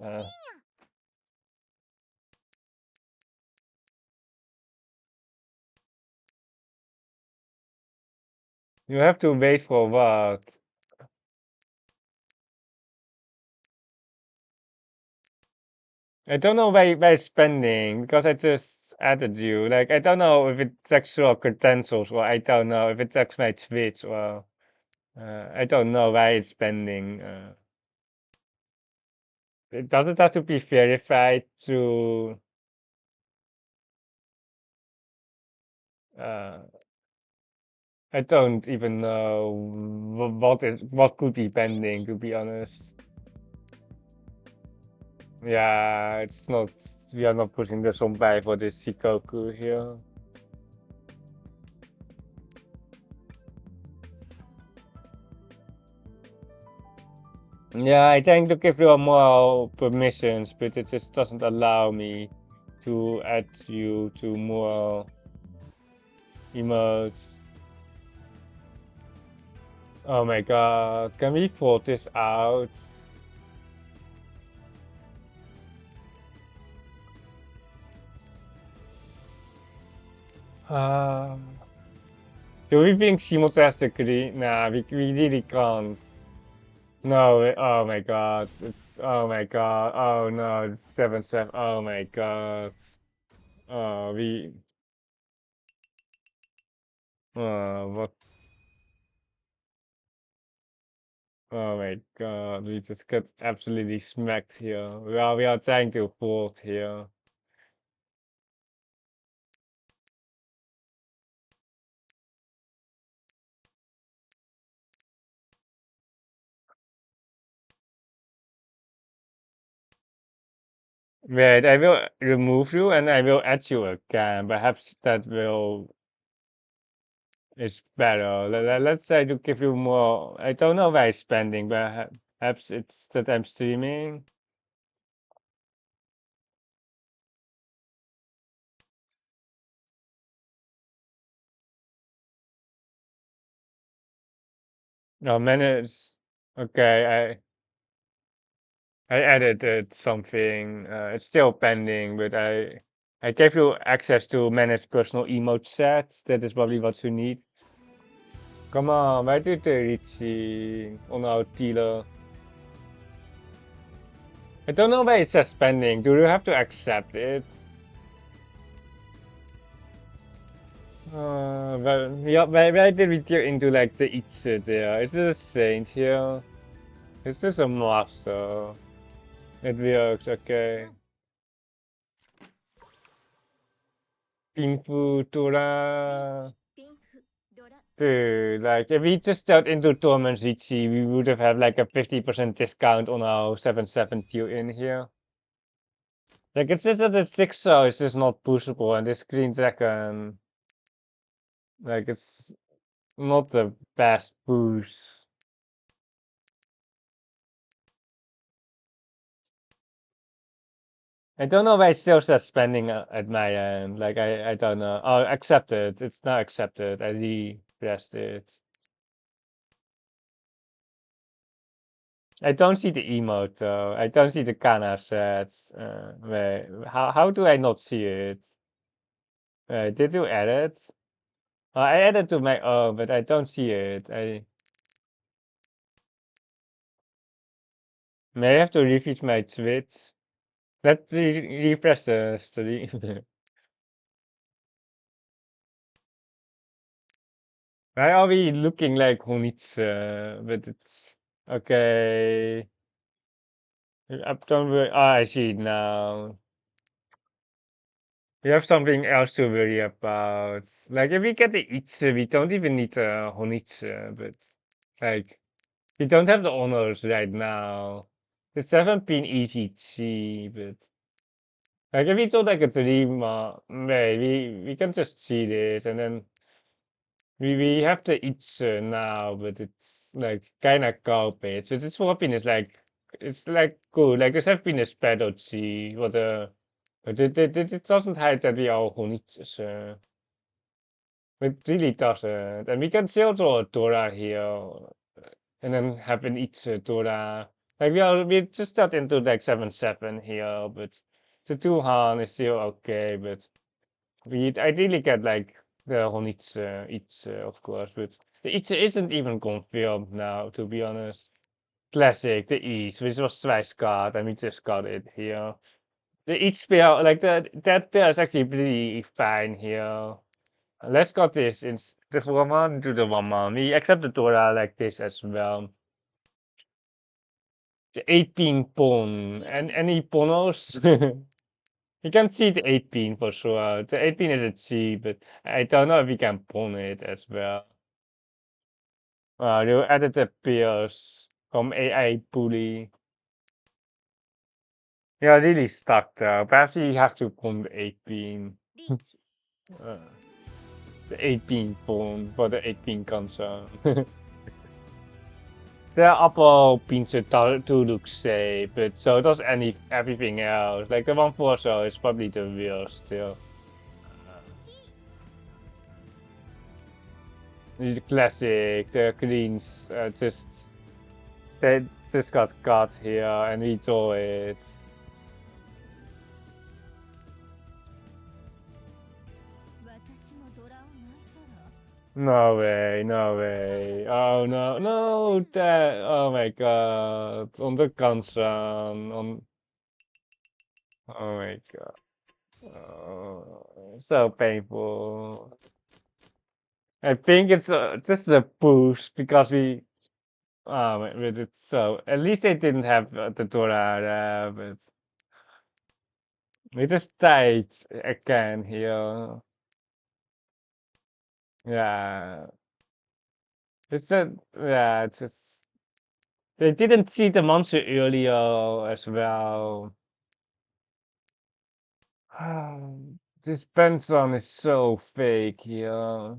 You have to wait for what? I don't know why spending because I just added you. Like I don't know if it's sexual credentials or I don't know if it's actually my Twitch or I don't know why it's spending. It doesn't have to be verified to. Uh, I don't even know what could be pending, to be honest. Yeah, it's not. We are not pushing the Sonbai for this Shikoku here. Yeah, I trying to give you more permissions, but it just doesn't allow me to add you to more emotes. Oh my god, can we sort this out? Do we think simultaneously? Nah, we really can't. No, oh my god, oh my god, oh no, it's 7-7, oh my god. Oh, what? Oh my god, we just got absolutely smacked here. We are trying to hold here. Wait, I will remove you and I will add you again. Perhaps that will is better. Let's try to give you more. I don't know why spending, but perhaps it's that I'm streaming. No, minutes. Okay, I edited something. It's still pending, but I gave you access to manage personal emote sets. That is probably what you need. Come on, wij doen de Riichi on our dealer. I don't know why it says pending. Do you have to accept it? Why did we get into like the each there? Is this a saint here? Is this a master? It works, okay. Pinfu Tora. Dude, like if we just got into Torment Riichi, we would have had like a 50% discount on our 7/7 tier in here. Like it's just that the 6 star is just not pushable and this green dragon, like it's not the best boost. I don't know why it still says spending at my end. Like I don't know. Oh, accepted. It's not accepted. I re-pressed it. I don't see the emote though. I don't see the Kana sets. Wait, how do I not see it? Did you edit? I added to my own, but I don't see it. I may have to refresh my Twitch. Let's refresh the stream. Why are we looking like Honitsu? But it's okay. Don't worry. I see it now. We have something else to worry about. Like if we get the Itsu, we don't even need the Honitsu, but like we don't have the honors right now. The 7 pin EGG, but like if we do like a dream, we can just see this and then we have the Itsu now, but it's like kinda garbage. But this 4 pin is like it's like good. Like the 7 pin is better G, what the but it doesn't hide that we are Honitsu. It really doesn't. And we can still draw a Dora here and then have an each Dora. Like we just got into like 7/7 here, but the two Han is still okay, but we ideally get like the Honitsu each of course, but the each isn't even confirmed now, to be honest. Classic, the East, which was twice got, and we just got it here. The each pair, like that pair is actually pretty fine here. Let's got this in the woman to the woman. We accept the Torah like this as well. The 18 pawn and any bonus. You can see the 18 for sure. The 18 is a G, but I don't know if we can pawn it as well. You added the pairs from AI bully. Yeah, really stuck there. Perhaps you have to pawn the 18. Uh, the 18 pawn for the 18 concern. The upper pincer do look safe, but so does everything else. Like the 1/4 is probably the worst still. It's classic. The greens they just got cut here, and we saw it. No way, no way. Oh no, no, that, oh my god. On the concern, oh my god. Oh, so painful. I think it's just a boost because we, with it, so at least they didn't have the Dora there, but we just died again here. Yeah. It's a, yeah, it's just, they didn't see the monster earlier as well. This Benson is so fake here.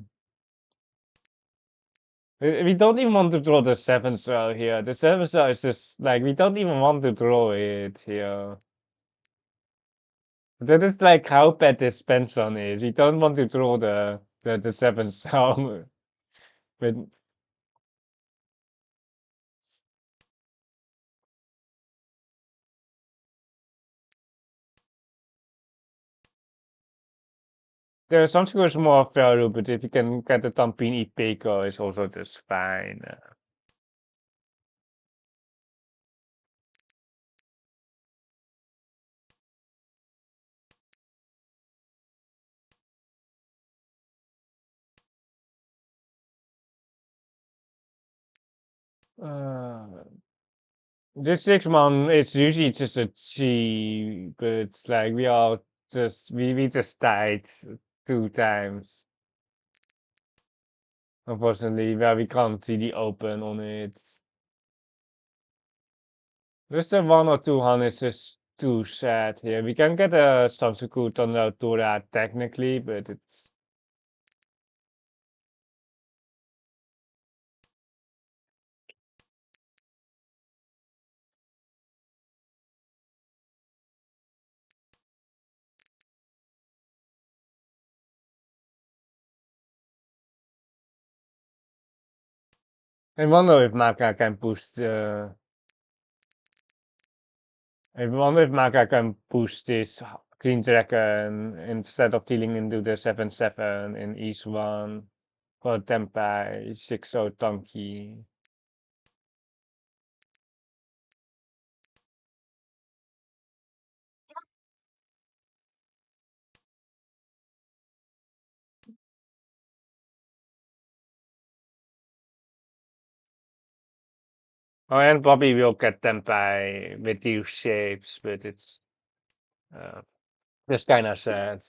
We don't even want to draw the 7 star here. The 7 star is just like we don't even want to draw it here. That is like how bad this Benson is. We don't want to draw the 7 star. But The Sanskrit is more value, but if you can get the Tampini Peco, it's also just fine. This 6 month, it's usually just a G, but it's like we just died 2 times. Unfortunately, where we can't see the open on it. Just a 1 or 2 is just too sad here. We can get a Sansuku Tono Tora technically, but it's. I wonder if Maka can push the. I wonder if Maka can push this Green Dragon instead of dealing into the 7/7 in each one for Tempai 6-0 Tanky. Oh, and Bobby will get Tempai with these shapes, but uh, it's kind of sad.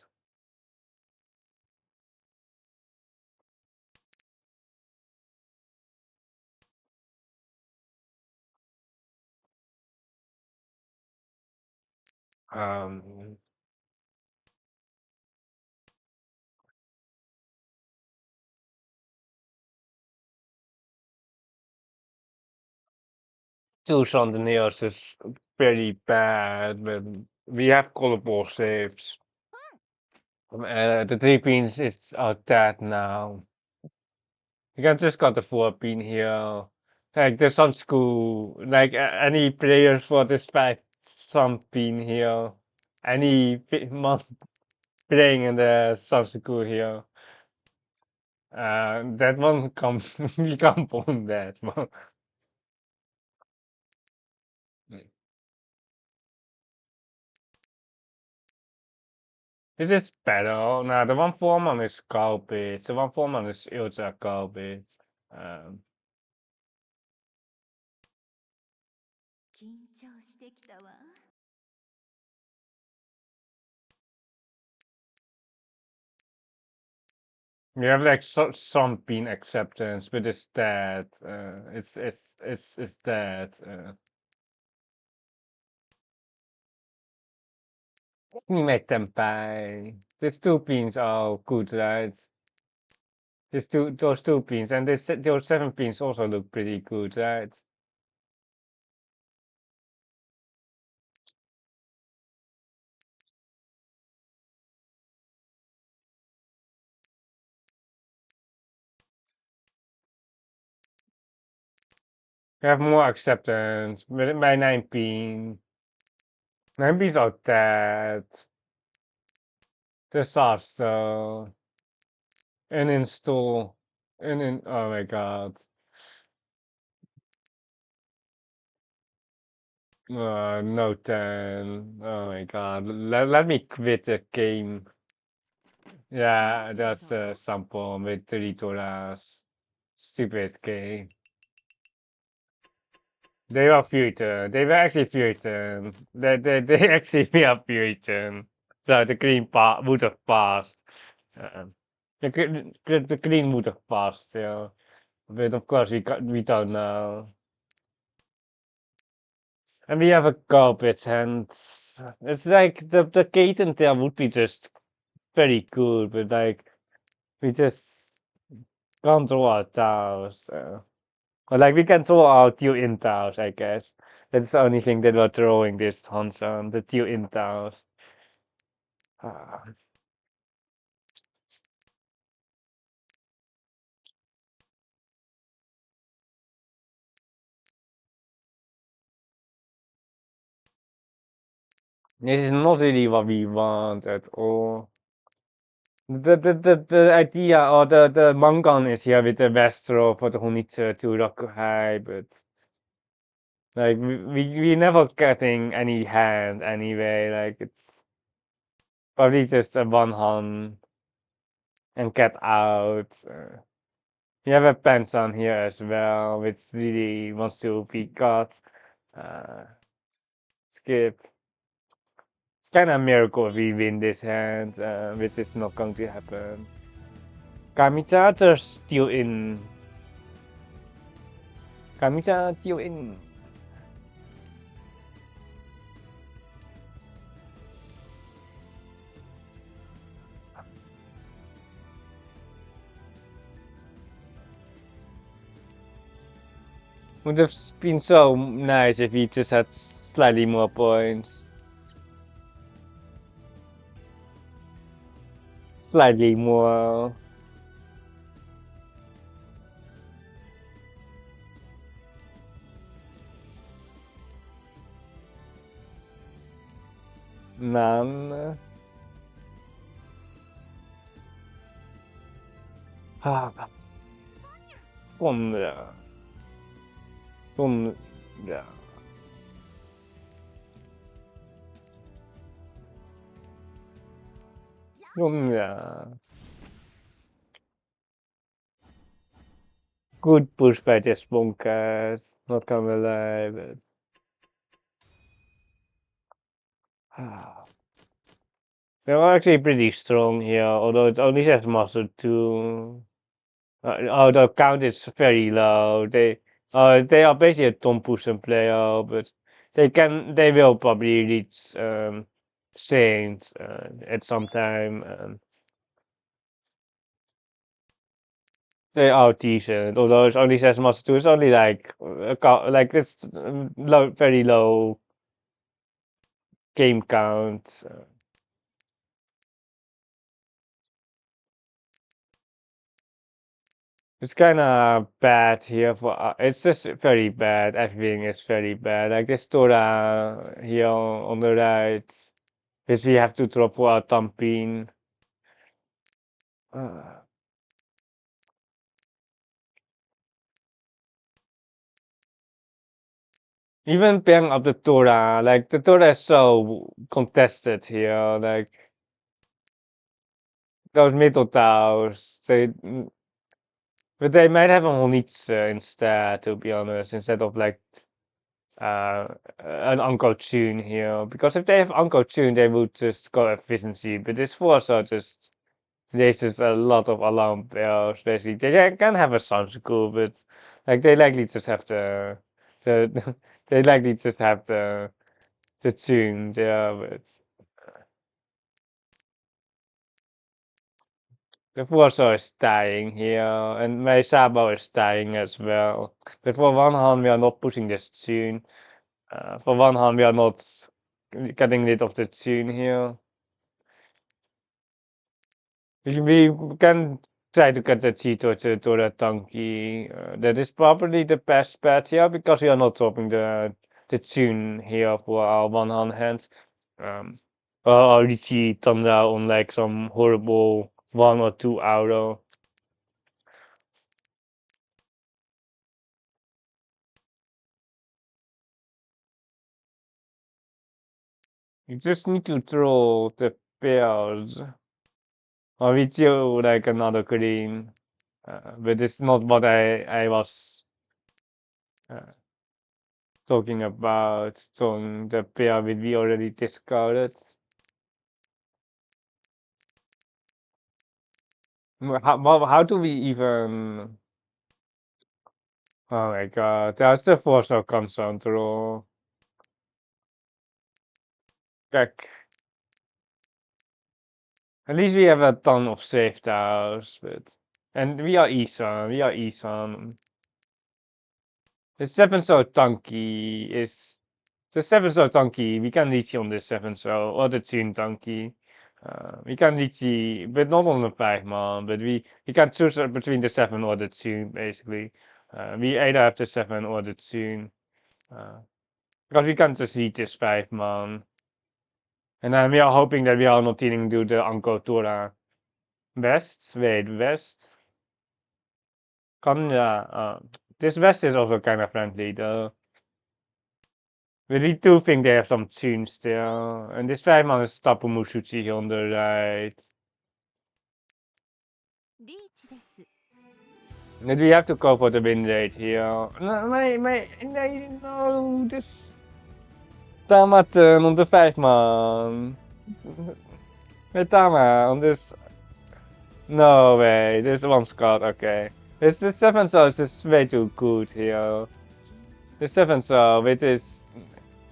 Um, Two Chandeliers is pretty bad, but we have colorful shapes. The 3 pins are dead now. You can just got the 4 pin here. Like there's some school, like any players for this pack, some pin here. Any month playing in the some school here. That one come we can't bomb that one. This is better. Now the 1 4 is garbage. The 1 4 is ultra garbage. Um, 緊張してきたわ。we have like some pin acceptance, but it's that. It's that. We make them pay. These 2 pins are good, right? Those 2 pins, and those 7 pins also look pretty good, right? We have more acceptance by 9 pin. 9 pins are dead. Disaster. Uninstall. Oh my god. No 10. Oh my god. Let me quit the game. Yeah, that's a sample with $30. Stupid game. They were Futon. They were actually Futon. They actually were Futon. So the green part would have passed. Um, the green would have passed still. But of course we don't know. And we have a garbage hand. It's like the gate in there would be just very good, but like we just can't draw our tiles. Or like we can throw our two in tiles, I guess. That's the only thing that we're throwing this Hanson, the two in tiles. Ah. This is not really what we want at all. The idea or the Mongon is here with the Vestro for the Hunitsu to Rokuhai, but like we never getting any hand anyway. Like it's probably just a one hand and get out. We have a Penson here as well, which really wants to be got. Uh, skip. It's kind of a miracle if we win this hand, which is not going to happen. Kamicha still in. Kamicha still in. Would have been so nice if he just had slightly more points. Slightly more. None. Ah, Sonja. Sonja. Sonja. Good push by the Spunkas. Not gonna lie, but. They're actually pretty strong here, although it only says muscle 2. The count is very low. They are basically a Tom Pusen player, but they will probably reach Saints at some time. They are decent, although it only says muscle 2. It's only like like it's very low game count. It's kind of bad here for it's just very bad. Everything is very bad. Like this Tora here on the right, because we have to drop for our Tampin. Uh, Even pairing up the Tora, like the Tora is so contested here. Like those middle towers, but they might have a Honitsu instead, to be honest, instead of like uh, an Uncle Tune here. Because if they have Uncle Tune, they would just go efficiency. But this force are just there's just a lot of alarm bells. Basically, they can have a sound school, but like they likely just have the they likely just have the tune there. But the force is dying here, and my Sabo is dying as well. But for one hand, we are not pushing this tune. For one hand, we are not getting rid of the tune here. We can try to get the Cheeto to the donkey. That is probably the best bet here because we are not dropping the tune here for our one hand. Um, or Riichi Thunder on like some horrible 1 or 2 euro. You just need to throw the pairs. Or we do like another green. But it's not what I was uh, talking about. So the pair will be already discarded. How do we even? Oh my god, that's the force of control. Like, at least we have a ton of safe towers, but and we are Isan. We are Isan. The 7 so donkey is the 7 so donkey. We can reach on the 7 so or the tune donkey. We can reach the, but not on the 5 man. But we can choose between the 7 or the tune basically. We either have the 7 or the tune. Because we can't just reach this 5 man. And then we are hoping that we are not dealing to the Uncle Tora. West? Wait, West? Kanya. This West is also kind of friendly though. Really do think they have some tunes still. And this Vijman is Tapu Mushuchi on the right. リーチです。 But we have to go for the win rate here. No, no, this... Tama turn on the Vijman. Hey, Tama, on this... No way, there's one Scott, okay. This the 7 star is just way too good here. The 7 star with this...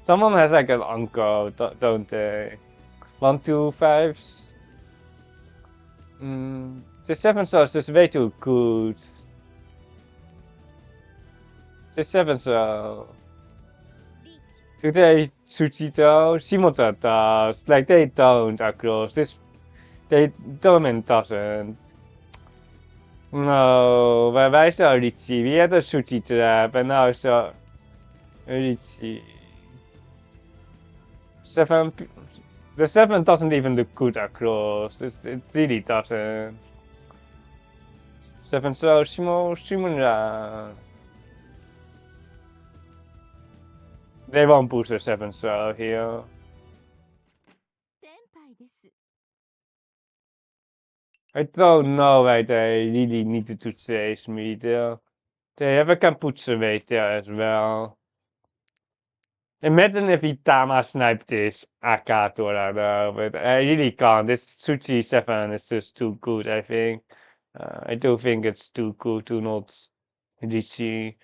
Someone has like an uncle, don't they? 1, 2, 5s. The 7 star is just way too good. The 7 star. Today, Tsuchito, Shimota does. Like, they don't across. They Domin doesn't. No, wij saw Riichi. We had a Tsuchi trap, and now so Riichi. 7. The 7 doesn't even look good across. It really doesn't. 7 so Shimura. They won't push the 7 so here. 天杯です。 I don't know why they really needed to chase me there. They have a Kamputsu weight there as well. Imagine if Itama sniped this Akatora though, but I really can't. This Tsuchi 7 is just too good, I think. I do think it's too good to not Riichi.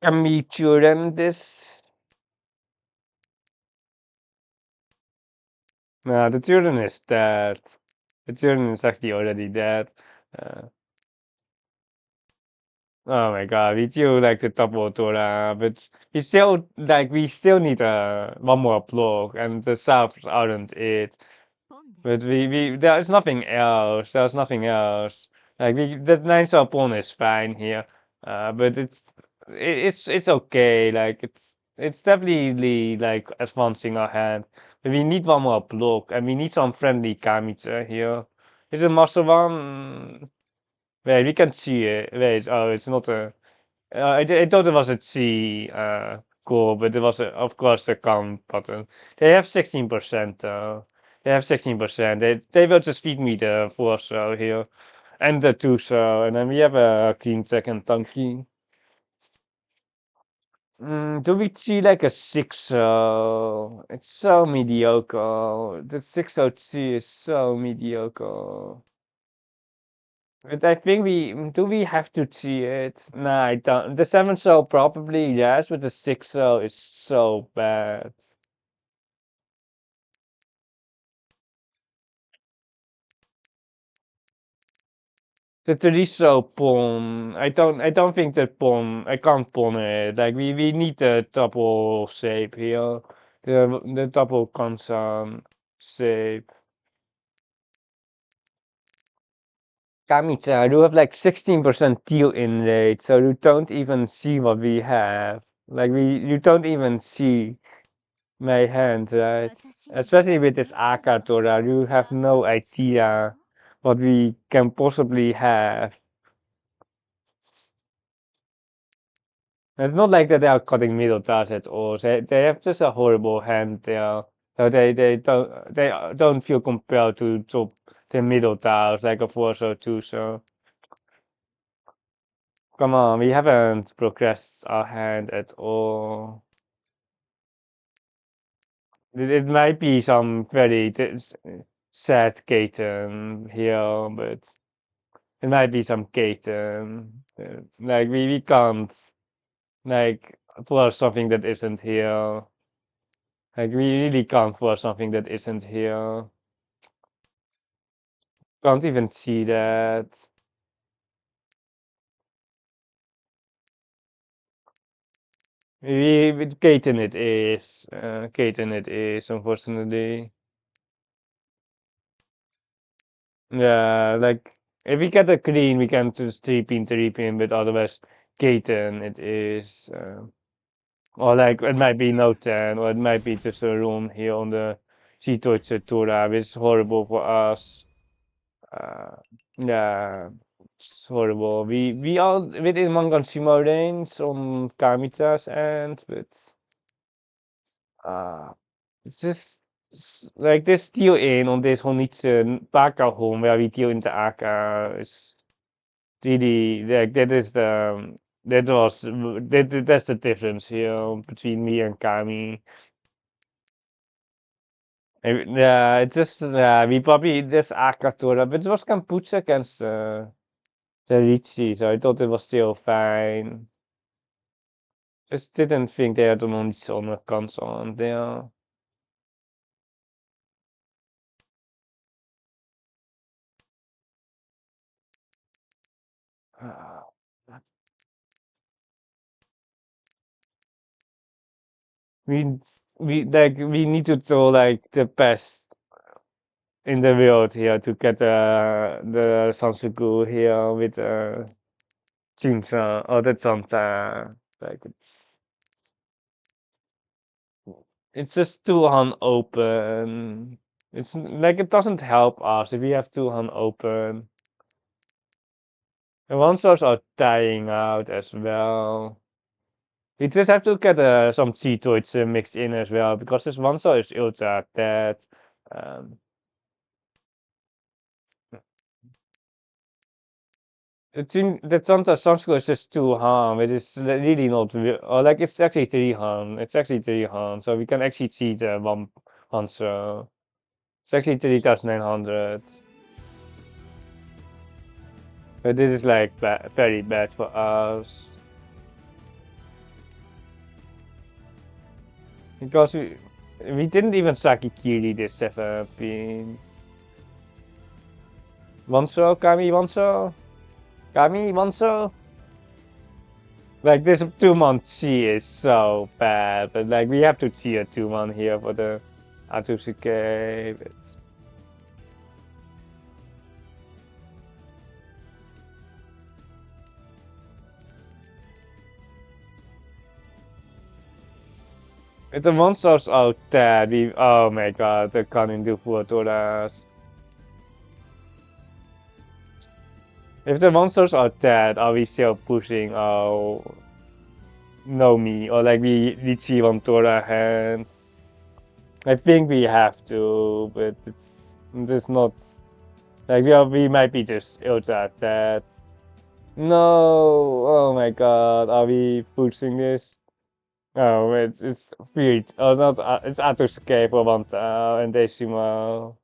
Kamichuren this. No, the children is dead. The children is actually already dead. Oh my god, we do like the double Dora, but we still need one more block, and the Souths aren't it. ポンです。 But there's nothing else. There's nothing else. Like the 9 star pawn is fine here, but it's okay. Like it's definitely like advancing our hand. But we need one more block, and we need some friendly Kamitsa here. Is it Master One? Wait, we can see it. Wait, oh, it's not a. I thought it was a C goal, but it was of course a come button. They have 16% though. They have 16%. They will just feed me the 4 so here. And the 2 so, and then we have a clean second donkey. Do we see like a 6 so? It's so mediocre. The 603 is so mediocre. But I think we have to see it? Nah, I don't. The 7 cell probably, yes, but the 6 cell is so bad. The 3 cell pawn, I don't think that pawn, I can't pawn it. Like we need the double shape here. The double console shape. Kamitsa, you have like 16% deal in rate, so you don't even see what we have. Like you don't even see my hand, right? Especially with this Akatora, you have no idea what we can possibly have. It's not like that they are cutting middle tiles at all. They have just a horrible hand there. So they don't feel compelled to chop the middle tiles like a 4 or 2 so. Come on, we haven't progressed our hand at all. It might be some very sad Gaten here, but it might be some Gaten. Like we can't like force something that isn't here. Like we really can't force something that isn't here. Can't even see that. With Gaten it is. Gaten it is, unfortunately. Yeah, like if we get a clean, we can just 3 pin, but otherwise Gaten it is. Or like it might be no 10, or it might be just a room here on the Shitoichi Tora, which is horrible for us. Uh, yeah, it's horrible. We all within Mangan range on Kamita's end, but uh, it's just like this deal in on this Honitsu Baka home where we deal in the Aka is really like that is the that's the difference here between me and Kami. Yeah, it's just we probably this Akatora, but it was Kampucha against the Riichi, so I thought it was still fine. Just didn't think they had an on the console on there. Uh, we we need to throw like the best in the world here to get the Sansuku here with Jincha or the Zanta. Like it's just too unopen. It's like it doesn't help us if we have too unopen. And one source are dying out as well. We just have to get some Cheetoids mixed in as well because this one source is ultra dead. Um, the Zanta Sansko is just 2 harm. It is really not, or like it's actually 3 harm. It's actually 3 harm, so we can actually see the one answer. It's actually 3,900. But this is like very bad for us. Because we didn't even Sakikiri this 17. Wanso, Kami Wanso? Kami Wanso? Like this 2-month C is so bad, but like we have to see a 2-month here for the Atsusuke. If the monsters are dead, oh my god, the can't do Fuotoras. If the monsters are dead, are we still pushing our Nomi or like we see on Tora hand? I think we have to, but it's just not like we might be just ultra dead. No, oh my god, are we pushing this? Oh, it's weird. Oh, not it's Atsusuke for Wanta and Decimal.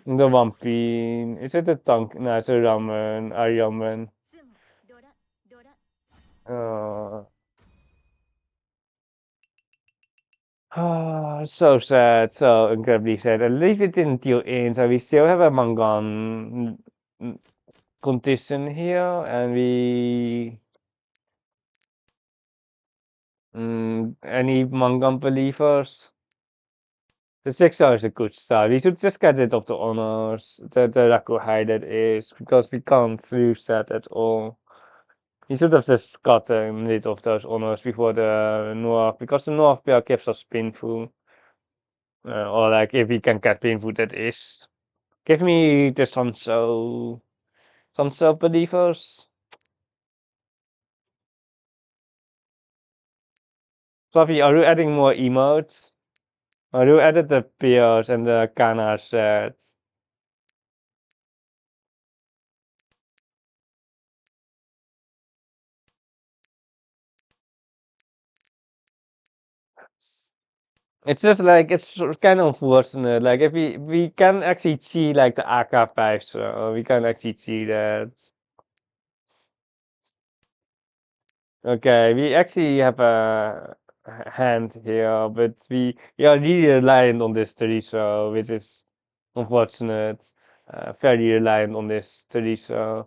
The Wampin. Is it a tank? No, it's a ramen. A ramen. Oh. Ah, so sad, so incredibly sad. At least it didn't deal in, so we still have a Mangan condition here, and we any Mangan believers. The 6 hours is a good start. We should just get rid of the honors, the Rakuhai that is, because we can't lose that at all. We should have just gotten rid of those honors before the North, because the North Bear gives us painful. Or like if we can get painful, that is. Give me the Sunso believers. Fluffy, are you adding more emotes? Are you added the bears and the Kana sets? It's just like it's kind of unfortunate. Like if we can actually see like the AK5, so we can actually see that. Okay, we actually have a hand here, but we are really reliant on this Teresa, which is unfortunate. Very reliant on this Teresa,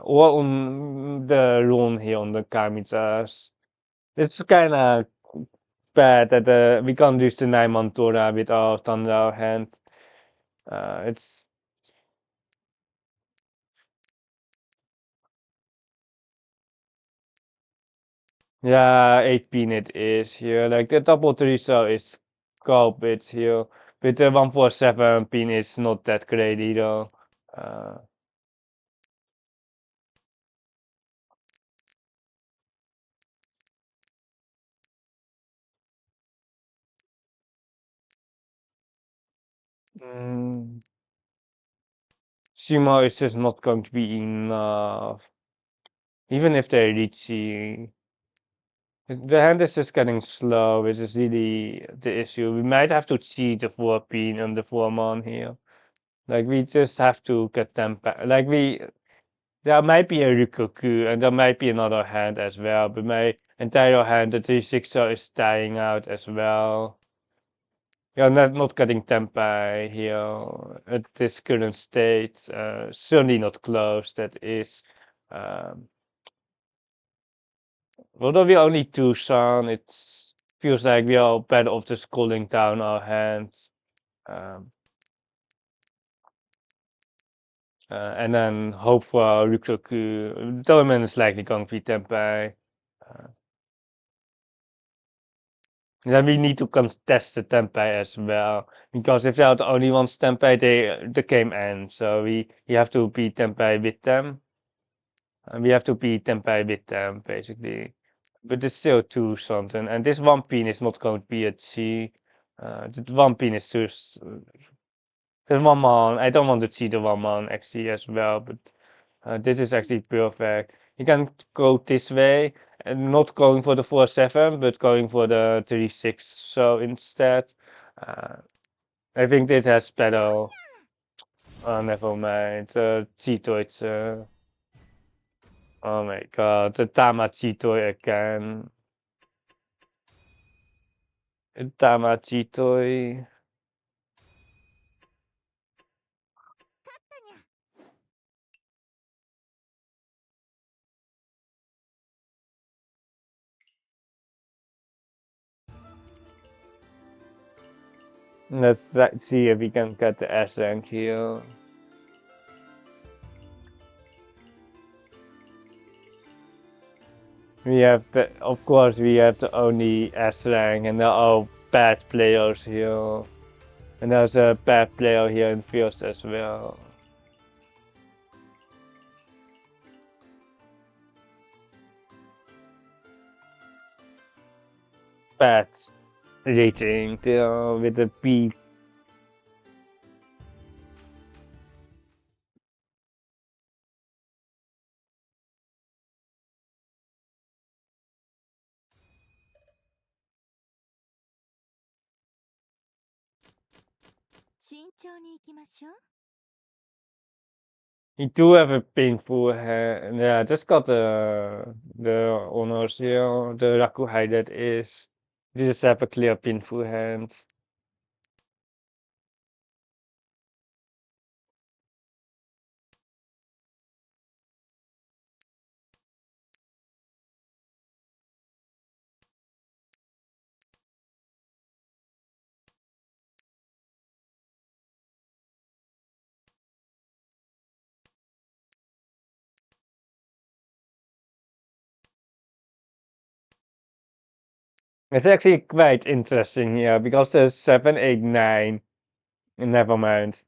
or on the rune here on the Kamitas. It's kind of bad that we can't use the 9-month Tora with our Thunder hand. It's Yeah, 8 pin it is here. Like the double 3 so is scope it's here. But the 147 pin is not that great either. Uh, mm, Sumo is just not going to be enough. Even if they reach the hand is just getting slow, which is really the issue. We might have to cheat the 4 pin and the 4 mon here. Like we just have to get them back. Like there might be a Rikoku and there might be another hand as well, but my entire hand, the 3-6 is dying out as well. You're not getting Tempai here at this current state. Certainly not close, that is. Um, although we only 2 Sun, it feels like we are better off just cooling down our hands. Um, and then hope for Rikoku. Tournament is likely going to be Tempai. Then we need to contest the Tempai as well, because if they are the only ones Tempai, the game ends. So we have to beat Tempai with them, and we have to beat Tempai with them basically. But it's still two something, and this one pin is not going to be a Chi. The one pin is just the one man. I don't want to see the one man actually as well, but this is actually perfect. You can go this way and not going for the 4-7, but going for the 3-6. So instead, uh, I think this has better. Never mind. Cheeto, it's. Oh my god, the Tama Cheeto again. Tama Cheeto. 勝ったにゃ。Let's see if we can get the S rank here. We have the, of course, we have the only S rank, and there are bad players here. And there's a bad player here in first as well. Bad rating there with a B. 慎重に行きましょう。You do have a painful hand. Yeah, just got the honors here, the Rakuhai that is. You just have a clear painful hand. It's actually quite interesting here because there's 7, 8, 9. Never mind.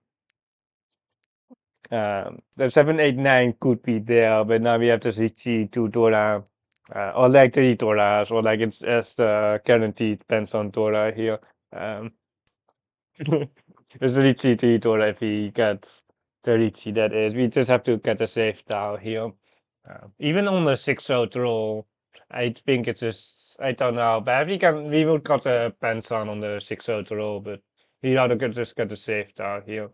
The 7, 8, 9 could be there, but now we have to Riichi 2 Dora, or like 3 Doras, or like it's as guaranteed depends on Dora here. Um, it's Riichi 3 Dora if we get the Riichi, that is. We just have to get a safe down here. Even on the 6-0 draw, I think it's just, I don't know, but we will got a Pansan on the 6-0 draw, but we rather just get a safe down here.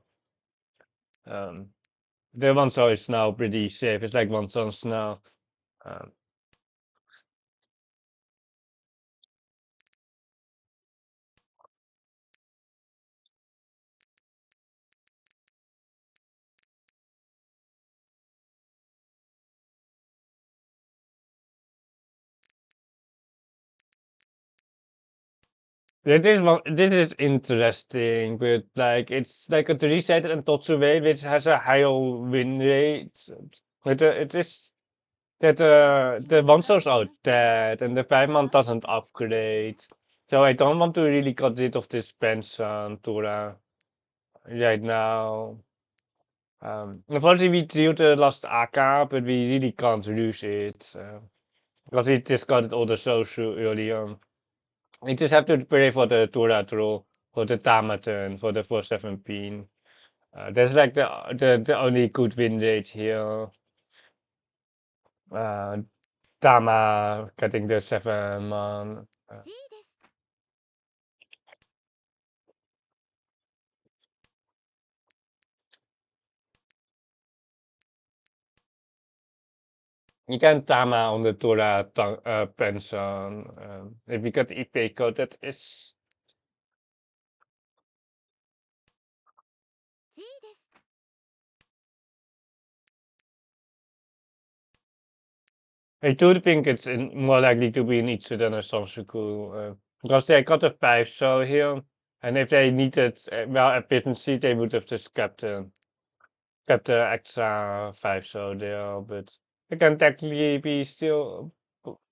The one song is now pretty safe. It's like one song now. Um, this is interesting, but like it's like a three-sided and Totsue, which has a higher win rate. It is that the monsters are dead and the Paimon doesn't upgrade. So I don't want to really get rid of this pension Tora right now. Unfortunately, we drew the last AK, but we really can't lose it. Because we just got it all the so early on. We just have to pray for the Tora draw, for the Tama turn, for the 417. That's like the only good win rate here. Uh, Tama getting the 7 man. G です。 You can Tama on the Tora pension. If we get IP code, that is. G です。 I do think it's more likely to be an Ichi than a Sansuku. Because they got a 5 so here. And if they needed well efficiency, they would have just kept the extra 5 so there. But it can technically be still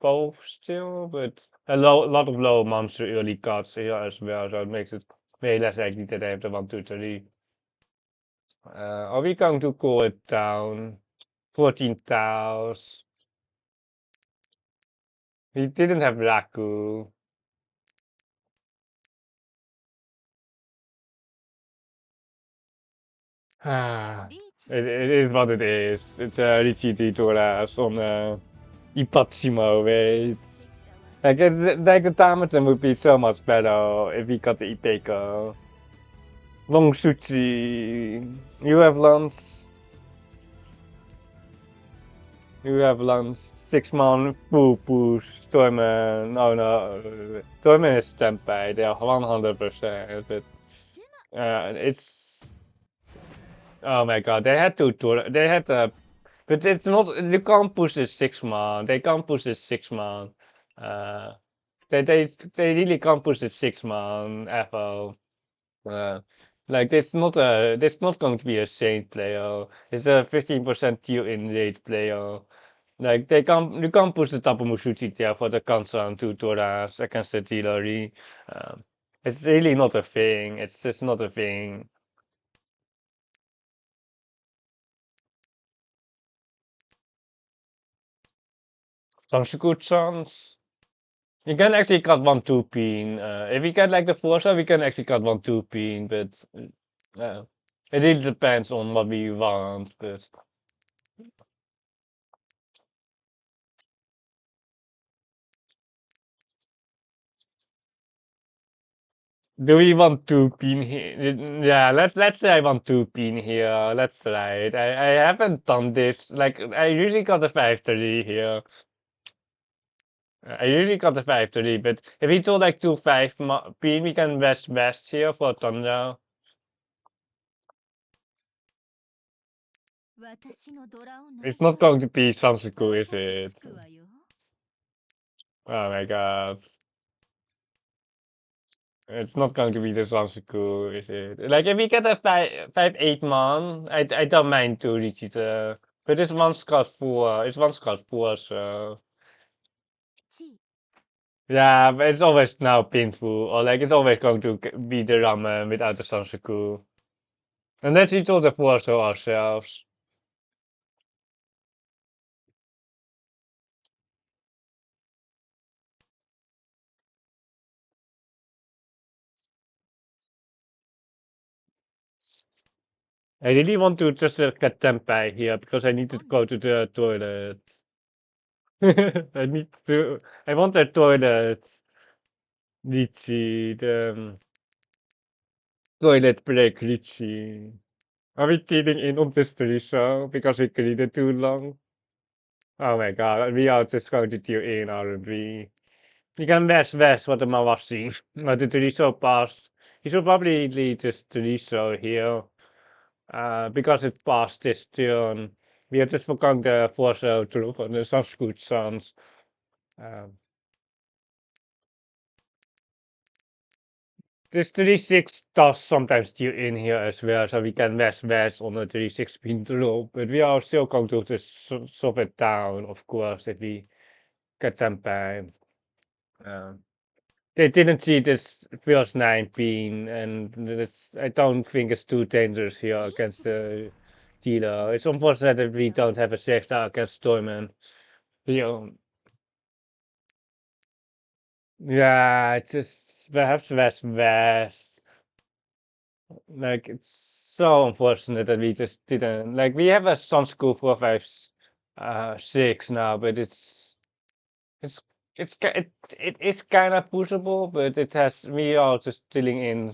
both still, but a lot of low monster early cards here as well, so it makes it way less likely that they have the 1, 2, 3. Are we going to cool it down? 14,000. We didn't have Raku. Ah, it is what it is. It's a Riichi City Doras on Ipatsimo, wait. Like the Tamaton would be so much better if we got the Ipeko. Long Suchi, you have lunch. You have lunch. 6 man full push. Stormen. Oh no. Stormen is standby. They are 100%. But it's. Oh my god. They had to. They had to. But it's not. You can't push this 6 man. They can't push this 6 man. Uh, they really can't push this 6 man ever. Uh, like it's not going to be a Saint player. It's a 15% tier in rate player. Like you can't push the Tapamushuchi there for the Kansan 2 Toras against the Tillary. It's really not a thing. It's just not a thing. Sansuku chance. You can actually cut 1 2 pin. If we get like the Forza, we can actually cut 1 2 pin, but it really depends on what we want. But do we want 2 pin here? Yeah, let's say I want 2 pin here. Let's try it. I haven't done this. Like I usually got a 5-3 here. I usually got a 5-3, but if we do like 2 5 pin, we can west here for Thunder. It's not going to be Sansuku, is it? Oh my god. It's not going to be the Sansuku, is it? Like if we get a 5 8 man, I don't mind to reach it. But this one's got 4. It's one's got 4, so. Yeah, but it's always now painful, or like it's always going to be the ramen without the Sansuku. And let's eat all the 4 so ourselves. I really want to just get Tempeh here because I need to go to the toilet. I want the toilet. Riichi, the toilet break, Riichi. Are we cheating in on this show because we created too long? Oh my god, we are just going to tune in, aren't we? You can west what the Mawasi, but the Trisho passed. You should probably lead this Trisho here. Because it passed this turn. We have just forgotten the Forza troop and the Sanskrit sons. Um, This 36 does sometimes steal in here as well, so we can west on the 36 pin drop, but we are still going to just shove it down, of course, if we get them by. They didn't see this first 9 pin, and this, I don't think it's too dangerous here against the dealer. It's unfortunate that we don't have a safe start against Storman. Yeah, yeah, it's just perhaps west. Like, it's so unfortunate that we just didn't. Like, we have a Sun School 456 now, but it's it is kind of pushable, but it has we are just stealing in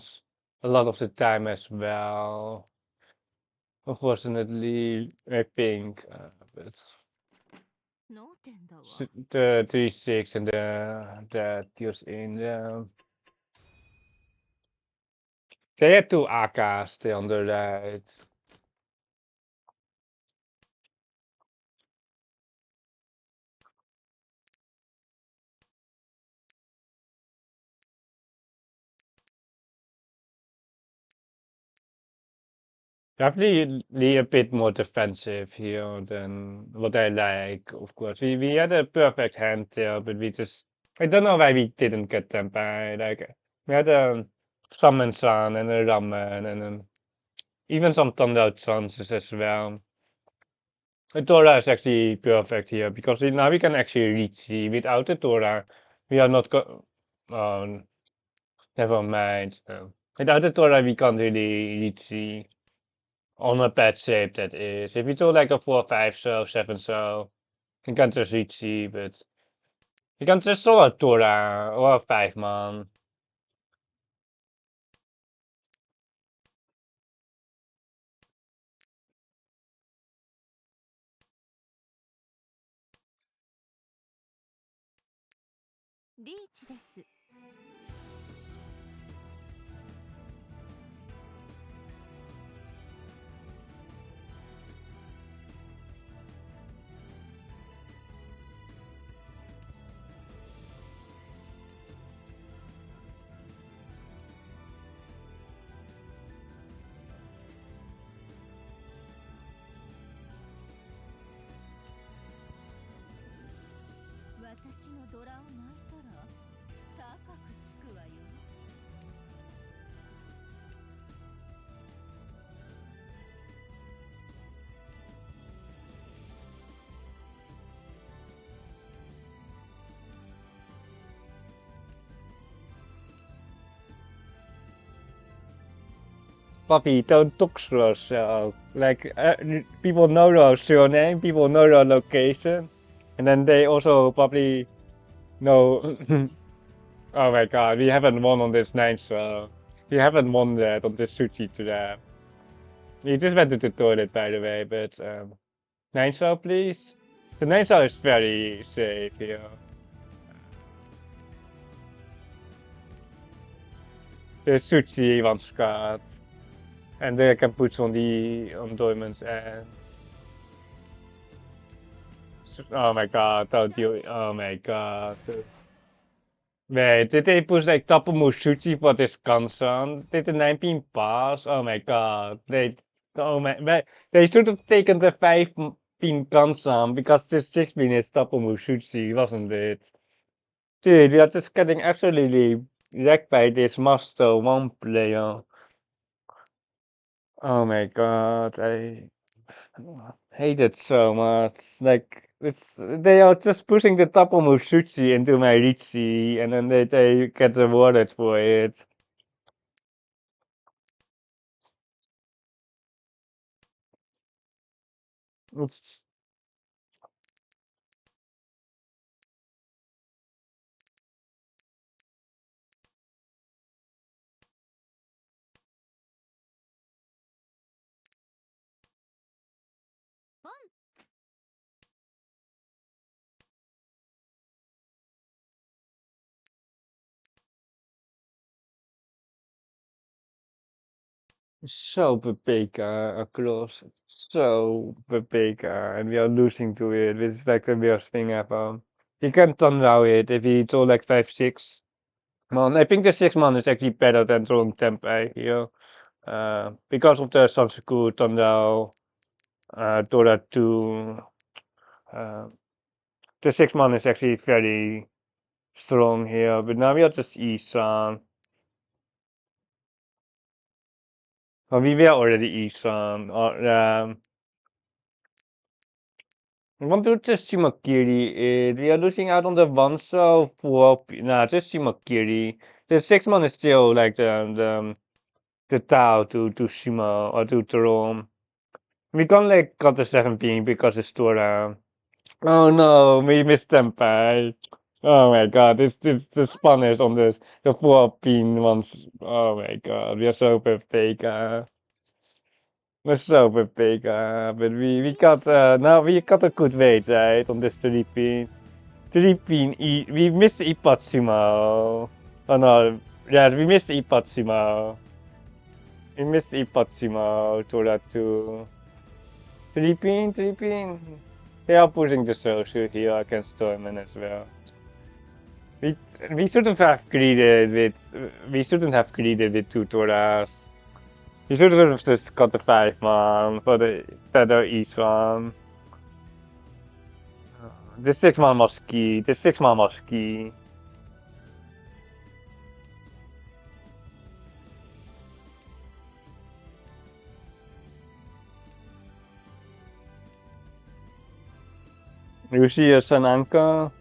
a lot of the time as well. Unfortunately, I think, but the 36 and the deals in they had two AKs still on the right. Definitely a bit more defensive here than what I like, of course. We had a perfect hand there, but we just I don't know why we didn't get them by. Like we had a Summon Sun and a Ramen and then even some Thunder Chances as well. The Dora is actually perfect here because now we can actually reach C. Without the Dora, we are not go never mind. Without the Dora, we can't really reach C. On a bad shape that is. If you do like a 4-5 so, 7 so, you can just reach C, but you can just solo a Dora or a 5 man. Riichi です。私のドラを巻いたら高くつくわよ。Puppy, don't talk to yourself. Like, people know your surname, people know your location, and then they also probably know. Oh my god, we haven't won on this 9 so. We haven't won that on this sushi today. We just went to the toilet, by the way, but 9 so, please. The 9 so is very safe here. The sushi one Scott. And they can put on the on diamonds and oh my god, don't you oh my god. Wait, did they push like double Mushuchi for this concern? Did the 9 pin pass? Oh my god. They should have taken the 5 pin concern because this 6 pin is double Mushuchi, wasn't it? Dude, we are just getting absolutely wrecked by this Master 1 player. Oh my god, I hate it so much. Like they are just pushing the top of Mushuchi into my Riichi and then they get rewarded for it. It's so big across. So big and we are losing to it. This is like the worst thing ever. You can turn around it if you do like 5-6. Man, I think the 6-man is actually better than Drawing Tempai here. Because of the Sansaku, Tandao, Dora 2. The 6-man is actually very strong here, but now we are just Isan. Well, we were already Isan. I want to just Shimakiri. We are losing out on the one, so nah, just Shimakiri. The 6-man is still like the Tao to Shima or to Jerome. We can't like cut the 17 because it's Tora. Oh no, we missed Tempai. Oh my god, this Spanish on this the 4-pin ones. Oh my god, we are so perfect. We're so perfect, but we got now we got a good weight, right, on this 3-pin. 3-pin we missed Ipatsimo. Oh no, yeah, we missed Ipatsimo. We missed Ipatsimo, Tora 2. 3-pin, 3-pin. They are pushing the social here against Stormen as well. We shouldn't have greeted with 2 Toras. We should have just got the 5-man for the better each one. The 6-man must key. The 6-man must key. You see a Sananka?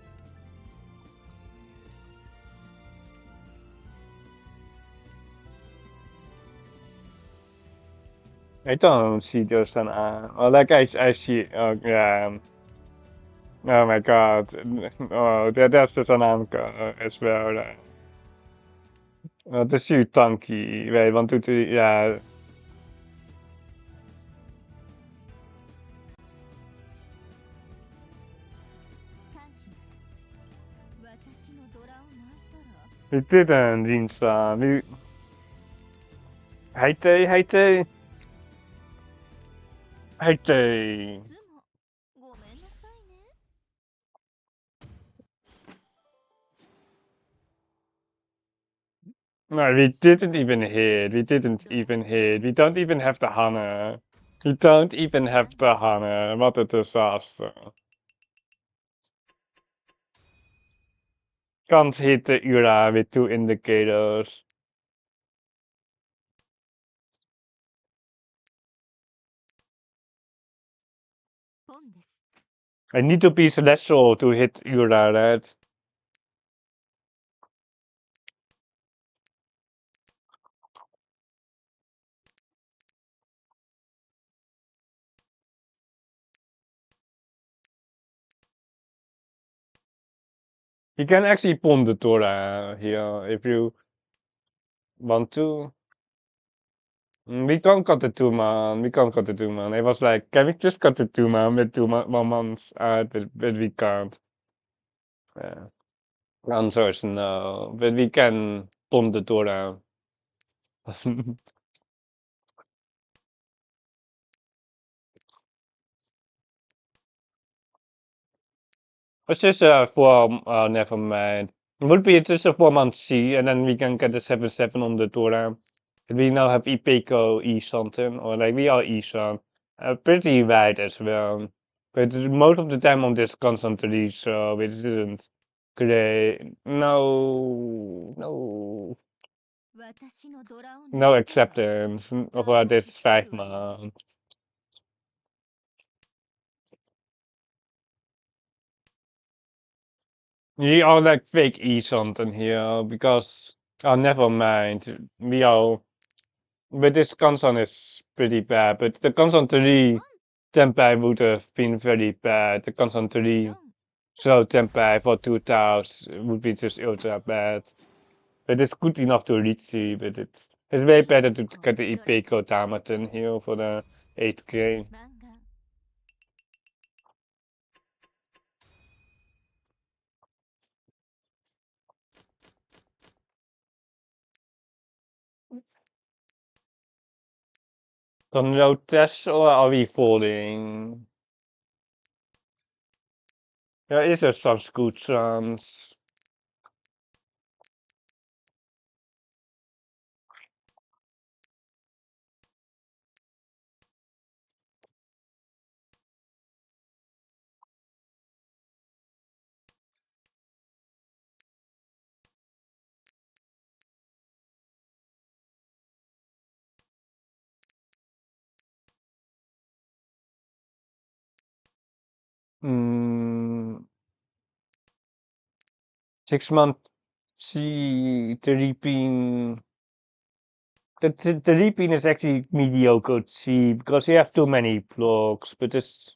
I don't see the Sananka. Oh, like I see. Oh, yeah. Oh my god. Oh, that's the Sananka as well. The shoot tanky. Wait, 1, 2, 3. Yeah. We didn't, Rinsa. Haite, Haite. Haite. No, we didn't even hit. We didn't even hit. We don't even have the Hana. We don't even have the Hana. What a disaster. Can't hit the Ura with 2 indicators. I need to be celestial to hit Ura, right? You can actually pump the Tora here if you want to. We can't cut the 2-man. We can't cut the 2-man. I was like, can we just cut the 2-man with 1 months out? But we can't. Yeah. Answer is no. But we can pump the Tora. It's just a 4. Never mind. It would be just a 4-month C, and then we can get the 7/7 on the Tora. We now have Ipeco E something, or like we are E some. Pretty wide as well. But most of the time on this constantly, so it isn't great. No, no. No acceptance of this 5-month. We are like fake E something here because never mind. We are but this console is pretty bad. But the console 3 Tempai would have been very bad. The console 3 so Tempai for 2000 would be just ultra bad. But it's good enough to Riichi, but it's way better to get the Ipeco Tamaten here for the 8K. Then no test or are we falling? There is some good chance. Mm, 6 month C, the reaping. The reaping is actually mediocre C because you have too many blocks, but it's.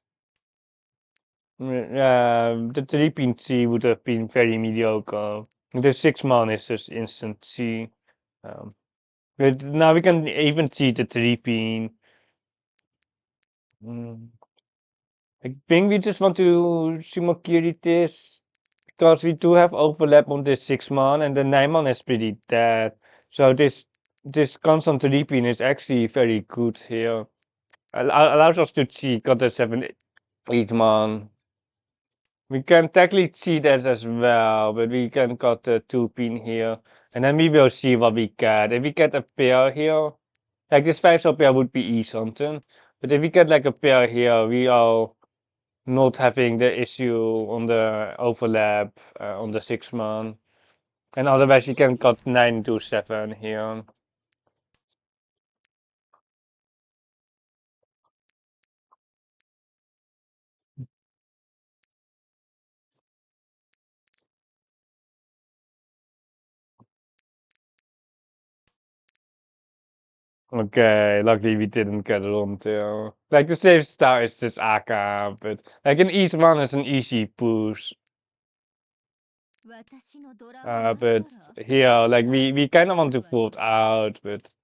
The reaping C would have been very mediocre. The 6 month is just instant C. Um, but now we can even see the reaping. Mm. I think we just want to Sumakiri this because we do have overlap on this 6 month and the 9 month is pretty dead. So this constant reaping is actually very good here. Allows us to cheat got the 7 8 month. We can technically cheat this as well, but we can got the 2 pin here. And then we will see what we get. If we get a pair here, like this 5 pair would be E something. But if we get like a pair here, we are not having the issue on the overlap on the 6 month. And otherwise you can cut 9 to 7 here. Okay, luckily we didn't get it on there. Like the safe start is just AK, but like an easy one is an easy push. But here, like we kind of want to fold out, but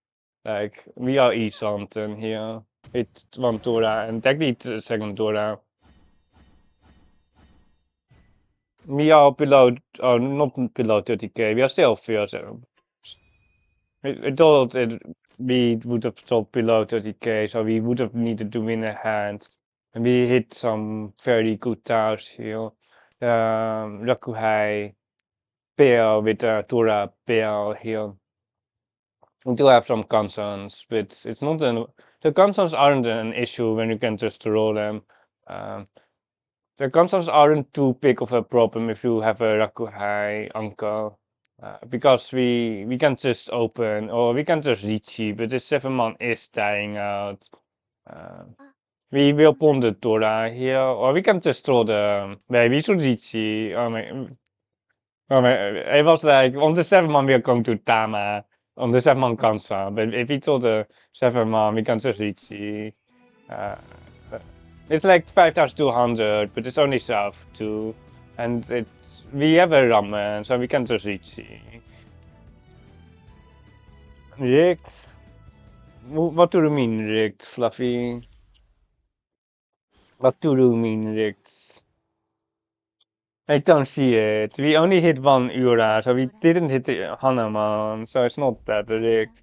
like we are E something here. It's one Dora and technically it's a second Dora. We are below, not below 30k. We are still 30. I thought we would have stopped below 30k, so we would have needed to win a hand. And we hit some very good tiles here. Rakuhai pair with Tora pair here. We do have some concerns, but it's not the concerns aren't an issue when you can just roll them. Um, the concerns aren't too big of a problem if you have a Rakuhai Anko. Because we can just open or we can just Riichi, but this 7 month is dying out. Uh, we will pawn the Dora here, or we can just throw the maybe should Riichi. Oh my, it was like on the 7 month we are going to Tama on the 7 month Kansa, but if we throw the 7 month we can just Riichi. Uh, it's like 5,200, but it's only south too, and it's we have a ramen, so we can just Riichi. Rigged? What do you mean rigged, Fluffy? What do you mean rigged? I don't see it. We only hit one Ura, so we didn't hit the Hanuman, so it's not that rigged.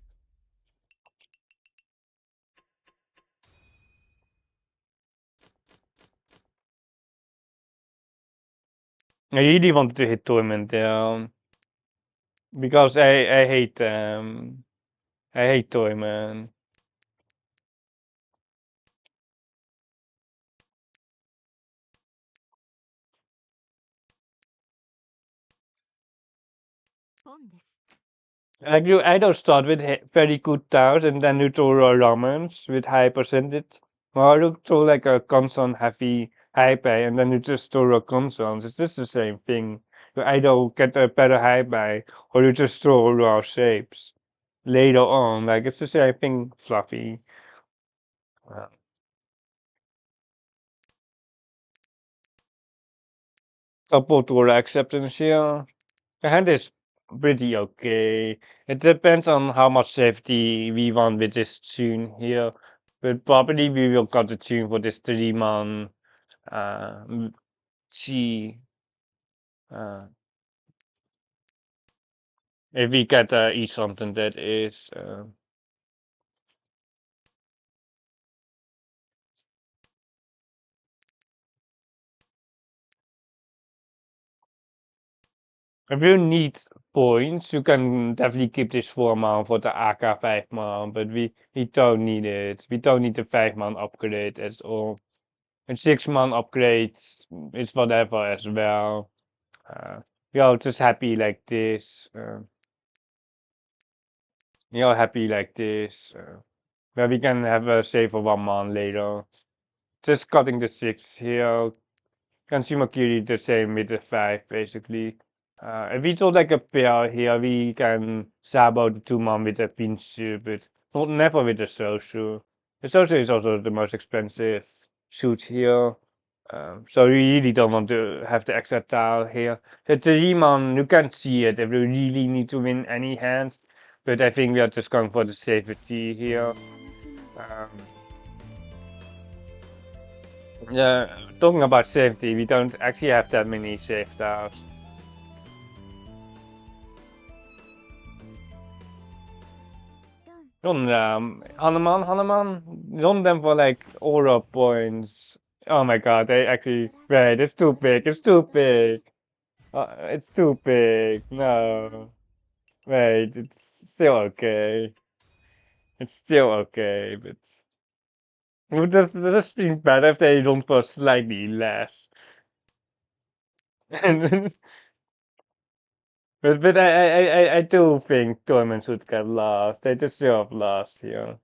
I really wanted to hit Torment there, because I hate them. I hate Torment. Like you either start with very good tiles and then you throw ramens with high percentage, or you throw like a constant heavy high pay and then you just throw a constant. It's just the same thing. You either get a better high pay or you just throw raw shapes later on. Like it's the same thing, Fluffy. Uh, Support or acceptance here. The hand is pretty okay. It depends on how much safety we want with this tune here. But probably we will cut the tune for this 3 month Chi. Uh, if we get eat something that is. If you need points, you can definitely keep this 4 month for the AK 5 month, but we don't need it. We don't need the 5 month upgrade at all. And 6 month upgrades is whatever as well. We are just happy like this. We are happy like this. Where we can have a save for 1 month later. Just cutting the 6 here. Consumer Curie the same with the 5 basically. If we throw like a pair here, we can sab out the 2-man with a pinchu, but not never with the Sosu. The Sosu is also the most expensive suit here. So we really don't want to have the extra tile here. The 3-man, you can't see it if you really need to win any hand, but I think we are just going for the safety here. Yeah, talking about safety, we don't actually have that many safe tiles. Run Hanuman, run them for like aura points. Oh my god, they actually, wait, it's too big, it's too big. It's too big, no. Wait, it's still okay. It's still okay, but it would have just been better if they run for slightly less. But I do think tournament should get lost. They deserve lost here.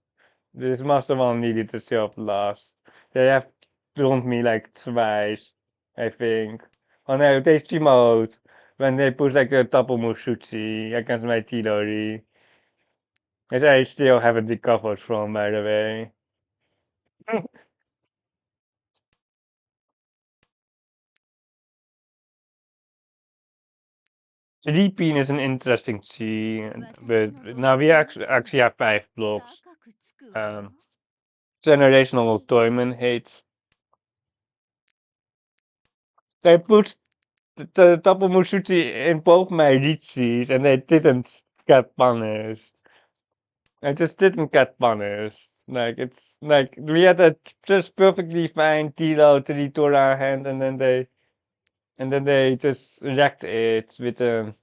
This Master One needed to show up last. They have blown me like twice, I think. Oh no, they mode when they put like a double Mushuchi against my Tidori. That I still haven't recovered from, by the way. Reaping is an interesting chi, but now we actually have 5 blocks. Um, generational tournament hate. They put the double Mushuchi in both my Riichis and they didn't get punished. I just didn't get punished. Like it's like we had a just perfectly fine Tilo to the Torah hand and then they just wrecked it with a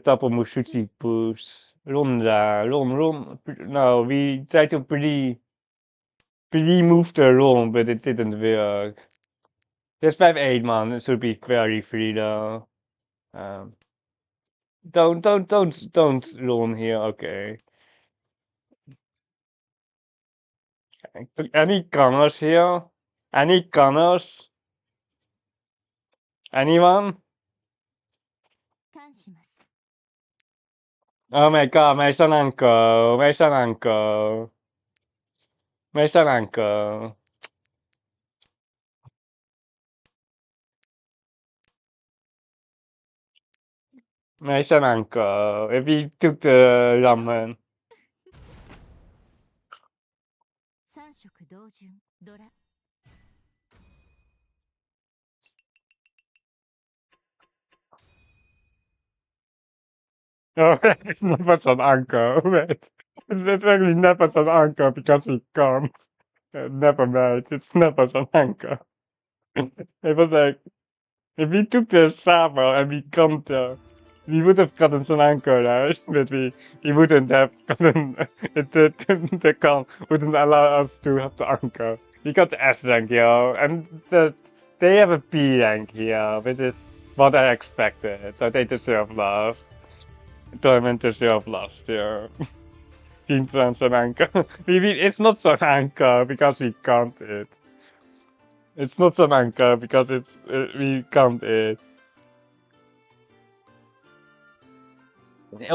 double Mushuchi push. Run. No, we tried to pre-move the run, but it didn't work. There's 5-8 man, it should be very free though. Um, don't run here, okay. Any gunners here? Any gunners? Anyone? Oh my god, my son uncle, my son uncle, my son uncle, my son uncle. If he took the ramen. Oh, it's never son uncle. Wait, it's really never son uncle because we can't. Never mind, it's never son uncle. It was like, if we took the saber and we can't, we would have gotten some anchor, right? But we wouldn't have gotten, the con wouldn't allow us to have the anchor. We got the S rank here, and they have a B rank here, which is what I expected, so they deserve last. Tournament deserve last here. Team Trans and anchor. It's not so anchor because we can't it. It's not so anchor because it's we can't it.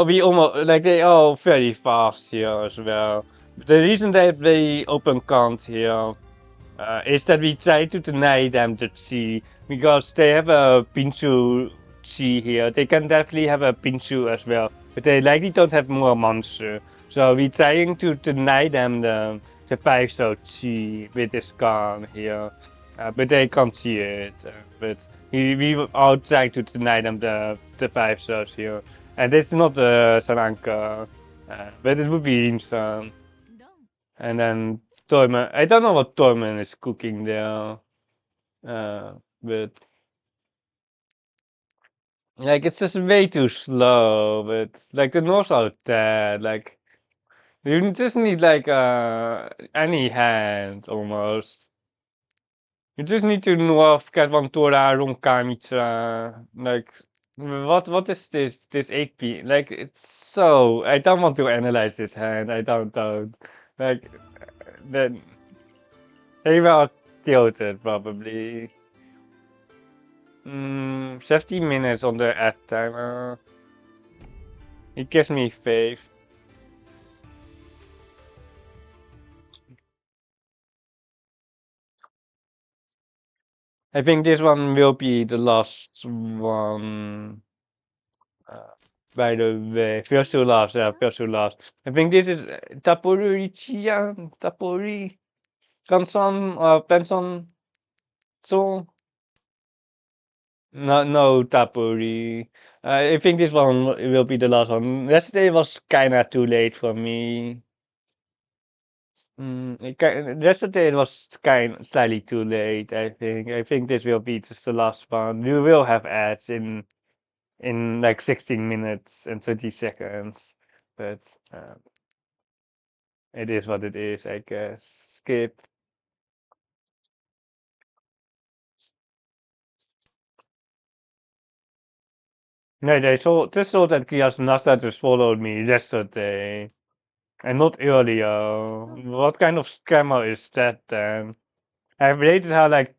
We almost like they are very fast here as well. The reason that they open can't here is that we try to deny them the chi because they have a Pinshu chi here. They can definitely have a Pinshu as well, but they likely don't have more monster. So we trying to deny them the 5-star chi with this gun here, but they can't see it. But we are trying to deny them the 5 stars here. And it's not Sananka, but it would be Rimsan. And then Tormen. I don't know what Tormen is cooking there. But like it's just way too slow. But like the Norse are dead. Like you just need like any hand almost. You just need to North Katvantora Runkamitra. Like what is this 8p? Like it's so I don't want to analyze this hand. I don't like then they were tilted probably. 15 minutes on the ad timer. It gives me faith. I think this one will be the last one. By the way, first to last, yeah, first to last. I think this is Tapori Tapori Kanson Penson So. No, Tapuri. I think this one will be the last one. Yesterday was kinda too late for me. Yesterday it was slightly too late, I think. I think this will be just the last one. We will have ads in like 16 minutes and 20 seconds. But it is what it is, I guess. Skip. No, just saw that Kia's Nasta just followed me yesterday. And not earlier. What kind of scammer is that then? I've rated her like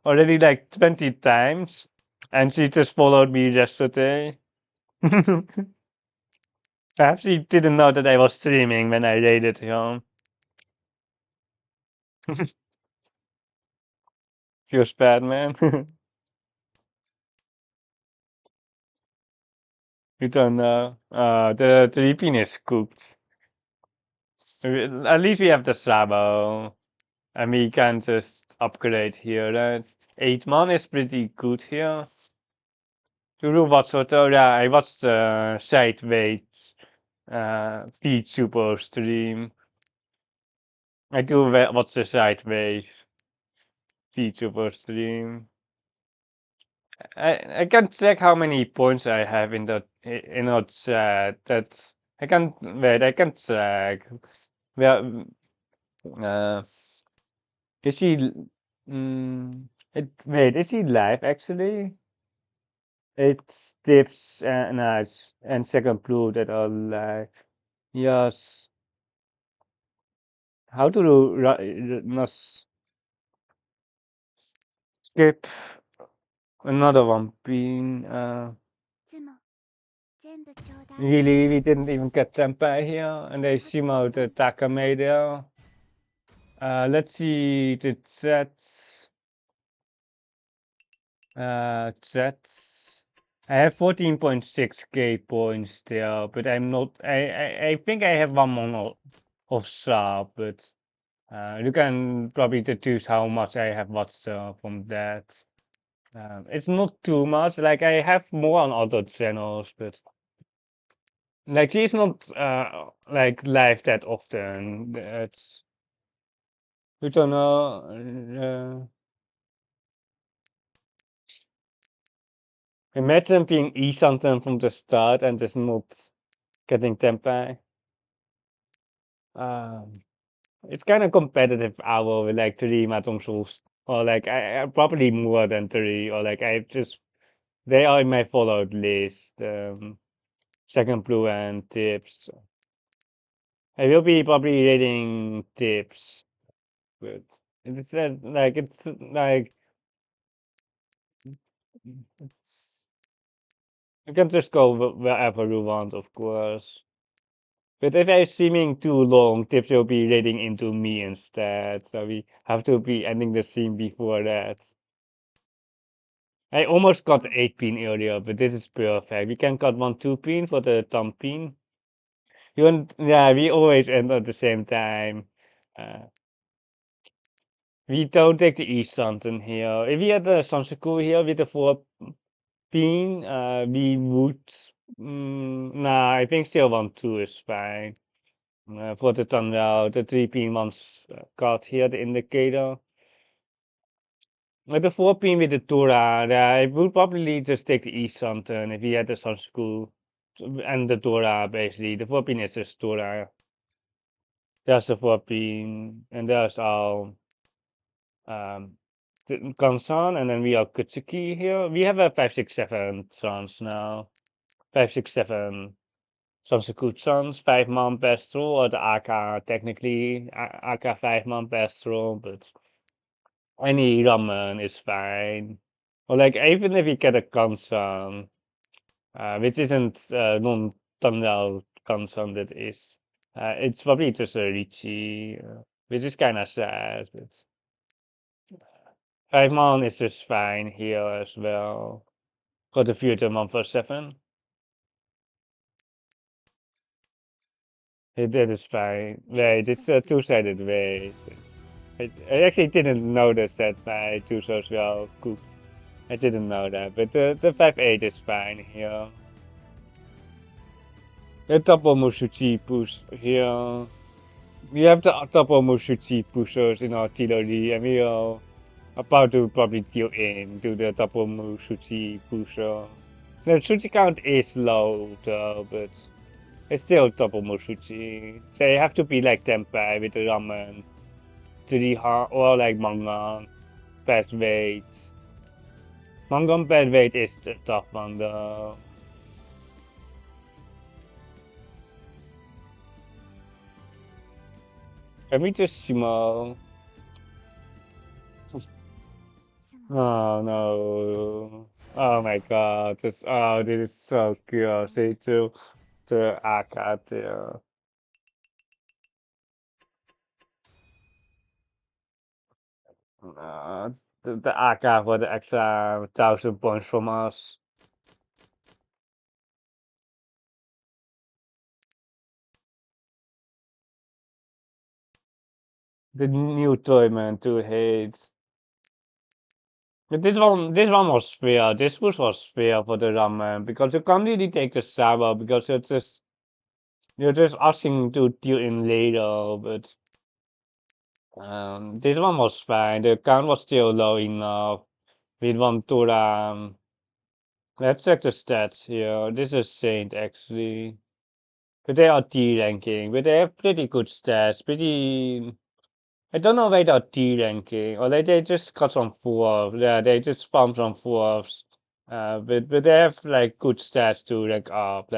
already like 20 times, and she just followed me yesterday. Perhaps she didn't know that I was streaming when I rated her. Feels bad, man. You don't know. The reaping is cooked. At least we have the Sabo. And we can just upgrade here. That's 8 man is pretty good here. To watch what? Oh yeah, I watched sideways feed super stream. I do watch the sideways feed super stream. I can check how many points I have in that chat. That I can wait. I can check. Well, uh, is he? Wait, is he live actually? It's tips and and second blue that are live. Yes. How to do must skip another one being いつも全部ちょうだい。 really we didn't even get Tempai here and they seem out the Takame there. Let's see the chats. Chats. I have 14.6k points there, but I'm not I think I have one more of sharp, but you can probably deduce how much I have watched from that. It's not too much. Like I have more on other channels, but like he's not like live that often. It's you don't know. Imagine being something from the start and just not getting tempai. Um, it's kind of competitive hour with like three Mahjong Souls, or like I probably more than three, or like I just they are in my followed list. Second blue and tips. I will be probably reading tips, but it's like it's, you can just go wherever you want, of course. But if I'm streaming too long, tips will be reading into me instead, so we have to be ending the scene before that. I almost got 8 pin earlier, but this is perfect. We can cut 1 2 pin for the thumb pin. Yeah, we always end at the same time. Uh, we don't take the East Something here. If we had the Sansaku here with the 4 pin, we would. Nah, I think still 1 2 is fine. For the tunnel, the 3 pin one's cut here, the indicator. With the 4 pin with the Tora, I would probably just take the East Something if we had the Sansaku and the Tora basically. The 4 pin is just Tora. There's the 4 pin, and there's our Kansan, and then we are Kutsuki here. We have a 5 6 7 chance now. 5 6 7 Sansaku chance, 5 man best roll, or the AK technically AK 5 man best roll, but Any ramen is fine. Or like even if you get a kansan, which isn't non-Tenhou kansan that is. It's probably just a Riichi, which is kind of sad. But 5 mon is just fine here as well. Got the future 147. That is fine. Wait, it's a two-sided wait. I actually didn't notice that my two souls well cooked. I didn't know that, but the 5-8 is fine here. The double Mushuchi push here. We have the double Mushuchi pushers in artillery, and we are about to probably deal in to the double Mushuchi pusher. The Shuchi count is low though, but it's still double Mushuchi. They have to be like Tempai with the ramen, 3 hard, or like Mangan, best weight. Mangan bad weight is the tough one though. Can we just small? Oh no. Oh my god. This is so cool. See to the arcade there. Uh, the arcade for the extra 1,000 points from us. The new tournament to hate. But this one was fair. This was fair for the ramen because you can't really take the sour because you're just asking to deal in later. But this one was fine. The count was still low enough. We want to let's check the stats here. This is Saint actually. But they are D ranking, but they have pretty good stats. I don't know why they're D ranking, or they just got some fourths. Yeah, they just farm some fourths. But they have like good stats to rank up.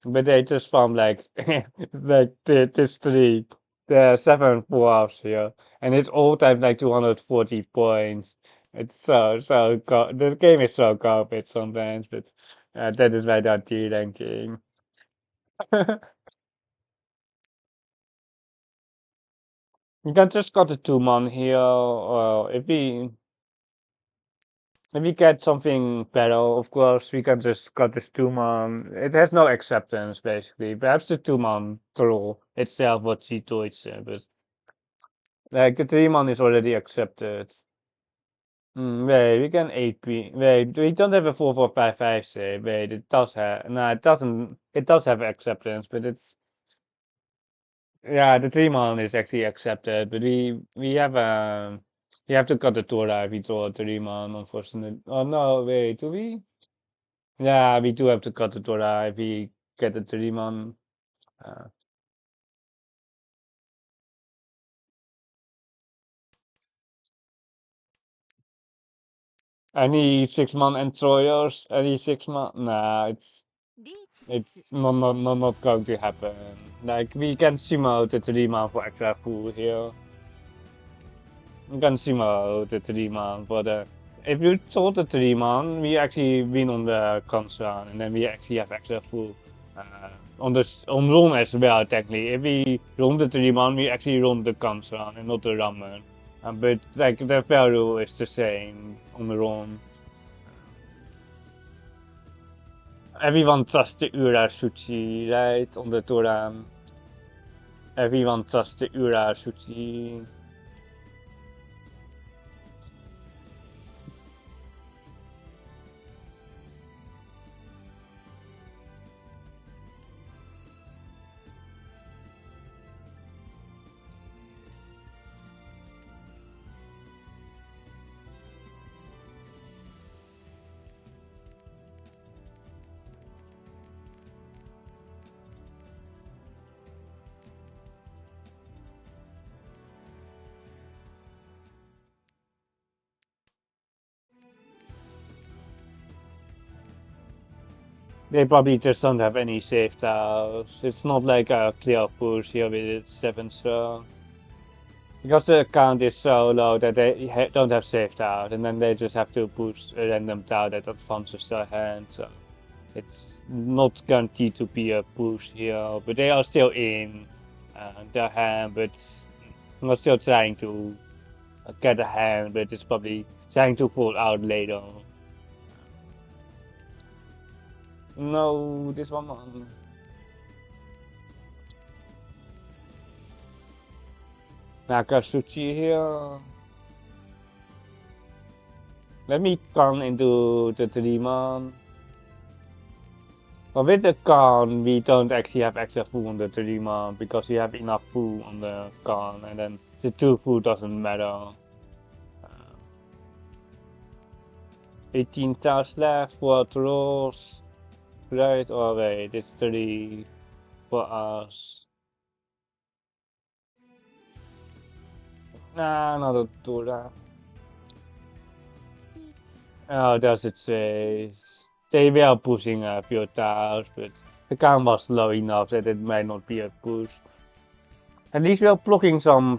But they just farm like this three. There are 7 fourths here, and it's all time like 240 points. It's the game is so garbage sometimes, but that is why they're D ranking. You can just got the 2 mon here, or if we get something better, of course, we can just cut this 2 mon. It has no acceptance, basically. Perhaps the 2 mon troll itself what she toys, but like the 3 mon is already accepted. Wait, we can 8p. Wait, we don't have a 4455 say. Wait, it does have. No, it doesn't. It does have acceptance, but it's. Yeah, the 3 mon is actually accepted, but we have to cut the Torah if we draw a 3 mon, unfortunately. Oh no, wait, do we? Yeah, we do have to cut the Torah if we get the 3 mon. Uh, any 6 mon entroyers? Any 6 mon? Nah, it's not going to happen. Like we can sumo the 3 mon for extra food here. We can sumo the 3 mon for the. If you sold the 3 mon, we actually win on the console, and then we actually have extra full on run as well. Technically, if we run the 3 mon, we actually run the console and not the ramen. But like the value is the same on the run. Everyone trusts the Ura sushi, right? On the Toram. Everyone trusts the Ura sushi. They probably just don't have any safe tiles. It's not like a clear push here with 7 star. Because the count is so low that they don't have saved out, and then they just have to push a random tile that advances their hand, so it's not guaranteed to be a push here, but they are still in their hand, but not still trying to get a hand, but it's probably trying to fall out later. No, this one. Nakasuchi here. Let me come into the 3-man. But with the Khan, we don't actually have extra food on the 3-man because we have enough food on the Khan, and then the 2 food doesn't matter. 18 tiles left for trolls. Right, or wait, it's 3 for us. Nah, not a Dura. Oh, there's a chase. They were pushing a few tiles, but the count was low enough that it might not be a push. At least we're blocking some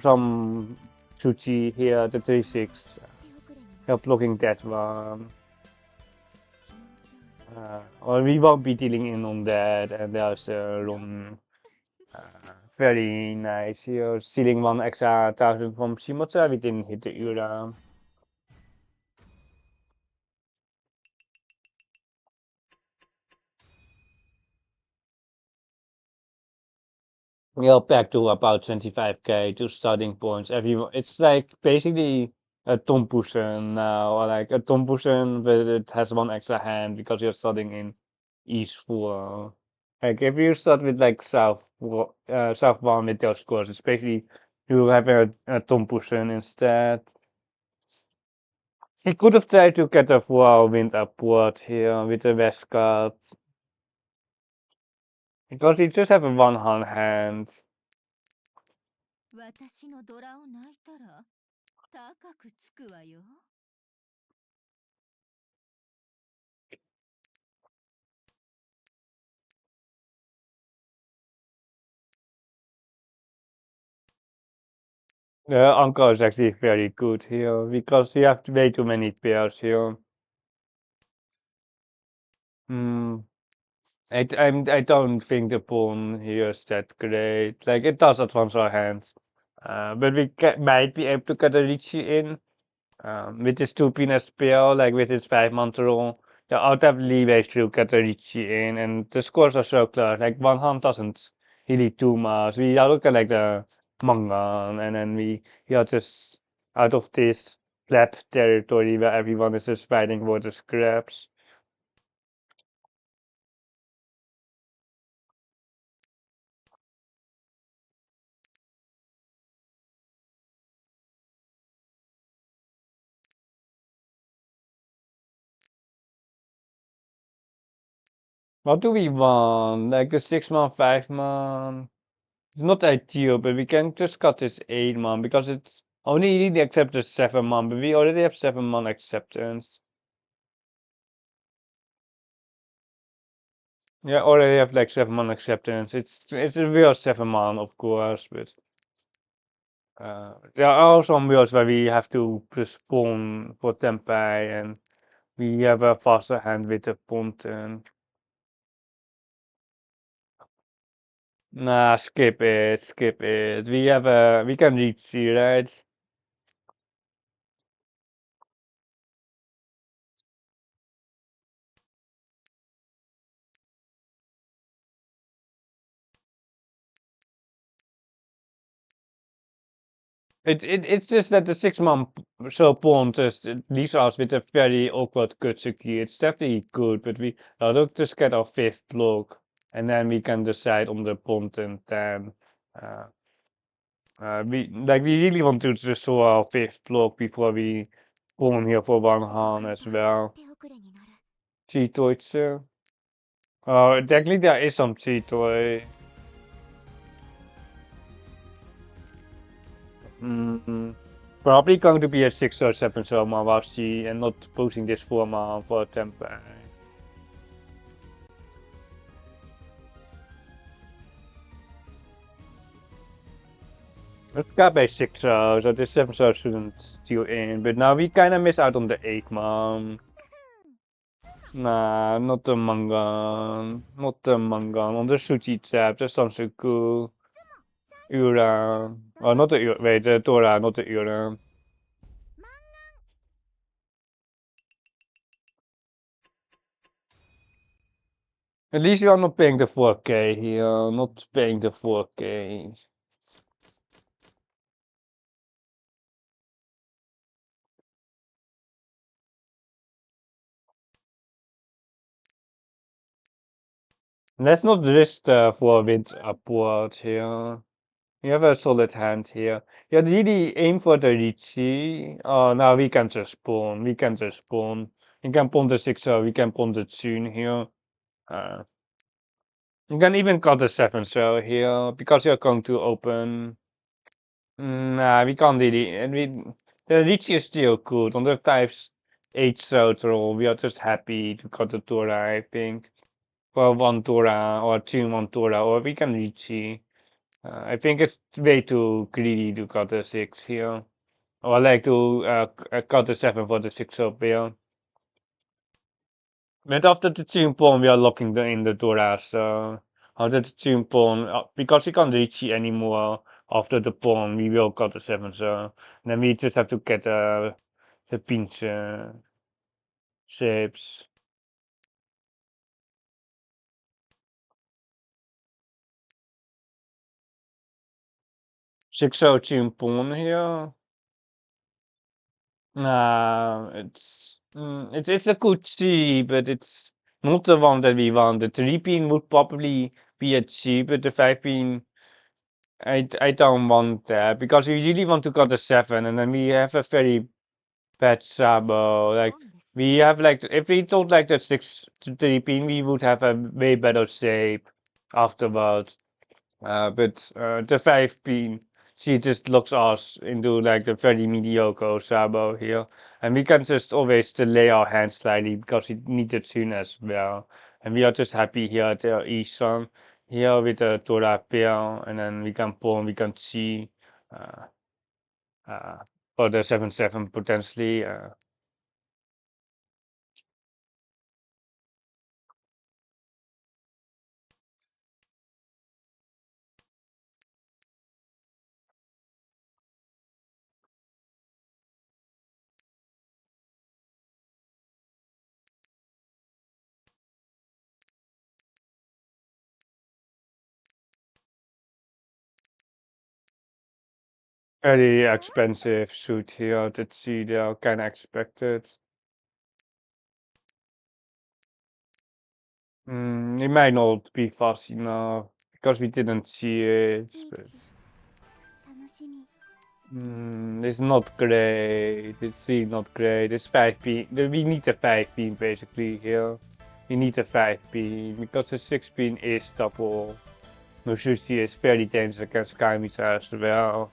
Chuchi here, the 3-6. We're blocking that one. Or we won't be dealing in on that, and there's a run. Very nice here, stealing 1 extra 1000 from Shimocha, we didn't hit the Ura. We are back to about 25k, 2 starting points. Everyone, it's like basically a Tompusen now, or like a Tompusen, but it has 1 extra hand because you're starting in East 4. Like if you start with like South 1 with those scores, especially you have a Tompusen instead. He could have tried to get a 4 wind upward here with the West card. Because he just have a 1 hand. 私のドラを泣いたら高くつくわよ。The uncle is actually very good here because we have way too many pairs here. I don't think the pawn here is that great. Like it does advance our hands, but we might be able to get a Riichi in with this 2 penis pair, like with his 5-man roll. There are definitely ways to get a Riichi in, and the scores are so close. Like 1 hand doesn't really do much. We are looking like the manga, and then we are just out of this flap territory where everyone is just fighting for the scraps. What do we want? Like a 6-man, 5-man? It's not ideal, but we can just cut this 8-man because it's only really accepted 7-man, but we already have 7-man acceptance. Yeah, already have like 7-man acceptance. It's a real 7-man, of course, but there are some wheels where we have to just pawn for Tempai, and we have a faster hand with the Ponten. Nah, skip it, skip it. We can reach C, right? It's just that the 6-man pawn just leaves us with a very awkward Kutsuki. It's definitely good, but we don't just get our 5th block, and then we can decide on the pawn and then we really want to just show our 5th block before we pawn here for 1 hand as well. Cheatoy. Oh, technically there is some cheatoy. Probably going to be a 6 or 7 Soma Washi and not posing this 4-man for a temper. Let's go by 6 rows, so the 7 rows shouldn't steal in, but now we kinda miss out on the 8 man. Nah, not the Mangan. Not the Mangan. On the Suchi tab, the Sansuku. Ura. Oh, not the Ura. Wait, the Tora, not the Ura. At least you are not paying the 4K here. Not paying the 4K. Let's not risk for a wind upward here. You have a solid hand here. You really aim for the Riichi. Oh, now we can just spawn. We can just spawn. We can pawn the 6 we can pawn the tune here. Uh, you can even cut the 7 cell here because you're going to open. Nah, we can't really. And we the Riichi is still good. On the 5-8 cell roll, we are just happy to cut the Tora, I think. Well, 1 Tora or 2-1 Tora, or we can Riichi. I think it's way too greedy to cut the 6 here. Or I like to cut the 7 for the 6 up here. But after the 2 pawn, we are locking in the Dora, so after the 2 pawn, because we can't reach it anymore after the pawn, we will cut the 7, so then we just have to get the pinch shapes. 6 2 pawn here. Nah, it's a good G, but it's not the one that we want. The 3 pin would probably be a G, but the 5 pin, I don't want that because we really want to cut the 7, and then we have a very bad sabo. Like we have like if we told like the 6 to 3 pin, we would have a way better shape afterwards. But the 5 pin, she just locks us into like the very mediocre Sabo here. And we can just always delay our hand slightly because we need the tune as well. And we are just happy here at the east one here with the Tora pair. And then we can pawn, we can see uh, uh, for the 7-7 potentially. Very expensive suit here to see they are kind of expected. It might not be fast enough because we didn't see it, but it's not great. It's really not great. It's 5 pin. We need a 5 pin basically here. We need a 5 pin because the 6 pin is double. Mushushi is very dangerous against Kaimita as well.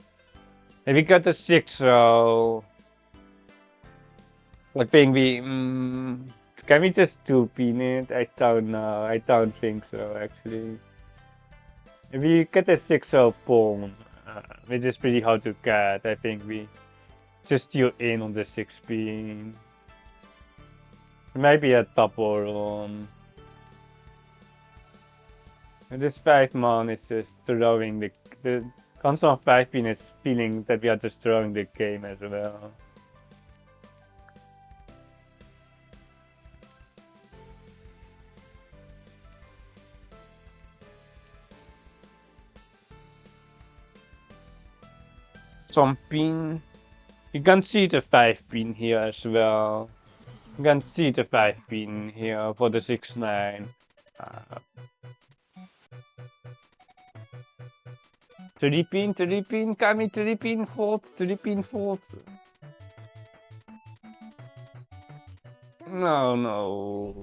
And we got the 6 so I think can we just 2 pin it? I don't know. I don't think so actually. If we get a 6-0 pawn, which is pretty hard to get, I think we just steal in on the 6 pin. Maybe a double run. And this 5 man is just throwing the constant 5 pin is feeling that we are just throwing the game as well. Some pin. You can see the 5 pin here as well. You can see the 5 pin here for the 6-9. 3 pin, Kami 3 pin, 3 pin, 4. No, no.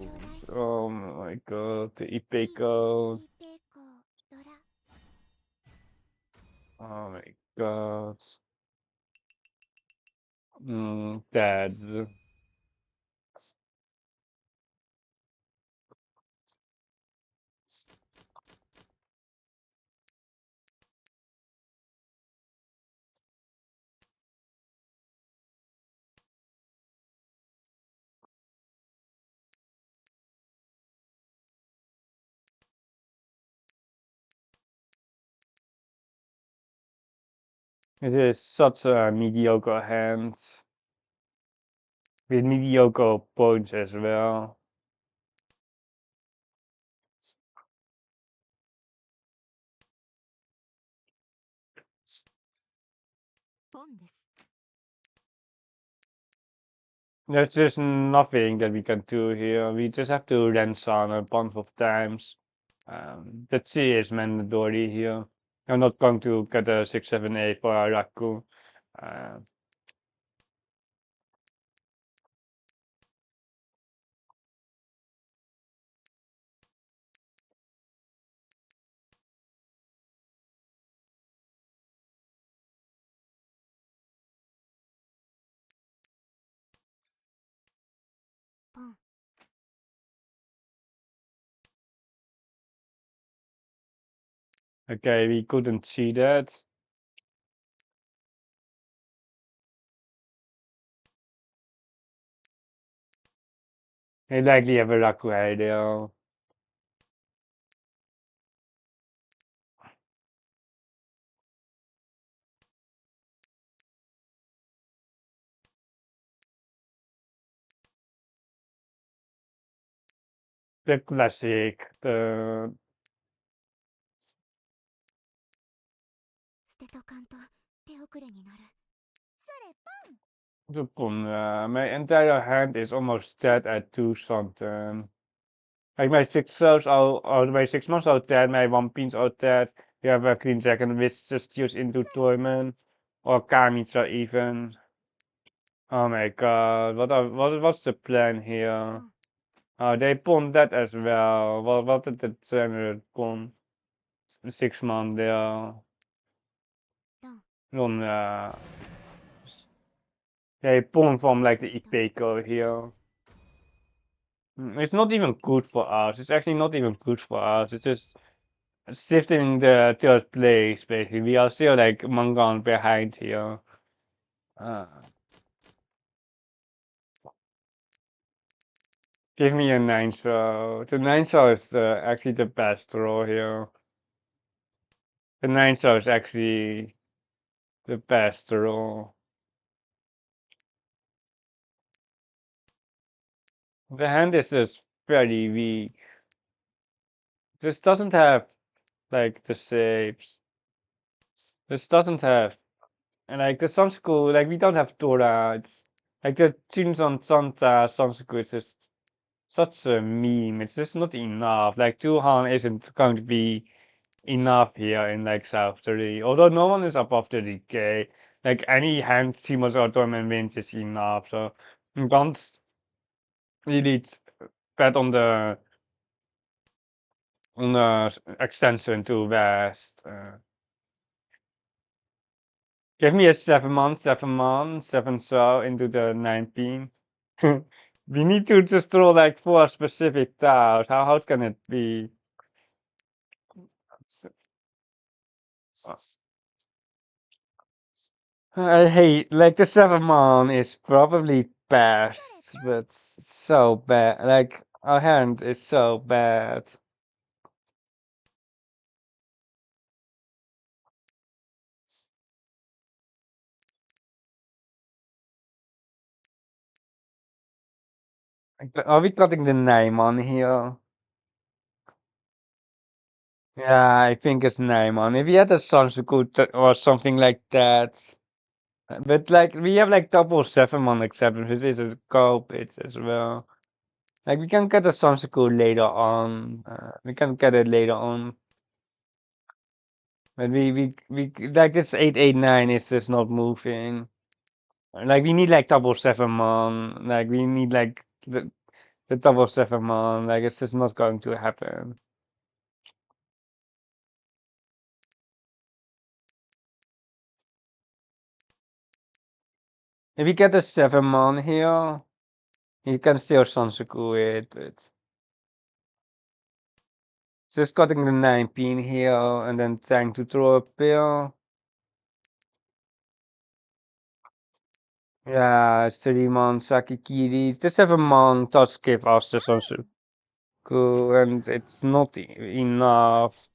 Oh my god, the IP code. Oh my god. Dead. It is such a mediocre hand. With mediocre points as well. ポンです。 There's just nothing that we can do here. We just have to rinse on a bunch of times. The C is mandatory here. I'm not going to get a 6, 7, 8 for a Raku. Uh, ポン。 okay, we couldn't see that. They likely have a Raku idea. The classic, the 捨てとかんと手遅れになる。それポン。 my entire hand is almost dead at 2 something. Like my 6 souls or my 6 months out dead, my 1 pins out dead. We have a Green Dragon which just used into Torment. Or Kamitra even. Oh my god, what's the plan here? Oh, they pawned that as well. What did the general pawn? 6 months there. ロン。 Then, they pawn from like the Ipeco here. It's not even good for us. It's actually not even good for us. It's just shifting the third place, basically. We are still like Mangan behind here. Give me a 9 throw. The 9 throw is actually the best throw here. The 9 throw is actually the best throw. The hand is just very weak. This doesn't have like the shapes. This doesn't have, and like the Sunschool, like we don't have Dora. It's like the Chinson Santa Sunschool is just such a meme. It's just not enough. Like Tuhan isn't going to be enough here in like South 30. Although no one is above 30k. Like any hand Timos or tournament wins is enough. So you don't really bet on the extension to West. Give me a 7 months, 7 months, 7 so into the 19. We need to just throw like 4 specific tiles. How hard can it be? I hate like the 7 mon is probably best, but so bad. Like our hand is so bad. Are we cutting the name on here? Yeah, I think it's Naiman. If we had a Sansuku or something like that. But like we have like double 7 mon acceptance, which is a cope it's as well. Like we can get a Sansuku later on. We can get it later on. But we like this 889 is just not moving. Like we need like double 7 mon. Like we need like the double 7 mon. Like it's just not going to happen. If we get a 7 mon here, you can still Sansuku it, but just cutting the 9 pin here and then trying to throw a pill. Yeah, it's 3 mon Sakikiri. The 7 mon does give us the Sansuku, and it's not enough.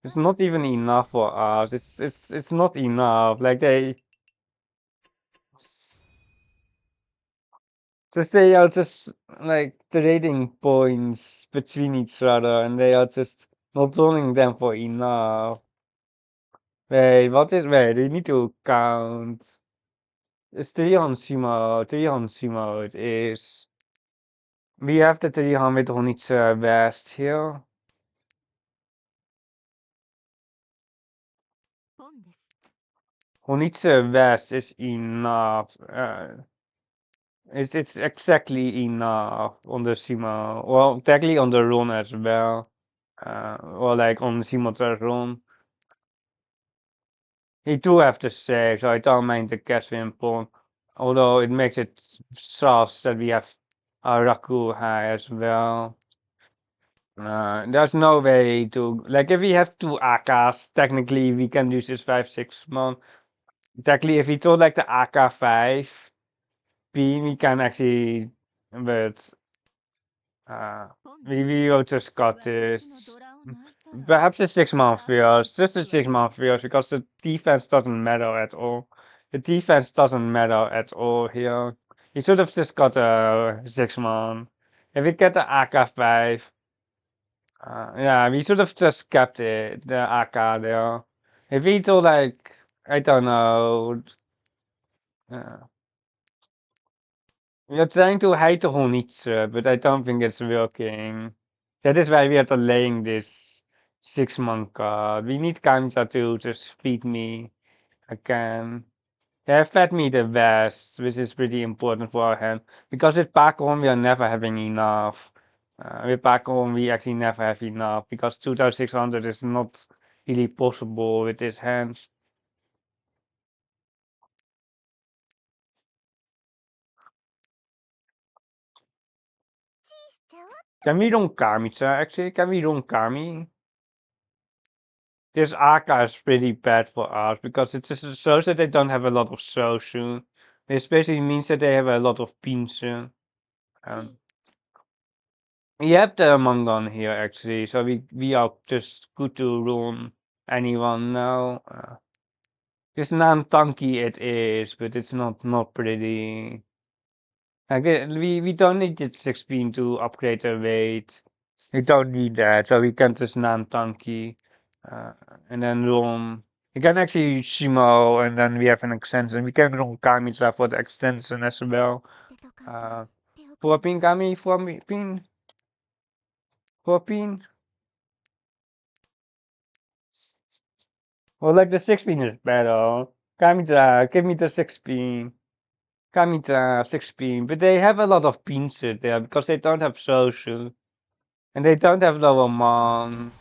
It's not even enough for us. It's not enough. Like they are just like trading points between each other, and they are just not rolling them for enough. Wait, we need to count. It's 300 300 it is. We have the 300 Honitsu West here. ポンです。 Honitsu West is enough. It's exactly enough on the Sima. Well, technically on the run as well. Or like on Simota's run. He do have to say, so I don't mind the cash win pawn. Although it makes it sus that we have Raku high as well. There's no way to, like, if we have two Akas, technically we can use this 5-6 mon. Technically, if we throw like the AK5 beam, we can actually, but we will just got this. Perhaps the 6-month viewers, just the 6-month viewers, because the defense doesn't matter at all. The defense doesn't matter at all here. You should have just got a 6-month. If we get the AK5, yeah, we should have just kept it, the AK there. If we do like, I don't know, we are trying to hide the Honitsu, but I don't think it's working. That is why we are delaying this 6-month card. We need Kamsa to just feed me again. They have fed me the best, which is pretty important for our hand. Because with Pakon, we are never having enough. With Pakon, we actually never have enough. Because 2600 is not really possible with this hand. Can we run Kamisa, actually? Can we run Kami? This Aka is pretty bad for us because it just shows that they don't have a lot of social. This basically means that they have a lot of pinsen. We have the Mangon here actually, so we are just good to run anyone now. This non-tanky it is, but it's not pretty. Like we don't need the 16 to upgrade the weight. We don't need that, so we can just non-tanky, and then run. We can actually use Shimo, and then we have an extension. We can run Kamisa for the extension as well. 4 pin Kami, 4 pin, 4 pin. Well, like the 6 pin is better. Kamita, give me the 6 pin. Kamita, 6 pin. But they have a lot of pins there because they don't have social. And they don't have lower mon.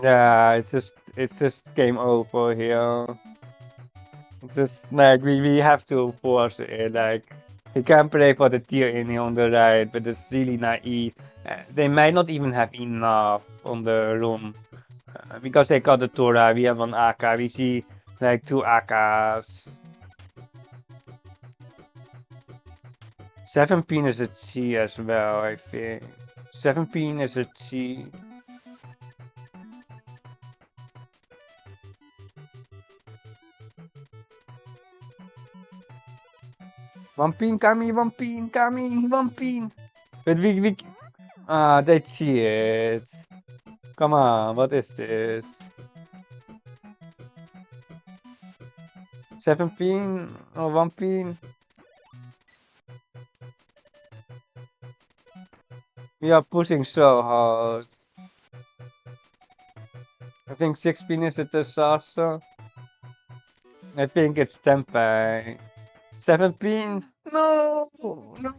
Yeah, it's just game over here. It's just like we have to force it. Like we can play for the tier in here on the right, but it's really naive. They might not even have enough on the room because they got the Torah. We have an AK. We see like 2 AKs. 7 pin is a T as well, I think. 7 pin is a T. One pin, Kami, one pin, Kami, one pin. But we they cheat. Come on, what is this? 7 pin or 1 pin? We are pushing so hard. I think 6 pin is a disaster. I think it's Tempeh. 7 pin? No! No!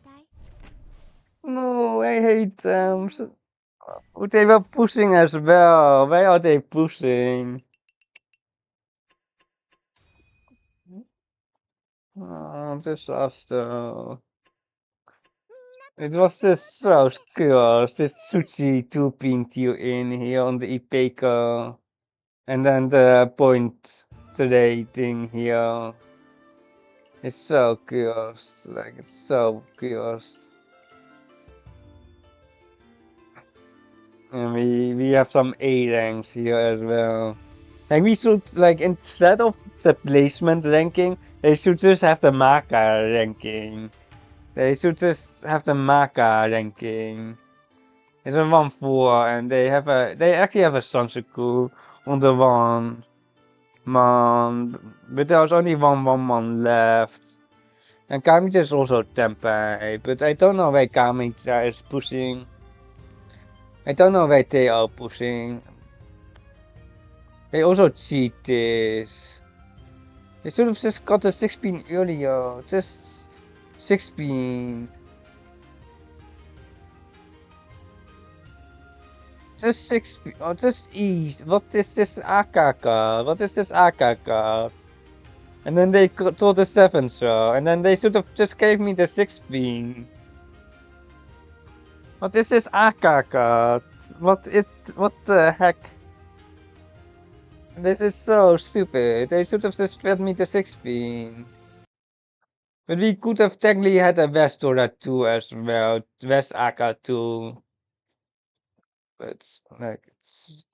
No, I hate them. They were pushing as well. Why are they pushing? Oh, disaster. It was just so scarce. This Tsuchi 2-pin tier in here on the Ipeka. And then the point today thing here. It's so cursed, like it's so cursed. And we have some A ranks here as well. Like we should like instead of the placement ranking, they should just have the Maka ranking. They should just have the Maka ranking. It's a 1-4 and they actually have a Sansaku on the 1-man, but there's only one 1-man left. And Kamicha is also Tempai, but I don't know why Kamicha is pushing. I don't know why they are pushing. They also cheat this. They should have just got the 6-pin earlier. Just 6-pin. Just 6-pin. Oh, just ease. What is this AK card? What is this AK card? And then they told the 7 throw. And then they should have just gave me the 6-pin. What is this AK card? What the heck? This is so stupid. They should have just fed me the 6-pin. But we could have technically had a West Dora 2 as well. West AK 2. But like it's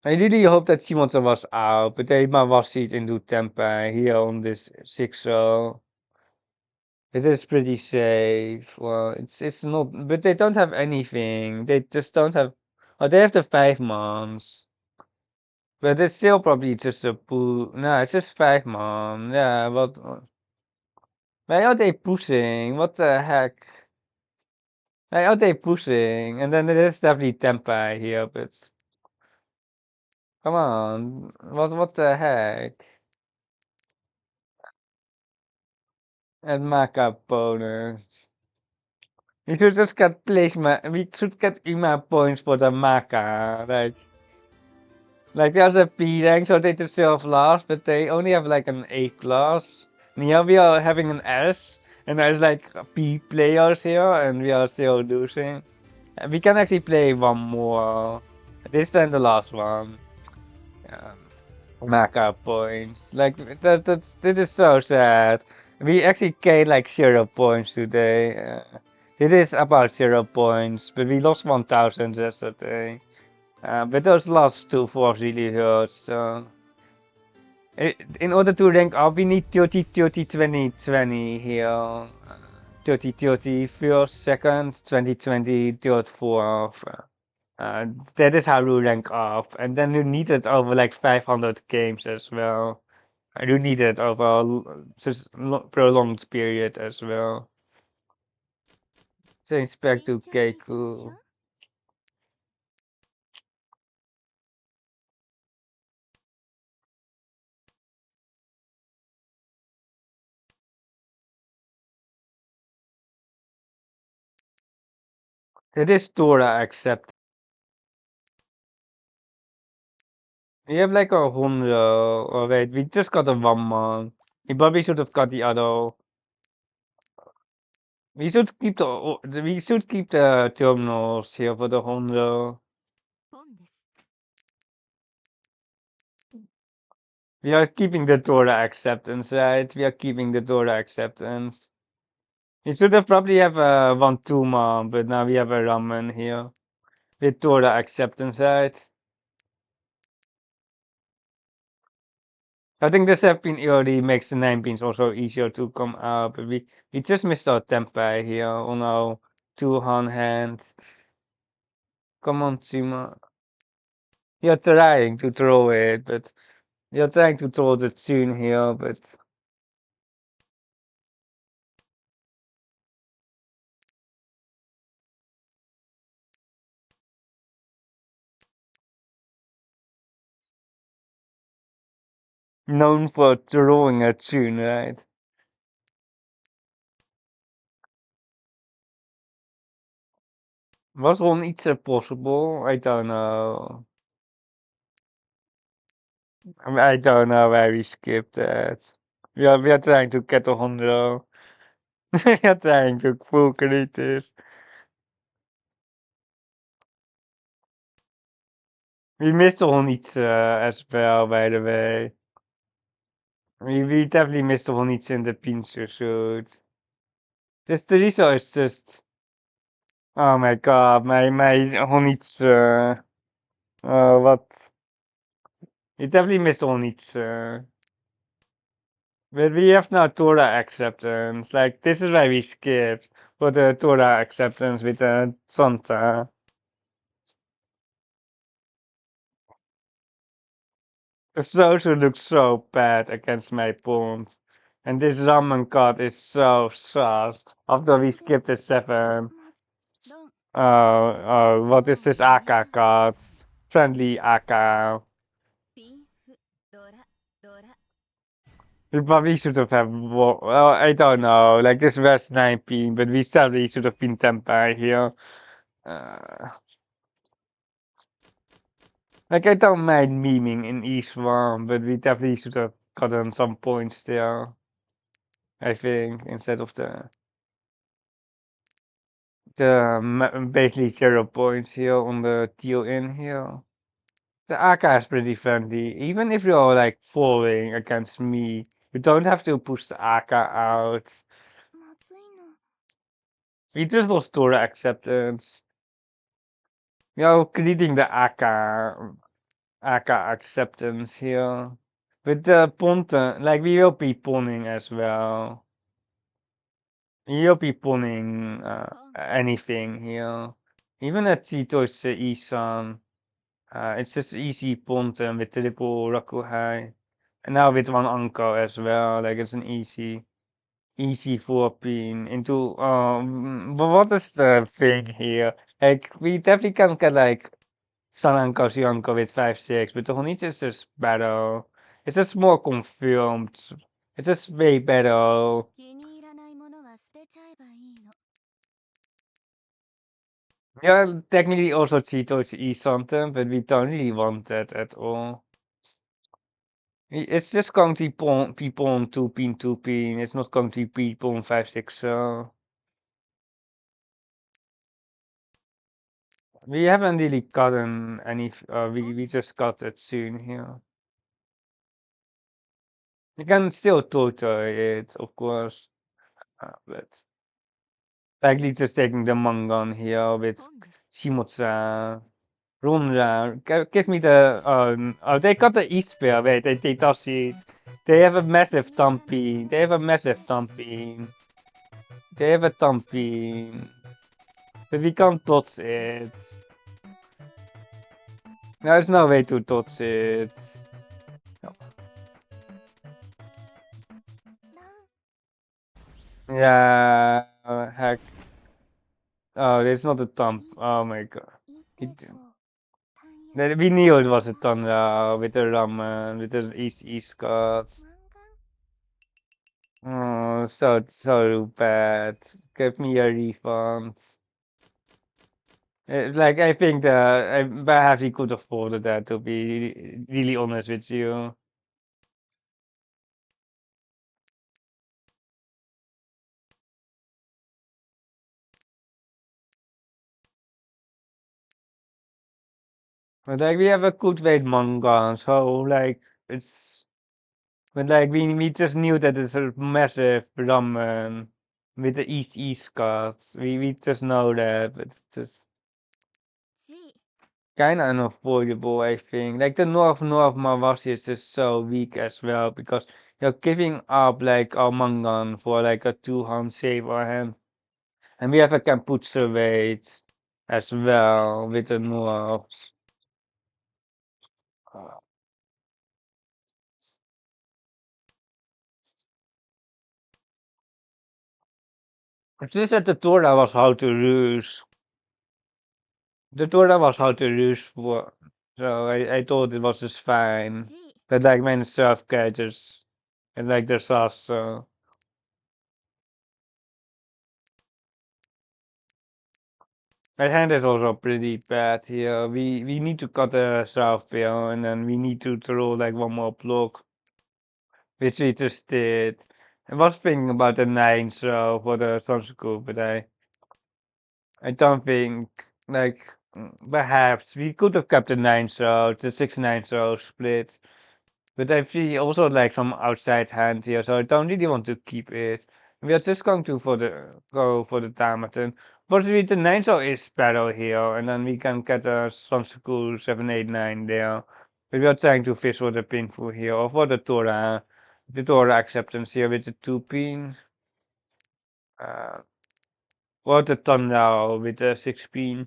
I really hope that Simonson was out, but they might was it into Tempe here on this 6-0. It is pretty safe. Well, it's not, but they don't have anything. They just don't have. Oh, they have the 5 months, but it's still probably just a pull. No, it's just 5 months. Yeah, but why are they pushing? What the heck? Why are they pushing? And then there's definitely Tempe here, but come on, what the heck? And markup bonus. We should just get placement. We should get email points for the Maka. Like there's a B rank, so they deserve last, but they only have like an A class. And here we are having an S, and there's like B players here, and we are still losing. And we can actually play one more. This time the last one. Maka points. Like this is so sad. We actually gained like 0 points today. It is about 0 points, but we lost 1,000 yesterday. But those last 2 fours really hurt. So in order to rank up, we need 30, 30, 20, 20 here. 30, 30, first, second, 20, 20, third, fourth. That is how you rank up, and then you need it over like 500 games as well. And you need it over just prolonged period as well. Change back to Keiku. It is Tora accept. We have like a Honro. Oh wait, we just got a 1-man. We probably should have got the other. We should keep the terminals here for the Honro. We are keeping the Tora acceptance, right? We are keeping the Tora acceptance. We should have probably have a 1-2-man, but now we have a ramen here. With Tora acceptance, right? I think the 7-pin early makes the 9-pins also easier to come up. But we just missed our tempo here on our 2-hand hand. Come on, Tsuma. You're trying to throw it, but you're trying to throw the tune here, but known for throwing a tune, right? Was on iets possible? I don't know. I don't know why we skipped that. We are trying to get a 100. We are trying to full this. We missed on iets as well, by the way. We definitely missed the Honitsu in the pincher suit. This Teresa is just... Oh my god, my Honitsu. What? We definitely missed Honitsu. But we have now Torah acceptance. Like, this is why we skipped for the Torah acceptance with Santa. The social looks so bad against my pawns. And this ramen card is so sus. After we skipped the 7. What is this Aka card? Friendly Aka. We probably should have well, I don't know. Like, this was 19, but we sadly should have been Tempai here. Uh, like, I don't mind memeing in each one, but we definitely should have gotten some points there. I think, instead of the basically 0 points here on the teal in here. The Aka is pretty friendly. Even if you're like falling against me, you don't have to push the Aka out. We just will store the acceptance. We are creating the Aka acceptance here. With the Ponte, like we will be pawning as well. We will be pawning anything here. Even at Chito's Isan. It's just easy Ponte with triple Rakuhai. And now with one Anko as well. Like it's an easy 4-pin into but what is the thing here? Like we definitely can get like Sananko Sionko with 5-6, but the Honich is just better. It's just more confirmed. It's just way better. Yeah, technically also Cheeto to eat something, but we don't really want that at all. It's just going to be pawn 2-pin 2-pin. It's not going to be pawn 5-6, so we haven't really gotten any we just got it soon here. You can still tutor it, of course. But likely just taking the Mangon here with Shimotsa. Ronra, give me the oh they got the East Fair, wait, they does it. They have a massive thumping. They have a massive thumping. They have a thumping. But we can't dodge it. There's no way to dodge it. Yeah, heck. Oh, there's not a thump. Oh my god. We knew it was a thunder with the ramen, with the East cards. Oh, so bad. Give me a refund. Like I think perhaps he could afford that, to be really honest with you. But like we have a good weight manga, so like it's but like we just knew that it's a massive ramen with the East cards. We just know that, but it's just kinda unavoidable, I think. Like the North Mawasi is just so weak as well because you're giving up like our mangan for like a 2-hand save or hand. And we have a Kamputsu weight as well with the Norths. It's just that the Torah was how to lose. The Torah was how to lose for. So I thought it was just fine. But like when surf catches and like the sauce, so. My hand is also pretty bad here. We need to cut the south bill and then we need to throw like one more block. Which we just did. I was thinking about the 9 so for the Sansuku, but I don't think like perhaps we could have kept the 9 so the 6-9 so split. But I see also like some outside hand here, so I don't really want to keep it. We are just going to go for the Tamaton. Possibly the 9 is better here, and then we can get some school 789 there. But we are trying to fish for the pinful here, or for the Torah acceptance here with the 2-pin. Or the Thunder with the 6-pin.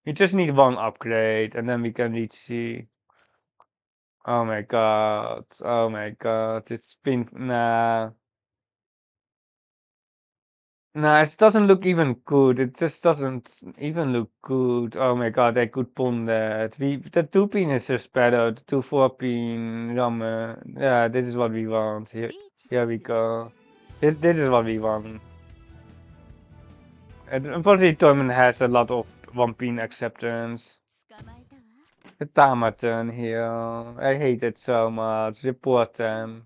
We just need one upgrade, and then we can reach C. Oh my god. Oh my god. It's been nah. Nah, it doesn't look even good. It just doesn't even look good. Oh my god, I could pawn that. The 2-pin is just better. The 2-4-pin yeah, this is what we want. Here we go. This is what we want. And unfortunately, Tournament has a lot of 1-pin acceptance. The Tamaton here. I hate it so much. Report them.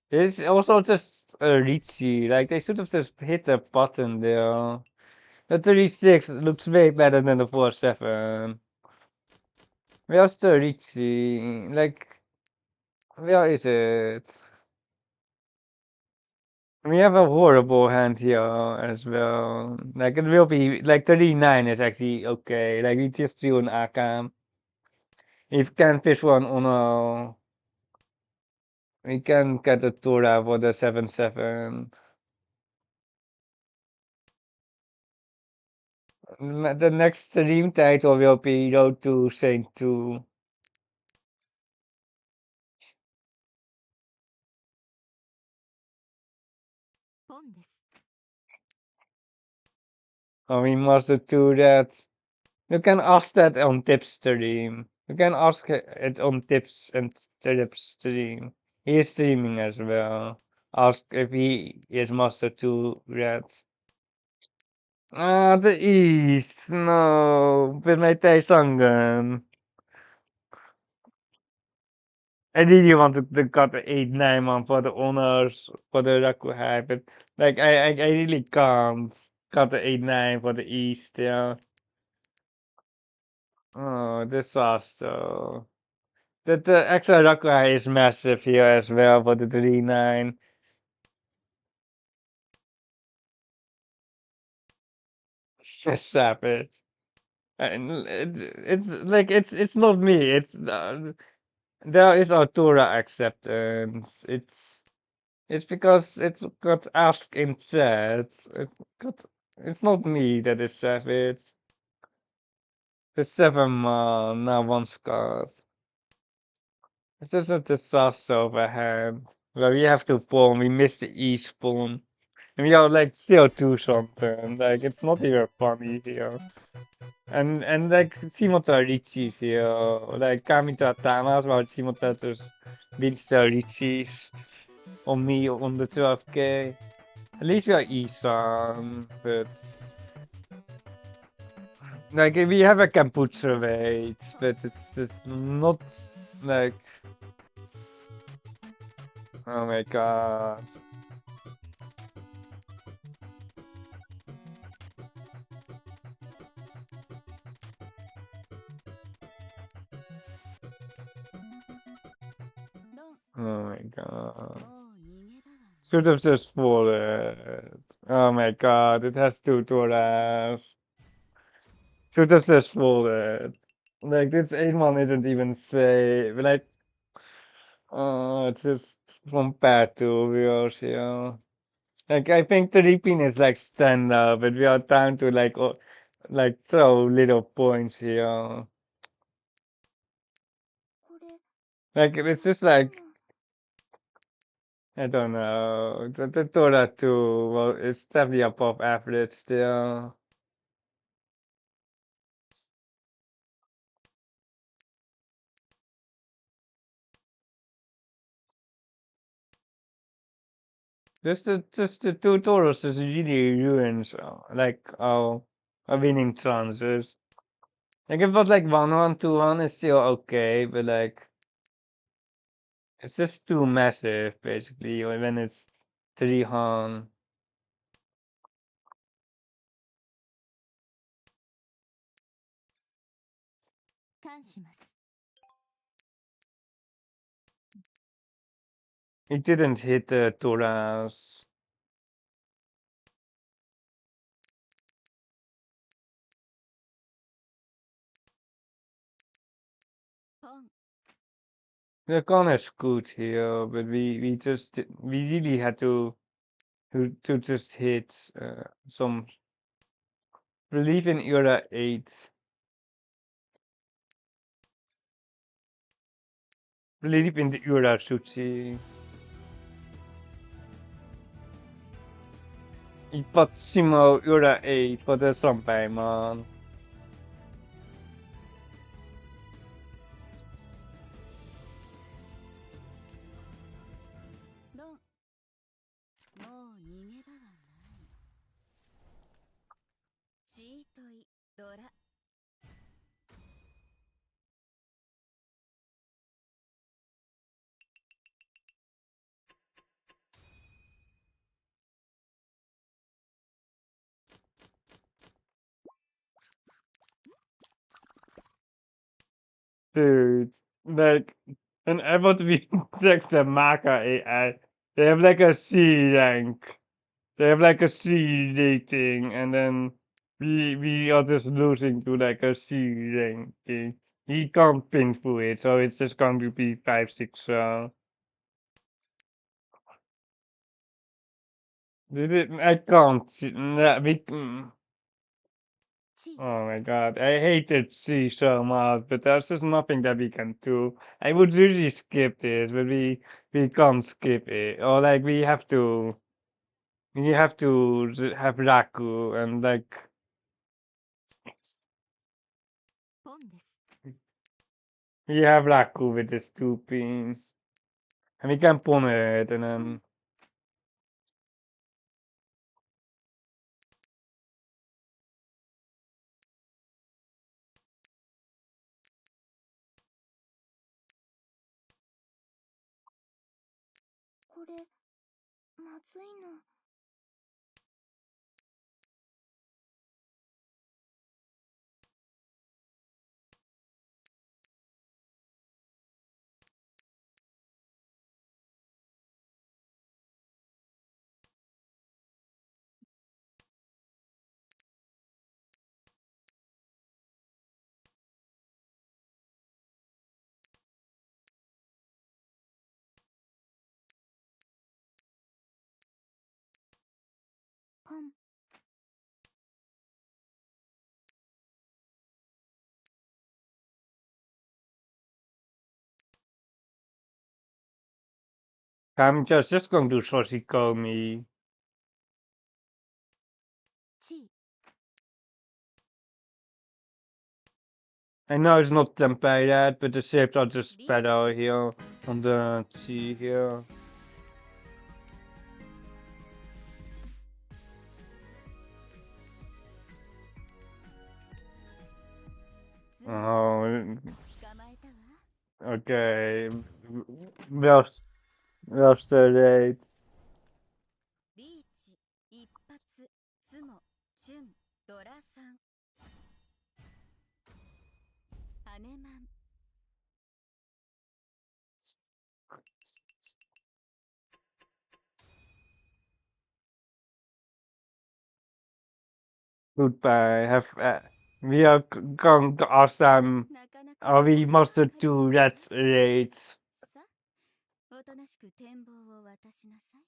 It's also just Riichi. Like, they should have just hit the button there. The 36 looks way better than the 47. Where's the Riichi? Like, where is it? We have a horrible hand here as well. Like, it will be, like, 39 is actually okay. Like, we just do an Akam. If can fish one, oh no. We can get a Tura for the 7-7. The next stream title will be Road to Saint 2. Oh, we must do that. You can ask that on Tips stream. You can ask it on Tips and Tips stream. He is streaming as well. Ask if he is Master 2 Red. Ah, the East. No. With my Taesangan. I really wanted to cut the 8-9 one for the honors for the Rakuhai, but like I really can't cut the 8-9 for the East, yeah. Oh, disaster. The extra Rakuhai is massive here as well for the 3-9. Savage. And it's like it's not me. There is Artura acceptance. It's because it's got asked in chat. Got, it's not me that is savage. The 7 now one card. It's just a disaster overhand. Where we have to pawn, we miss the east pawn. And we are like still 2 something. Like it's not even funny here. And like Simota Riichi here. Like Kamita Tamas, while Simota just beats the Riichis on me on the 12k. At least we are Isan, but like we have a kombucha weight, but it's just not like oh my god. Oh my god. Should have just folded. Oh my god, it has 2 Toras. Should have just folded. Like this 8-1 isn't even safe. Like it's just from bad to worse, yeah. Like I think the reaping is like standard, but we are down to like so little points here. Like it's just like I don't know. The Torah too. Well, it's definitely above average still. Just the 2 Toros is really ruins like our winning chances. Like if it was like 1-1, 2-1 is still okay, but like it's just too massive basically when it's 3-1. It didn't hit the Torahs. The gun is good here, but we really had to just hit some relief in era 8. Relief in the era Suchi. Ipatsimo era 8 for the Sampai man. 'Dude, like, and I want to be check the Maka AI. They have like a C rank. They have like a C rating, and then we are just losing to like a C ranking. He can't pin through it, so it's just going to be 5-6 round. I can't. Oh my god, I hated C so much, but there's just nothing that we can do. I would really skip this, but we can't skip it. Or like we have to have Raku and like we have Raku with his 2 pins. And we can pawn it and then これまずいの。ポン。I'm just going to Shoshikomi. チー。 I know it's not Tempai yet, but the shapes are just better here on the C here. Oh, okay. Well studied. リーチ一発ツモチュンドラさんハネマン Goodbye. We are going to ask them. なかな Are か we 面白 must か do った that raids? さおとなしく展望を渡しなさい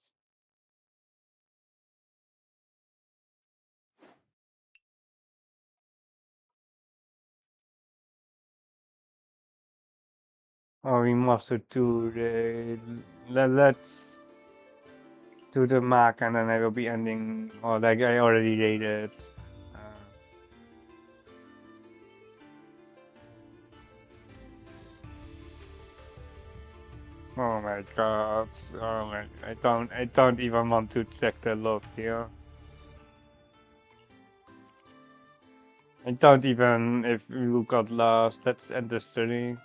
Or we must do the let's do the mark and then I will be ending or like I already rated. Oh my god. Oh my I don't even want to check the log here. I don't even if you got lost, let's end the story.